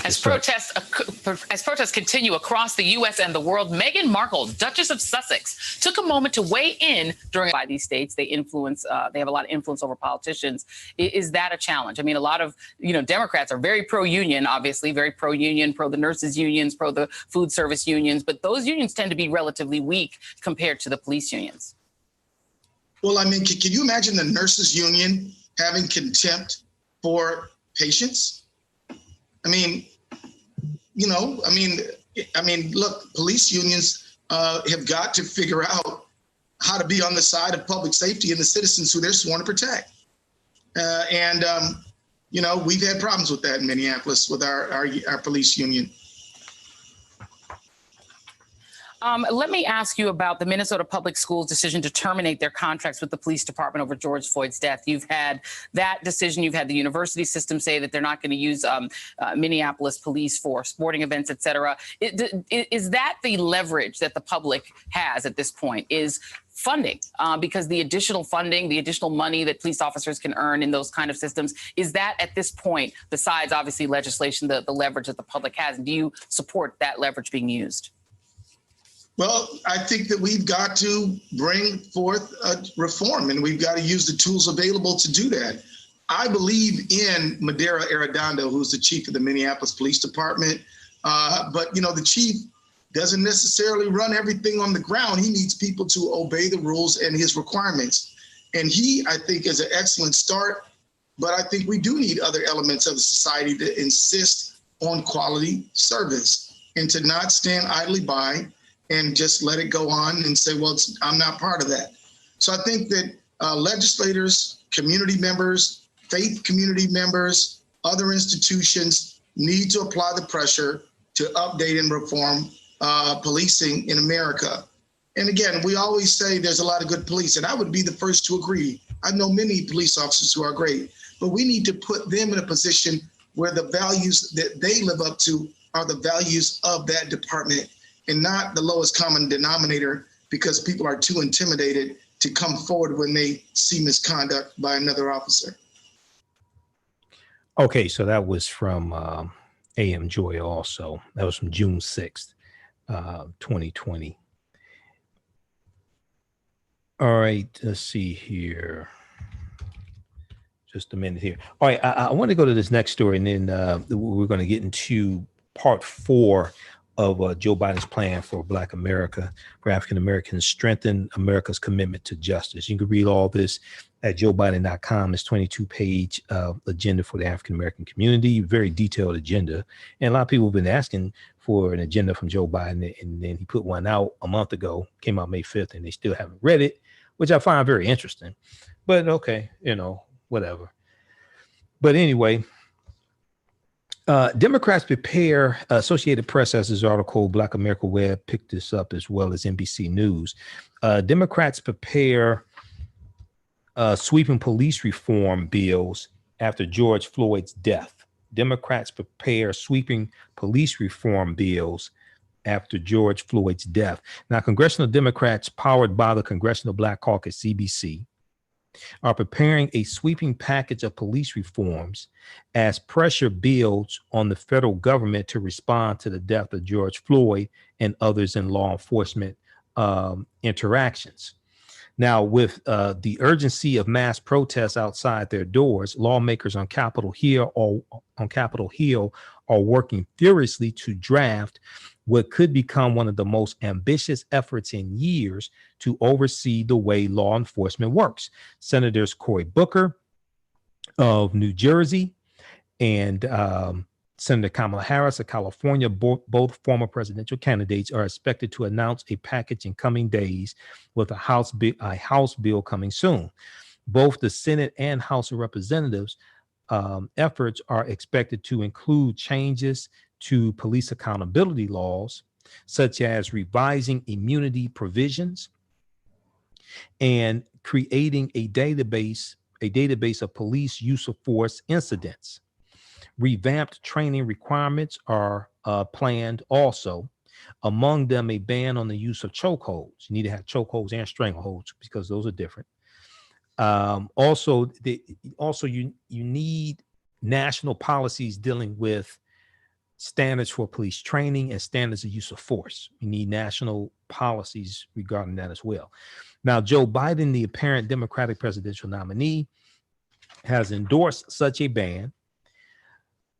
as protests continue across the U.S. and the world, Meghan Markle, Duchess of Sussex, took a moment to weigh in during by these states. They influence, they have a lot of influence over politicians. Is that a challenge? I mean, a lot of, Democrats are very pro-union, obviously, very pro-union, pro the nurses unions, pro the food service unions, but those unions tend to be relatively weak compared to the police unions. Well, I mean, can you imagine the nurses union having contempt for patients? I mean, look, police unions have got to figure out how to be on the side of public safety and the citizens who they're sworn to protect. We've had problems with that in Minneapolis with our police union. Let me ask you about the Minnesota Public Schools decision to terminate their contracts with the police department over George Floyd's death. You've had that decision. You've had the university system say that they're not going to use Minneapolis police for sporting events, et cetera. Is that the leverage that the public has at this point? Is funding, because the additional funding, the additional money that police officers can earn in those kind of systems, is that at this point, besides obviously legislation, the leverage that the public has? And do you support that leverage being used? Well, I think that we've got to bring forth a reform, and we've got to use the tools available to do that. I believe in Madera Arredondo, who's the chief of the Minneapolis Police Department. But the chief doesn't necessarily run everything on the ground. He needs people to obey the rules and his requirements. And he, I think, is an excellent start. But I think we do need other elements of the society to insist on quality service and to not stand idly by and just let it go on and say, well, I'm not part of that. So I think that legislators, community members, faith community members, other institutions need to apply the pressure to update and reform policing in America. And again, we always say there's a lot of good police, and I would be the first to agree. I know many police officers who are great, but we need to put them in a position where the values that they live up to are the values of that department, and not the lowest common denominator, because people are too intimidated to come forward when they see misconduct by another officer. Okay, so that was from AM Joy also. That was from June 6th, 2020. All right, let's see here. Just a minute here. All right, I want to go to this next story, and then we're going to get into part 4 of Joe Biden's plan for Black America, for African Americans, strengthen America's commitment to justice. You can read all this at joebiden.com. It's 22-page agenda for the African American community, very detailed agenda. And a lot of people have been asking for an agenda from Joe Biden, and then he put one out a month ago, came out May 5th, and they still haven't read it, which I find very interesting. But okay, whatever. But anyway, Democrats prepare, Associated Press has this article, Black America Web picked this up, as well as NBC News. Democrats prepare sweeping police reform bills after George Floyd's death. Democrats prepare sweeping police reform bills after George Floyd's death. Now, congressional Democrats, powered by the Congressional Black Caucus, CBC, are preparing a sweeping package of police reforms as pressure builds on the federal government to respond to the death of George Floyd and others in law enforcement interactions. Now, with the urgency of mass protests outside their doors, lawmakers on Capitol Hill are working furiously to draft what could become one of the most ambitious efforts in years to oversee the way law enforcement works. Senators Cory Booker of New Jersey and Senator Kamala Harris of California, both former presidential candidates, are expected to announce a package in coming days with a House bill coming soon. Both the Senate and House of Representatives efforts are expected to include changes to police accountability laws, such as revising immunity provisions and creating a database of police use of force incidents. Revamped training requirements are planned also. Among them, a ban on the use of chokeholds. You need to have chokeholds and strangleholds because those are different. Also, you need national policies dealing with standards for police training and standards of use of force. You need national policies regarding that as well. Now, Joe Biden, the apparent Democratic presidential nominee, has endorsed such a ban.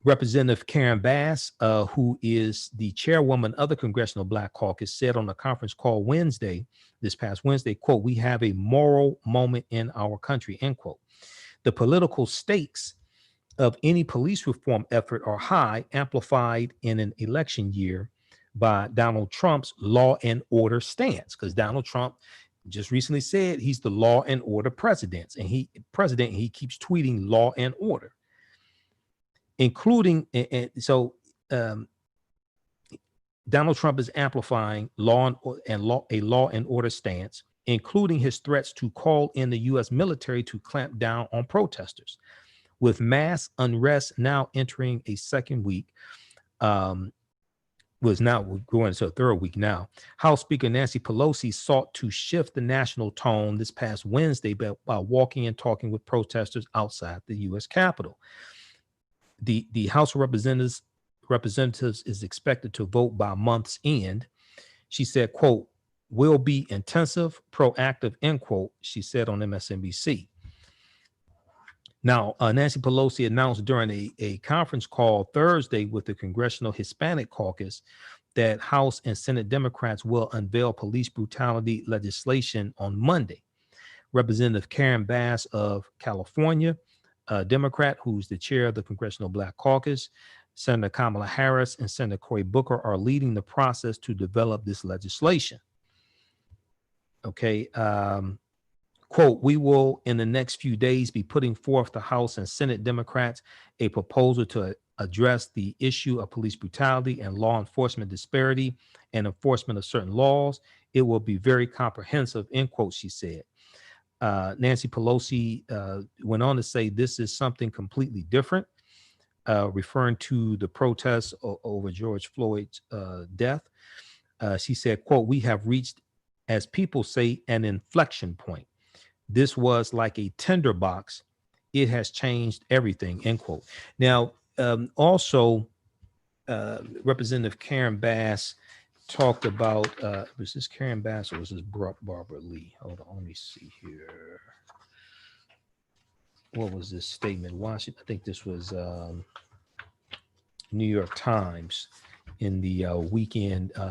Representative Karen Bass, who is the chairwoman of the Congressional Black Caucus, said on a conference call this past Wednesday, quote, "We have a moral moment in our country," end quote. The political stakes of any police reform effort are high, amplified in an election year by Donald Trump's law and order stance, because Donald Trump just recently said he's the law and order president, and he keeps tweeting law and order, including, Donald Trump is amplifying a law and order stance, including his threats to call in the U.S. military to clamp down on protesters. With mass unrest now entering a second week, we're going into a third week now, House Speaker Nancy Pelosi sought to shift the national tone this past Wednesday by walking and talking with protesters outside the U.S. Capitol. The House of Representatives is expected to vote by month's end. She said, quote, "Will be intensive, proactive," end quote, she said on MSNBC. Now, Nancy Pelosi announced during a conference call Thursday with the Congressional Hispanic Caucus that House and Senate Democrats will unveil police brutality legislation on Monday. Representative Karen Bass of California, a Democrat who's the chair of the Congressional Black Caucus, Senator Kamala Harris, and Senator Cory Booker are leading the process to develop this legislation. Okay. Quote, "We will in the next few days be putting forth to House and Senate Democrats a proposal to address the issue of police brutality and law enforcement disparity and enforcement of certain laws. It will be very comprehensive," end quote, she said. Nancy Pelosi went on to say this is something completely different, referring to the protests over George Floyd's death. She said, quote, "We have reached, as people say, an inflection point. This was like a tinderbox. It has changed everything," end quote. Now, also, Representative Karen Bass talked about, was this Karen Bass or was this Barbara Lee? Hold on, let me see here. What was this statement? Washington, I think this was New York Times in the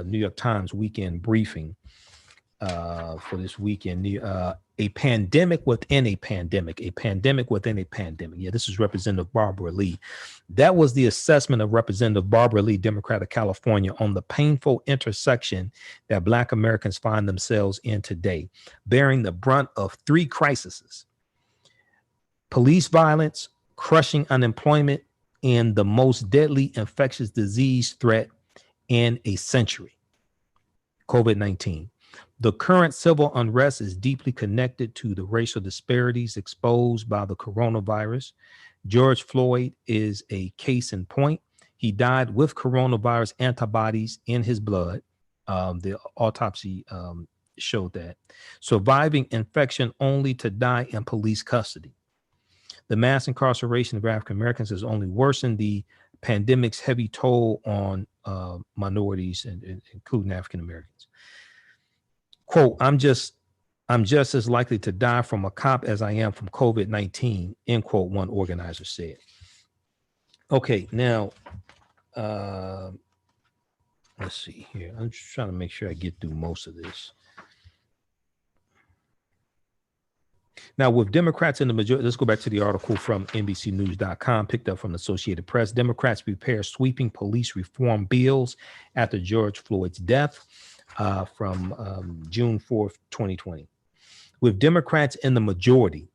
New York Times weekend briefing for this weekend. A pandemic within a pandemic, a pandemic within a pandemic. Yeah, this is Representative Barbara Lee. That was the assessment of Representative Barbara Lee, Democrat of California, on the painful intersection that Black Americans find themselves in today, bearing the brunt of three crises: police violence, crushing unemployment, and the most deadly infectious disease threat in a century, COVID-19. The current civil unrest is deeply connected to the racial disparities exposed by the coronavirus. George Floyd is a case in point. He died with coronavirus antibodies in his blood. The autopsy showed that. Surviving infection only to die in police custody. The mass incarceration of African Americans has only worsened the pandemic's heavy toll on minorities, and including African Americans. Quote, I'm just as likely to die from a cop as I am from COVID-19, end quote, one organizer said. Okay, now, let's see here. I'm just trying to make sure I get through most of this. Now, with Democrats in the majority, let's go back to the article from NBCnews.com, picked up from the Associated Press. Democrats prepare sweeping police reform bills after George Floyd's death. From June 4th, 2020. With Democrats in the majority,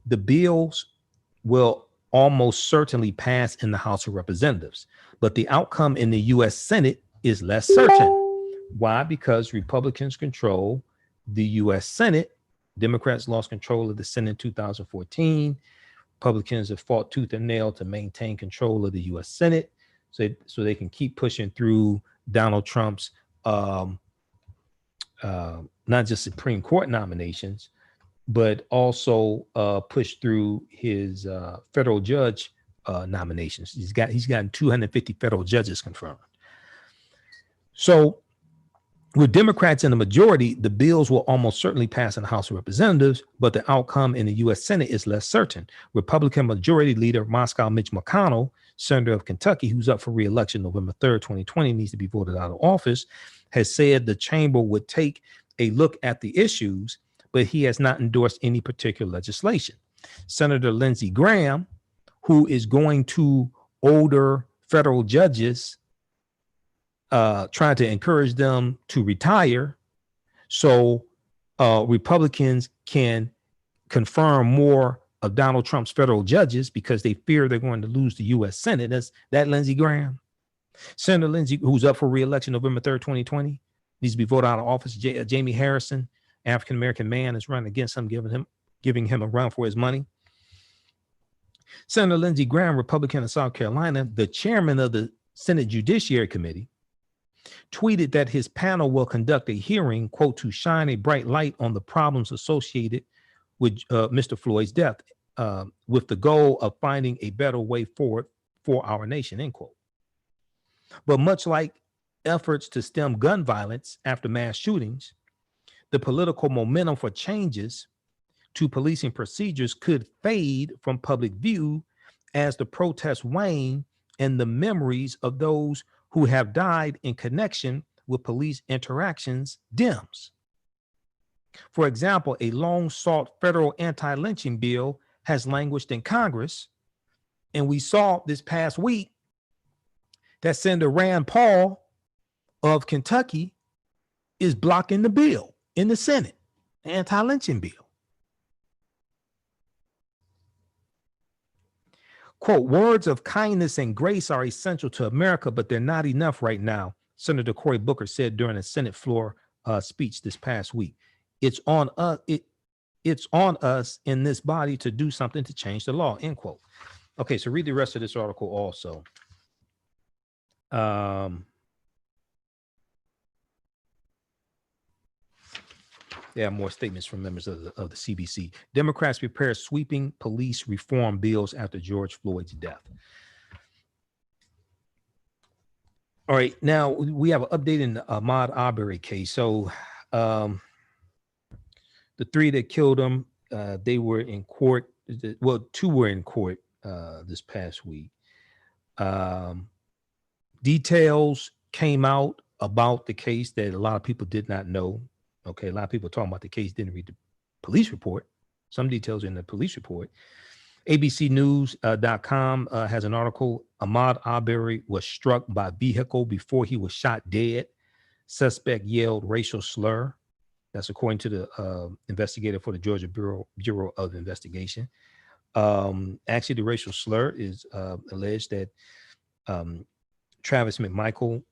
the bills will almost certainly pass in the House of Representatives, but the outcome in the U.S. Senate is less certain. Why? Because Republicans control the U.S. Senate. Democrats lost control of the Senate in 2014. Republicans have fought tooth and nail to maintain control of the U.S. Senate so they can keep pushing through Donald Trump's not just Supreme Court nominations, but also pushed through his federal judge nominations. He's gotten 250 federal judges confirmed. So with Democrats in the majority, the bills will almost certainly pass in the House of Representatives, but the outcome in the U.S. Senate is less certain. Republican Majority Leader Moscow Mitch McConnell, senator of Kentucky, who's up for re-election November 3rd, 2020, needs to be voted out of office, has said the chamber would take a look at the issues, but he has not endorsed any particular legislation. Senator Lindsey Graham, who is going to older federal judges, trying to encourage them to retire so Republicans can confirm more of Donald Trump's federal judges because they fear they're going to lose the U.S. Senate. That's that Lindsey Graham. Senator Lindsey, who's up for re-election November 3rd, 2020, needs to be voted out of office. Jamie Harrison, African-American man, is running against him, giving him a run for his money. Senator Lindsey Graham, Republican of South Carolina, the chairman of the Senate Judiciary Committee, tweeted that his panel will conduct a hearing, quote, to shine a bright light on the problems associated with Mr. Floyd's death, with the goal of finding a better way forward for our nation, end quote. But much like efforts to stem gun violence after mass shootings, the political momentum for changes to policing procedures could fade from public view as the protests wane and the memories of those who have died in connection with police interactions dims. For example, a long sought federal anti-lynching bill has languished in Congress. And we saw this past week that Senator Rand Paul of Kentucky is blocking the bill in the Senate, the anti-lynching bill. Quote, words of kindness and grace are essential to America, but they're not enough right now, Senator Cory Booker said during a Senate floor speech this past week. It's on us in this body to do something to change the law, end quote. Okay, so read the rest of this article also. There are more statements from members of the CBC. Democrats prepare sweeping police reform bills after George Floyd's death. All right, now we have an update in the Ahmad Arbery case. So the three that killed him, they were in court. Well, two were in court this past week. Details came out about the case that a lot of people did not know. Okay, a lot of people talking about the case didn't read the police report. Some details in the police report. ABCnews.com has an article. Ahmad Arbery was struck by vehicle before he was shot dead. Suspect yelled racial slur. That's according to the investigator for the Georgia Bureau of Investigation. Actually, the racial slur is alleged that Travis McMichael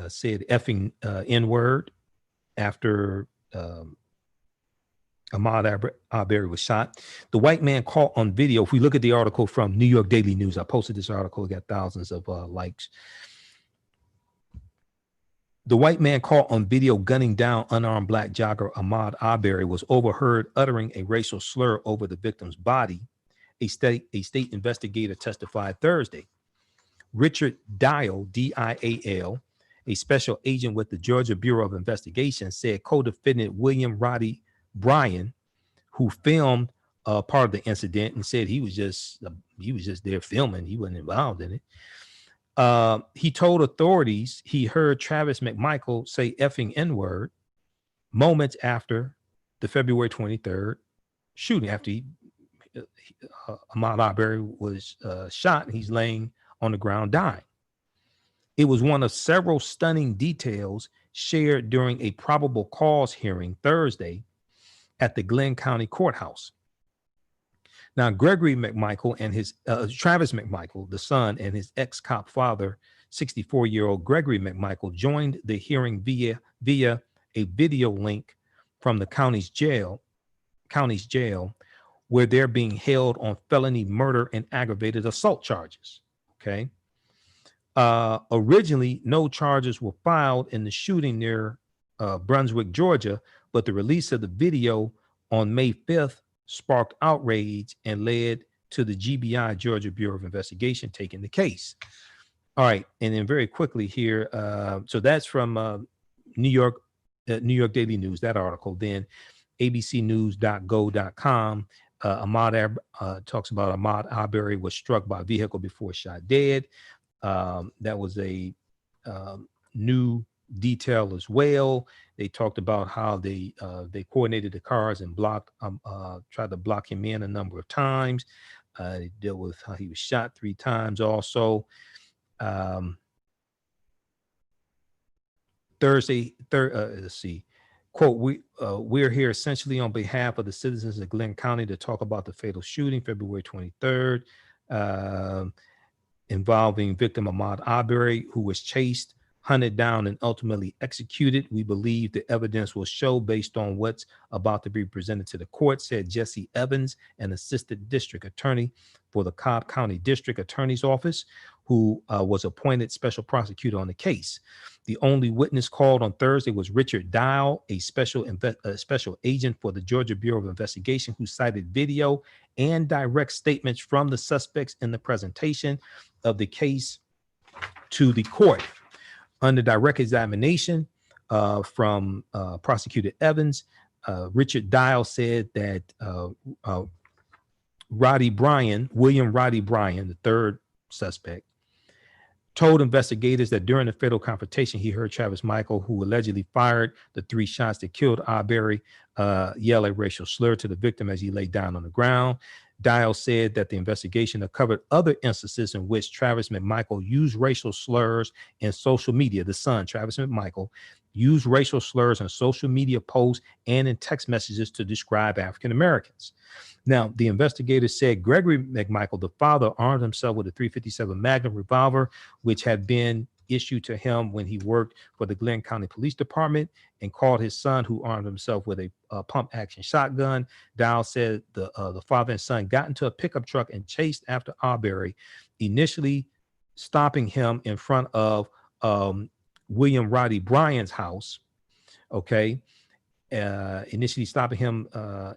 said effing N-word after Ahmad Arbery was shot. The white man caught on video. If we look at the article from New York Daily News, I posted this article, it got thousands of likes. The white man caught on video gunning down unarmed black jogger Ahmad Arbery was overheard uttering a racial slur over the victim's body. A state investigator testified Thursday. Richard Dial, D-I-A-L, a special agent with the Georgia Bureau of Investigation, said co-defendant William Roddy Bryan, who filmed part of the incident and said he was just there filming, he wasn't involved in it. He told authorities he heard Travis McMichael say effing N-word moments after the February 23rd shooting, after Ahmad Arbery was shot and he's laying on the ground dying. It was one of several stunning details shared during a probable cause hearing Thursday at the Glenn County Courthouse. Now, Gregory McMichael and his Travis McMichael, the son, and his ex-cop father, 64-year-old Gregory McMichael, joined the hearing via a video link from the county's jail, where they're being held on felony murder and aggravated assault charges. Okay. Originally, no charges were filed in the shooting near Brunswick, Georgia, but the release of the video on May 5th sparked outrage and led to the GBI, Georgia Bureau of Investigation, taking the case. All right, and then very quickly here, so that's from New York Daily News, that article. Then abcnews.go.com, talks about Ahmad Arbery was struck by a vehicle before shot dead. That was a new detail as well. They talked about how they coordinated the cars and tried to block him in a number of times. They dealt with how he was shot 3 times also. Thursday, let's see, quote, we're here essentially on behalf of the citizens of Glenn County to talk about the fatal shooting February 23rd, involving victim Ahmad Arbery, who was chased, hunted down, and ultimately executed. We believe the evidence will show based on what's about to be presented to the court, said Jesse Evans, an assistant district attorney for the Cobb County District Attorney's Office, who was appointed special prosecutor on the case. The only witness called on Thursday was Richard Dial, a special agent for the Georgia Bureau of Investigation, who cited video and direct statements from the suspects in the presentation of the case to the court. Under direct examination from Prosecutor Evans, Richard Dial said that William Roddy Bryan, the third suspect, told investigators that during the fatal confrontation, he heard Travis Michael, who allegedly fired the 3 shots that killed Arbery, yell a racial slur to the victim as he lay down on the ground. Dial said that the investigation uncovered other instances in which Travis McMichael used racial slurs in social media. The son, Travis McMichael, used racial slurs in social media posts and in text messages to describe African Americans. Now, the investigators said Gregory McMichael, the father, armed himself with a .357 Magnum revolver, which had been issued to him when he worked for the Glenn County Police Department, and called his son, who armed himself with a pump action shotgun. Dial said the father and son got into a pickup truck and chased after Arbery, initially stopping him in front of William Roddy Bryan's house. Okay. Initially stopping him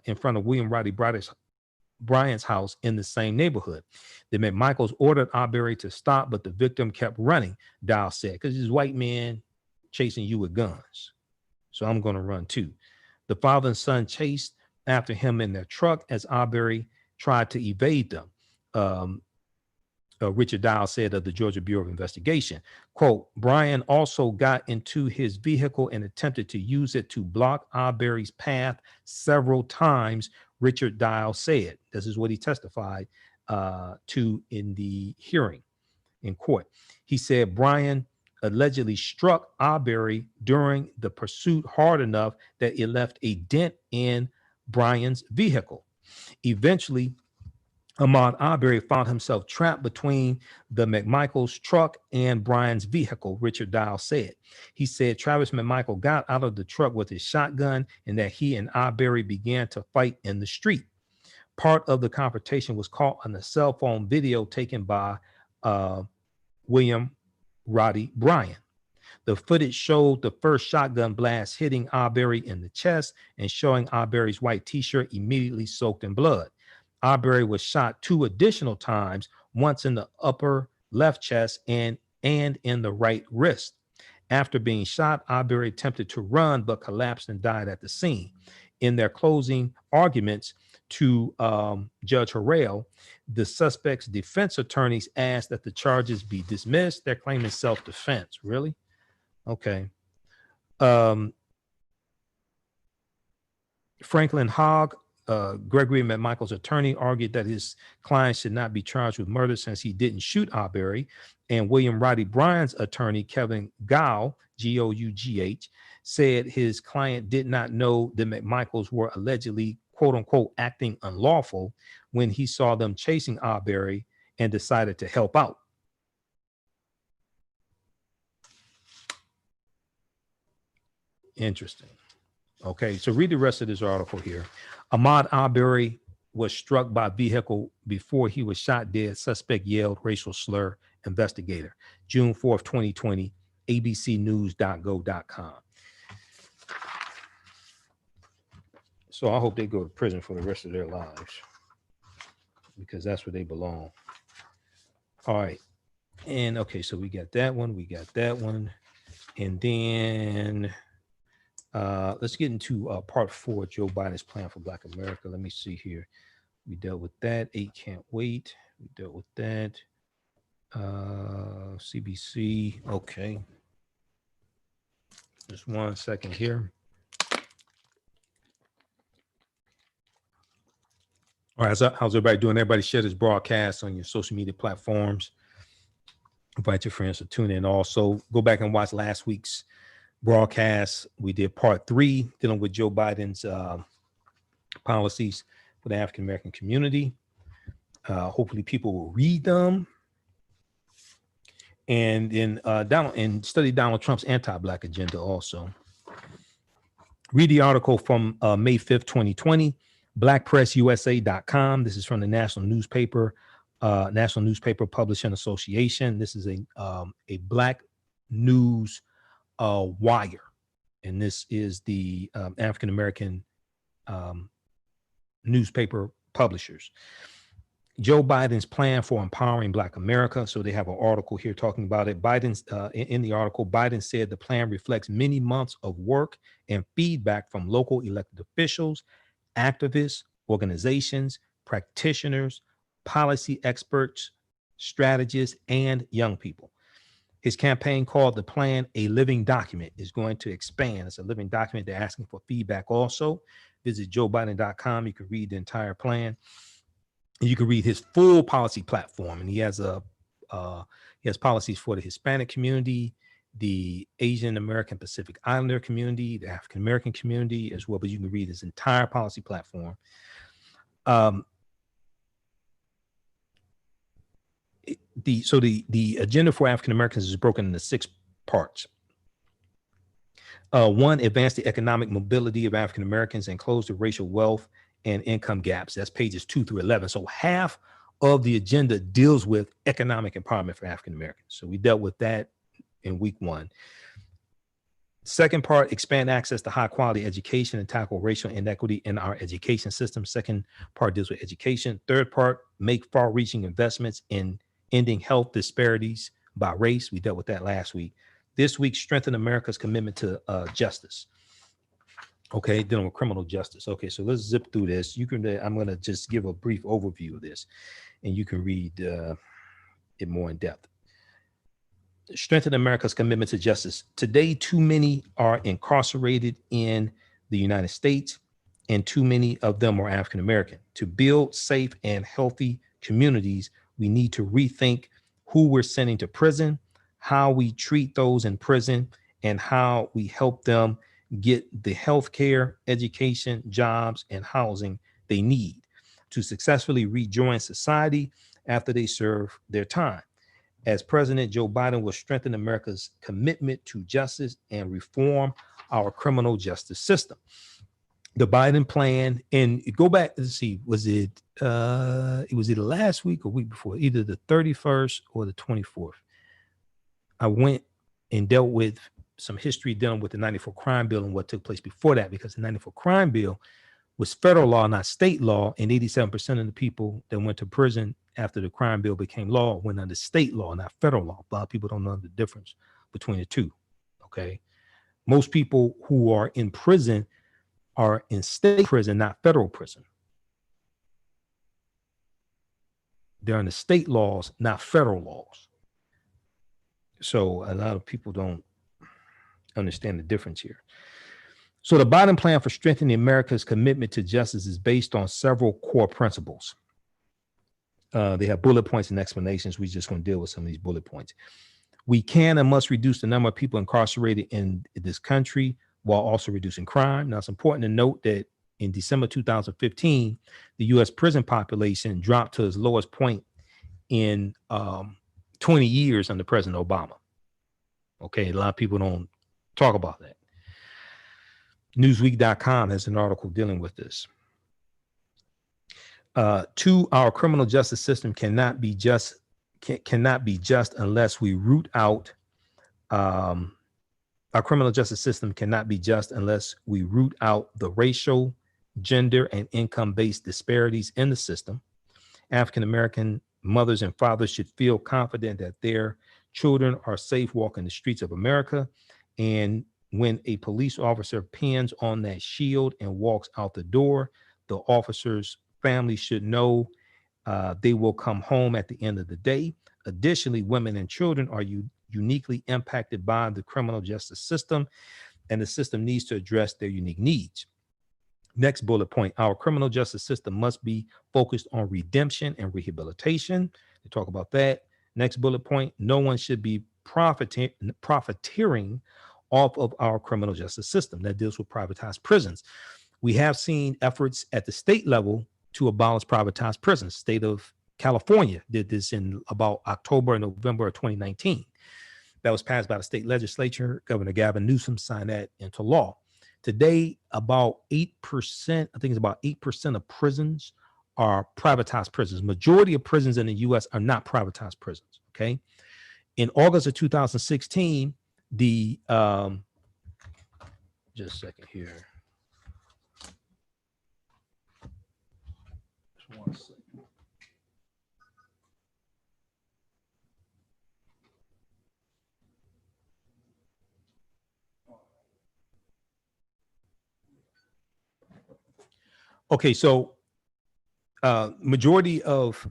in front of William Roddy Bryan's house in the same neighborhood. The McMichaels ordered Arbery to stop, but the victim kept running, Dial said, because this white man chasing you with guns. So I'm going to run too. The father and son chased after him in their truck as Arbery tried to evade them. Richard Dial said of the Georgia Bureau of Investigation, quote, Bryan also got into his vehicle and attempted to use it to block Arbery's path several times, Richard Dial said. This is what he testified to in the hearing in court. He said Bryan allegedly struck Arbery during the pursuit hard enough that it left a dent in Bryan's vehicle. Eventually, Ahmad Arbery found himself trapped between the McMichaels' truck and Bryan's vehicle, Richard Dial said. He said Travis McMichael got out of the truck with his shotgun and that he and Arbery began to fight in the street. Part of the confrontation was caught on the cell phone video taken by William Roddy Bryan. The footage showed the first shotgun blast hitting Arbery in the chest and showing Arbery's white t-shirt immediately soaked in blood. Arbery was shot 2 additional times, once in the upper left chest and in the right wrist. After being shot, Arbery attempted to run but collapsed and died at the scene. In their closing arguments to Judge Harrell, the suspect's defense attorneys asked that the charges be dismissed. They're claiming self-defense. Really? Okay. Franklin Hogg, Gregory McMichael's attorney, argued that his client should not be charged with murder since he didn't shoot Arbery. And William Roddy Bryan's attorney, Kevin Gough, Gough, said his client did not know the McMichaels were allegedly, quote unquote, acting unlawful when he saw them chasing Arbery and decided to help out. Interesting. Okay, so read the rest of this article here. Ahmad Arbery was struck by vehicle before he was shot dead. Suspect yelled racial slur, investigator. June 4th, 2020, abcnews.go.com. So I hope they go to prison for the rest of their lives, because that's where they belong. All right. And okay, so we got that one. We got that one. And then let's get into part 4, Joe Biden's plan for Black America. Let me see here. We dealt with that. 8 can't wait. We dealt with that. CBC. Okay. Just 1 second here. All right. How's everybody doing? Everybody share this broadcast on your social media platforms. Invite your friends to tune in. Also, go back and watch last week's broadcast. We did part 3 dealing with Joe Biden's policies for the African American community. Hopefully people will read them and then study Donald Trump's anti-Black agenda also. Read the article from May 5th, 2020, blackpressusa.com. This is from the National Newspaper Publishing Association. This is a Black news wire, and this is the African American newspaper publishers. Joe Biden's plan for empowering Black America. So they have an article here talking about it. Biden's in the article, Biden said the plan reflects many months of work and feedback from local elected officials, activists, organizations, practitioners, policy experts, strategists, and young people. His campaign called the plan a living document. Is going to expand. It's a living document. They're asking for feedback also. Visit joebiden.com. You can read the entire plan. You can read his full policy platform, and he has policies for the Hispanic community, the Asian American Pacific Islander community, the African American community as well. But you can read his entire policy platform. The agenda for African Americans is broken into 6 parts. 1, advance the economic mobility of African Americans and close the racial wealth and income gaps. That's pages 2 through 11. So half of the agenda deals with economic empowerment for African Americans. So we dealt with that in week 1. Second part, expand access to high quality education and tackle racial inequity in our education system. Second part deals with education. Third part, make far reaching investments in ending health disparities by race. We dealt with that last week. This week, strengthen America's commitment to justice. Okay, dealing with criminal justice. Okay, so let's zip through this. I'm going to just give a brief overview of this, and you can read it more in depth. Strengthen America's commitment to justice. Today, too many are incarcerated in the United States, and too many of them are African American. To build safe and healthy communities, we need to rethink who we're sending to prison, how we treat those in prison, and how we help them get the health care, education, jobs, and housing they need to successfully rejoin society after they serve their time. As President Joe Biden will strengthen America's commitment to justice and reform our criminal justice system. The Biden plan, and go back and see, was it either last week or week before, either the 31st or the 24th. I went and dealt with some history dealing with the 94 crime bill and what took place before that, because the 94 crime bill was federal law, not state law. And 87% of the people that went to prison after the crime bill became law went under state law, not federal law. A lot of people don't know the difference between the two. Okay. Most people who are in prison are in state prison, not federal prison. They're under state laws, not federal laws. So a lot of people don't understand the difference here. So the Biden plan for strengthening America's commitment to justice is based on several core principles. They have bullet points and explanations. We're just going to deal with some of these bullet points. We can and must reduce the number of people incarcerated in this country while also reducing crime. Now, it's important to note that in December 2015, the U.S. prison population dropped to its lowest point in 20 years under President Obama. Okay, a lot of people don't talk about that. Newsweek.com has an article dealing with this. 2, our criminal justice system cannot be just unless we root out our criminal justice system cannot be just unless we root out the racial, gender, and income-based disparities in the system. African-American mothers and fathers should feel confident that their children are safe walking the streets of America. And when a police officer pins on that shield and walks out the door, the officer's family should know they will come home at the end of the day. Additionally, women and children are uniquely impacted by the criminal justice system, and the system needs to address their unique needs. Next bullet point, our criminal justice system must be focused on redemption and rehabilitation. They talk about that. Next bullet point, no one should be profiteering off of our criminal justice system. That deals with privatized prisons. We have seen efforts at the state level to abolish privatized prisons. State of California did this in about October and November of 2019. That was passed by the state legislature. Governor Gavin Newsom signed that into law. Today, about 8%, I think it's about 8% of prisons are privatized prisons. Majority of prisons in the US are not privatized prisons, okay? In August of 2016, the, just a second here. Just one second. Okay, so majority of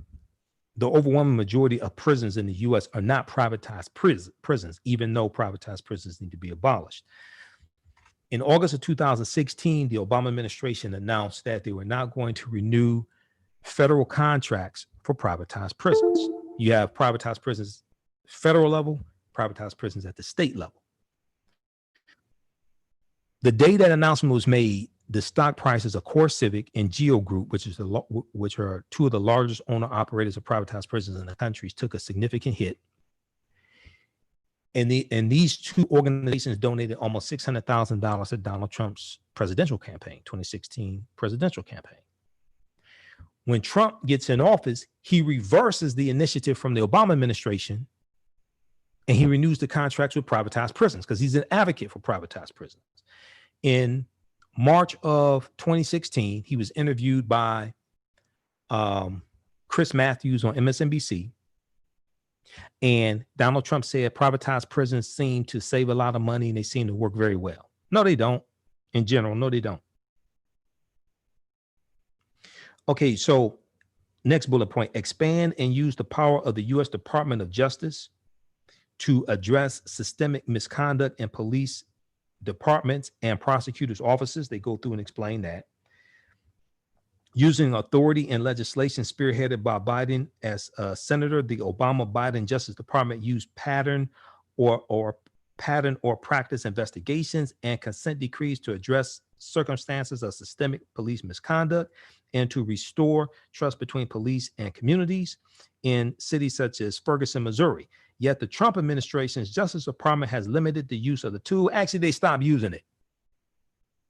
the overwhelming majority of prisons in the US are not privatized prisons, even though privatized prisons need to be abolished. In August of 2016, the Obama administration announced that they were not going to renew federal contracts for privatized prisons. You have privatized prisons federal level, privatized prisons at the state level. The day that announcement was made, the stock prices of Core Civic and Geo Group, which are two of the largest owner operators of privatized prisons in the country, took a significant hit. And these two organizations donated almost $600,000 to Donald Trump's presidential campaign, 2016 presidential campaign. When Trump gets in office, he reverses the initiative from the Obama administration, and he renews the contracts with privatized prisons because he's an advocate for privatized prisons. In March of 2016, he was interviewed by Chris Matthews on MSNBC. And Donald Trump said privatized prisons seem to save a lot of money and they seem to work very well. No, they don't. In general, no, they don't. Okay, so next bullet point, expand and use the power of the U.S. Department of Justice to address systemic misconduct in police departments and prosecutors' offices. They go through and explain that. Using authority and legislation spearheaded by Biden as a senator, the Obama-Biden Justice Department used pattern or practice investigations and consent decrees to address circumstances of systemic police misconduct and to restore trust between police and communities in cities such as Ferguson, Missouri. Yet the Trump administration's Justice Department has limited the use of the tool. Actually, they stopped using it.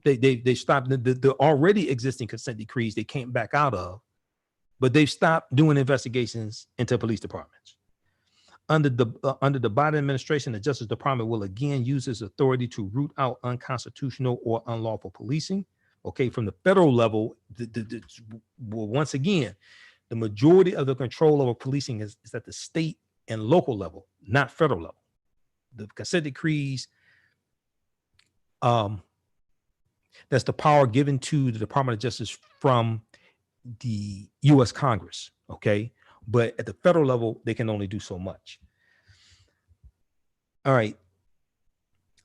They stopped the already existing consent decrees they came back out of, but they've stopped doing investigations into police departments. Under the Biden administration, the Justice Department will again use its authority to root out unconstitutional or unlawful policing. Okay, from the federal level, well, once again, the majority of the control over policing is at the state and local level, not federal level. The consent decrees, that's the power given to the Department of Justice from the U.S. Congress, okay? But at the federal level, they can only do so much. All right.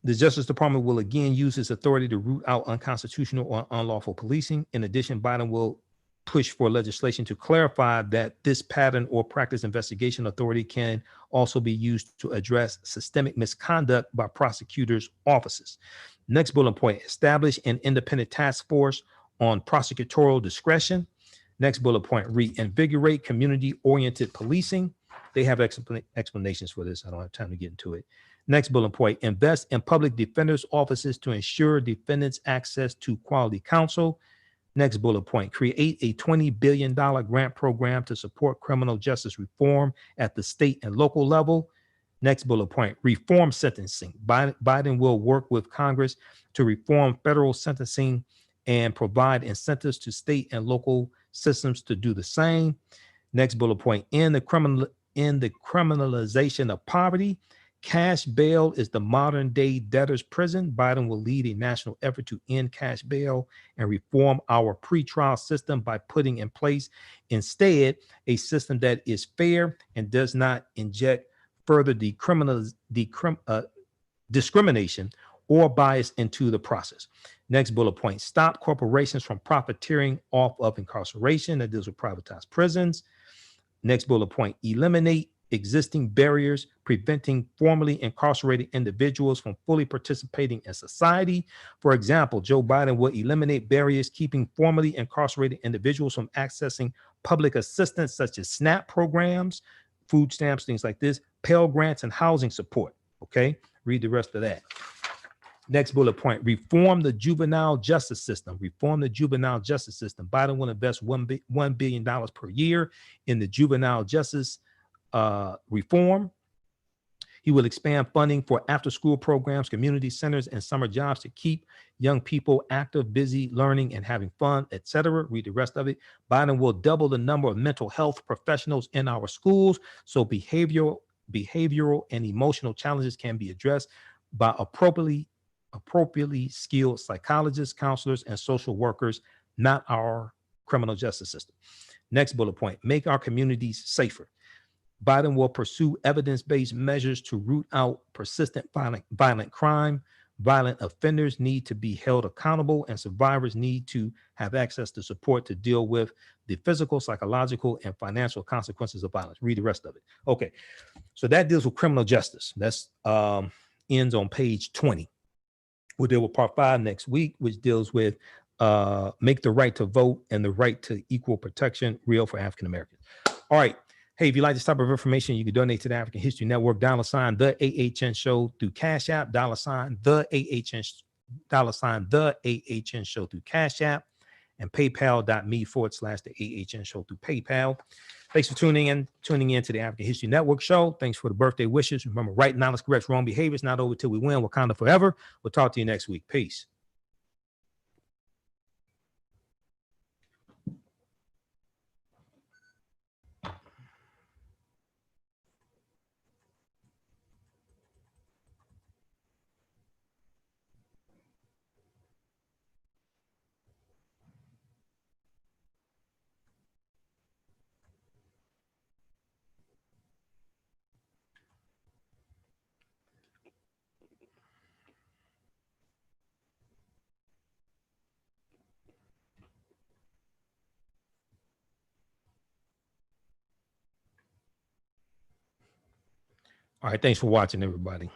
The Justice Department will again use its authority to root out unconstitutional or unlawful policing. In addition, Biden will push for legislation to clarify that this pattern or practice investigation authority can also be used to address systemic misconduct by prosecutors' offices. Next bullet point, establish an independent task force on prosecutorial discretion. Next bullet point, reinvigorate community-oriented policing. They have explanations for this. I don't have time to get into it. Next bullet point, invest in public defenders' offices to ensure defendants access to quality counsel. Next bullet point, create a $20 billion grant program to support criminal justice reform at the state and local level. Next bullet point, reform sentencing. Biden will work with Congress to reform federal sentencing and provide incentives to state and local systems to do the same. Next bullet point, in the criminalization of poverty, cash bail is the modern day debtor's prison. Biden will lead a national effort to end cash bail and reform our pretrial system by putting in place instead a system that is fair and does not inject further discrimination or bias into the process. Next bullet point, stop corporations from profiteering off of incarceration. That deals with privatized prisons. Next bullet point, eliminate existing barriers preventing formerly incarcerated individuals from fully participating in society. For example, Joe Biden will eliminate barriers keeping formerly incarcerated individuals from accessing public assistance such as SNAP programs, food stamps, things like this, Pell Grants, and housing support. Okay, read the rest of that. Next bullet point, reform the juvenile justice system. Reform the juvenile justice system. Biden will invest $1 billion per year in the juvenile justice reform. He will expand funding for after-school programs, community centers, and summer jobs to keep young people active, busy, learning, and having fun, etc. Read the rest of it. Biden will double the number of mental health professionals in our schools so behavioral and emotional challenges can be addressed by appropriately skilled psychologists, counselors, and social workers, not our criminal justice system. Next bullet point, make our communities safer. Biden will pursue evidence-based measures to root out persistent violent crime. Violent offenders need to be held accountable, and survivors need to have access to support to deal with the physical, psychological, and financial consequences of violence. Read the rest of it. Okay, so that deals with criminal justice. That's ends on page 20. We'll deal with part 5 next week, which deals with make the right to vote and the right to equal protection real for African Americans. All right. Hey, if you like this type of information, you can donate to the African History Network, $ the AHN Show through Cash App, $ the AHN Show through Cash App, and paypal.me/the AHN Show through PayPal. Thanks for tuning in to the African History Network show. Thanks for the birthday wishes. Remember, right knowledge corrects wrong behavior. It's not over till we win. Wakanda forever. We'll talk to you next week. Peace. All right. Thanks for watching, everybody.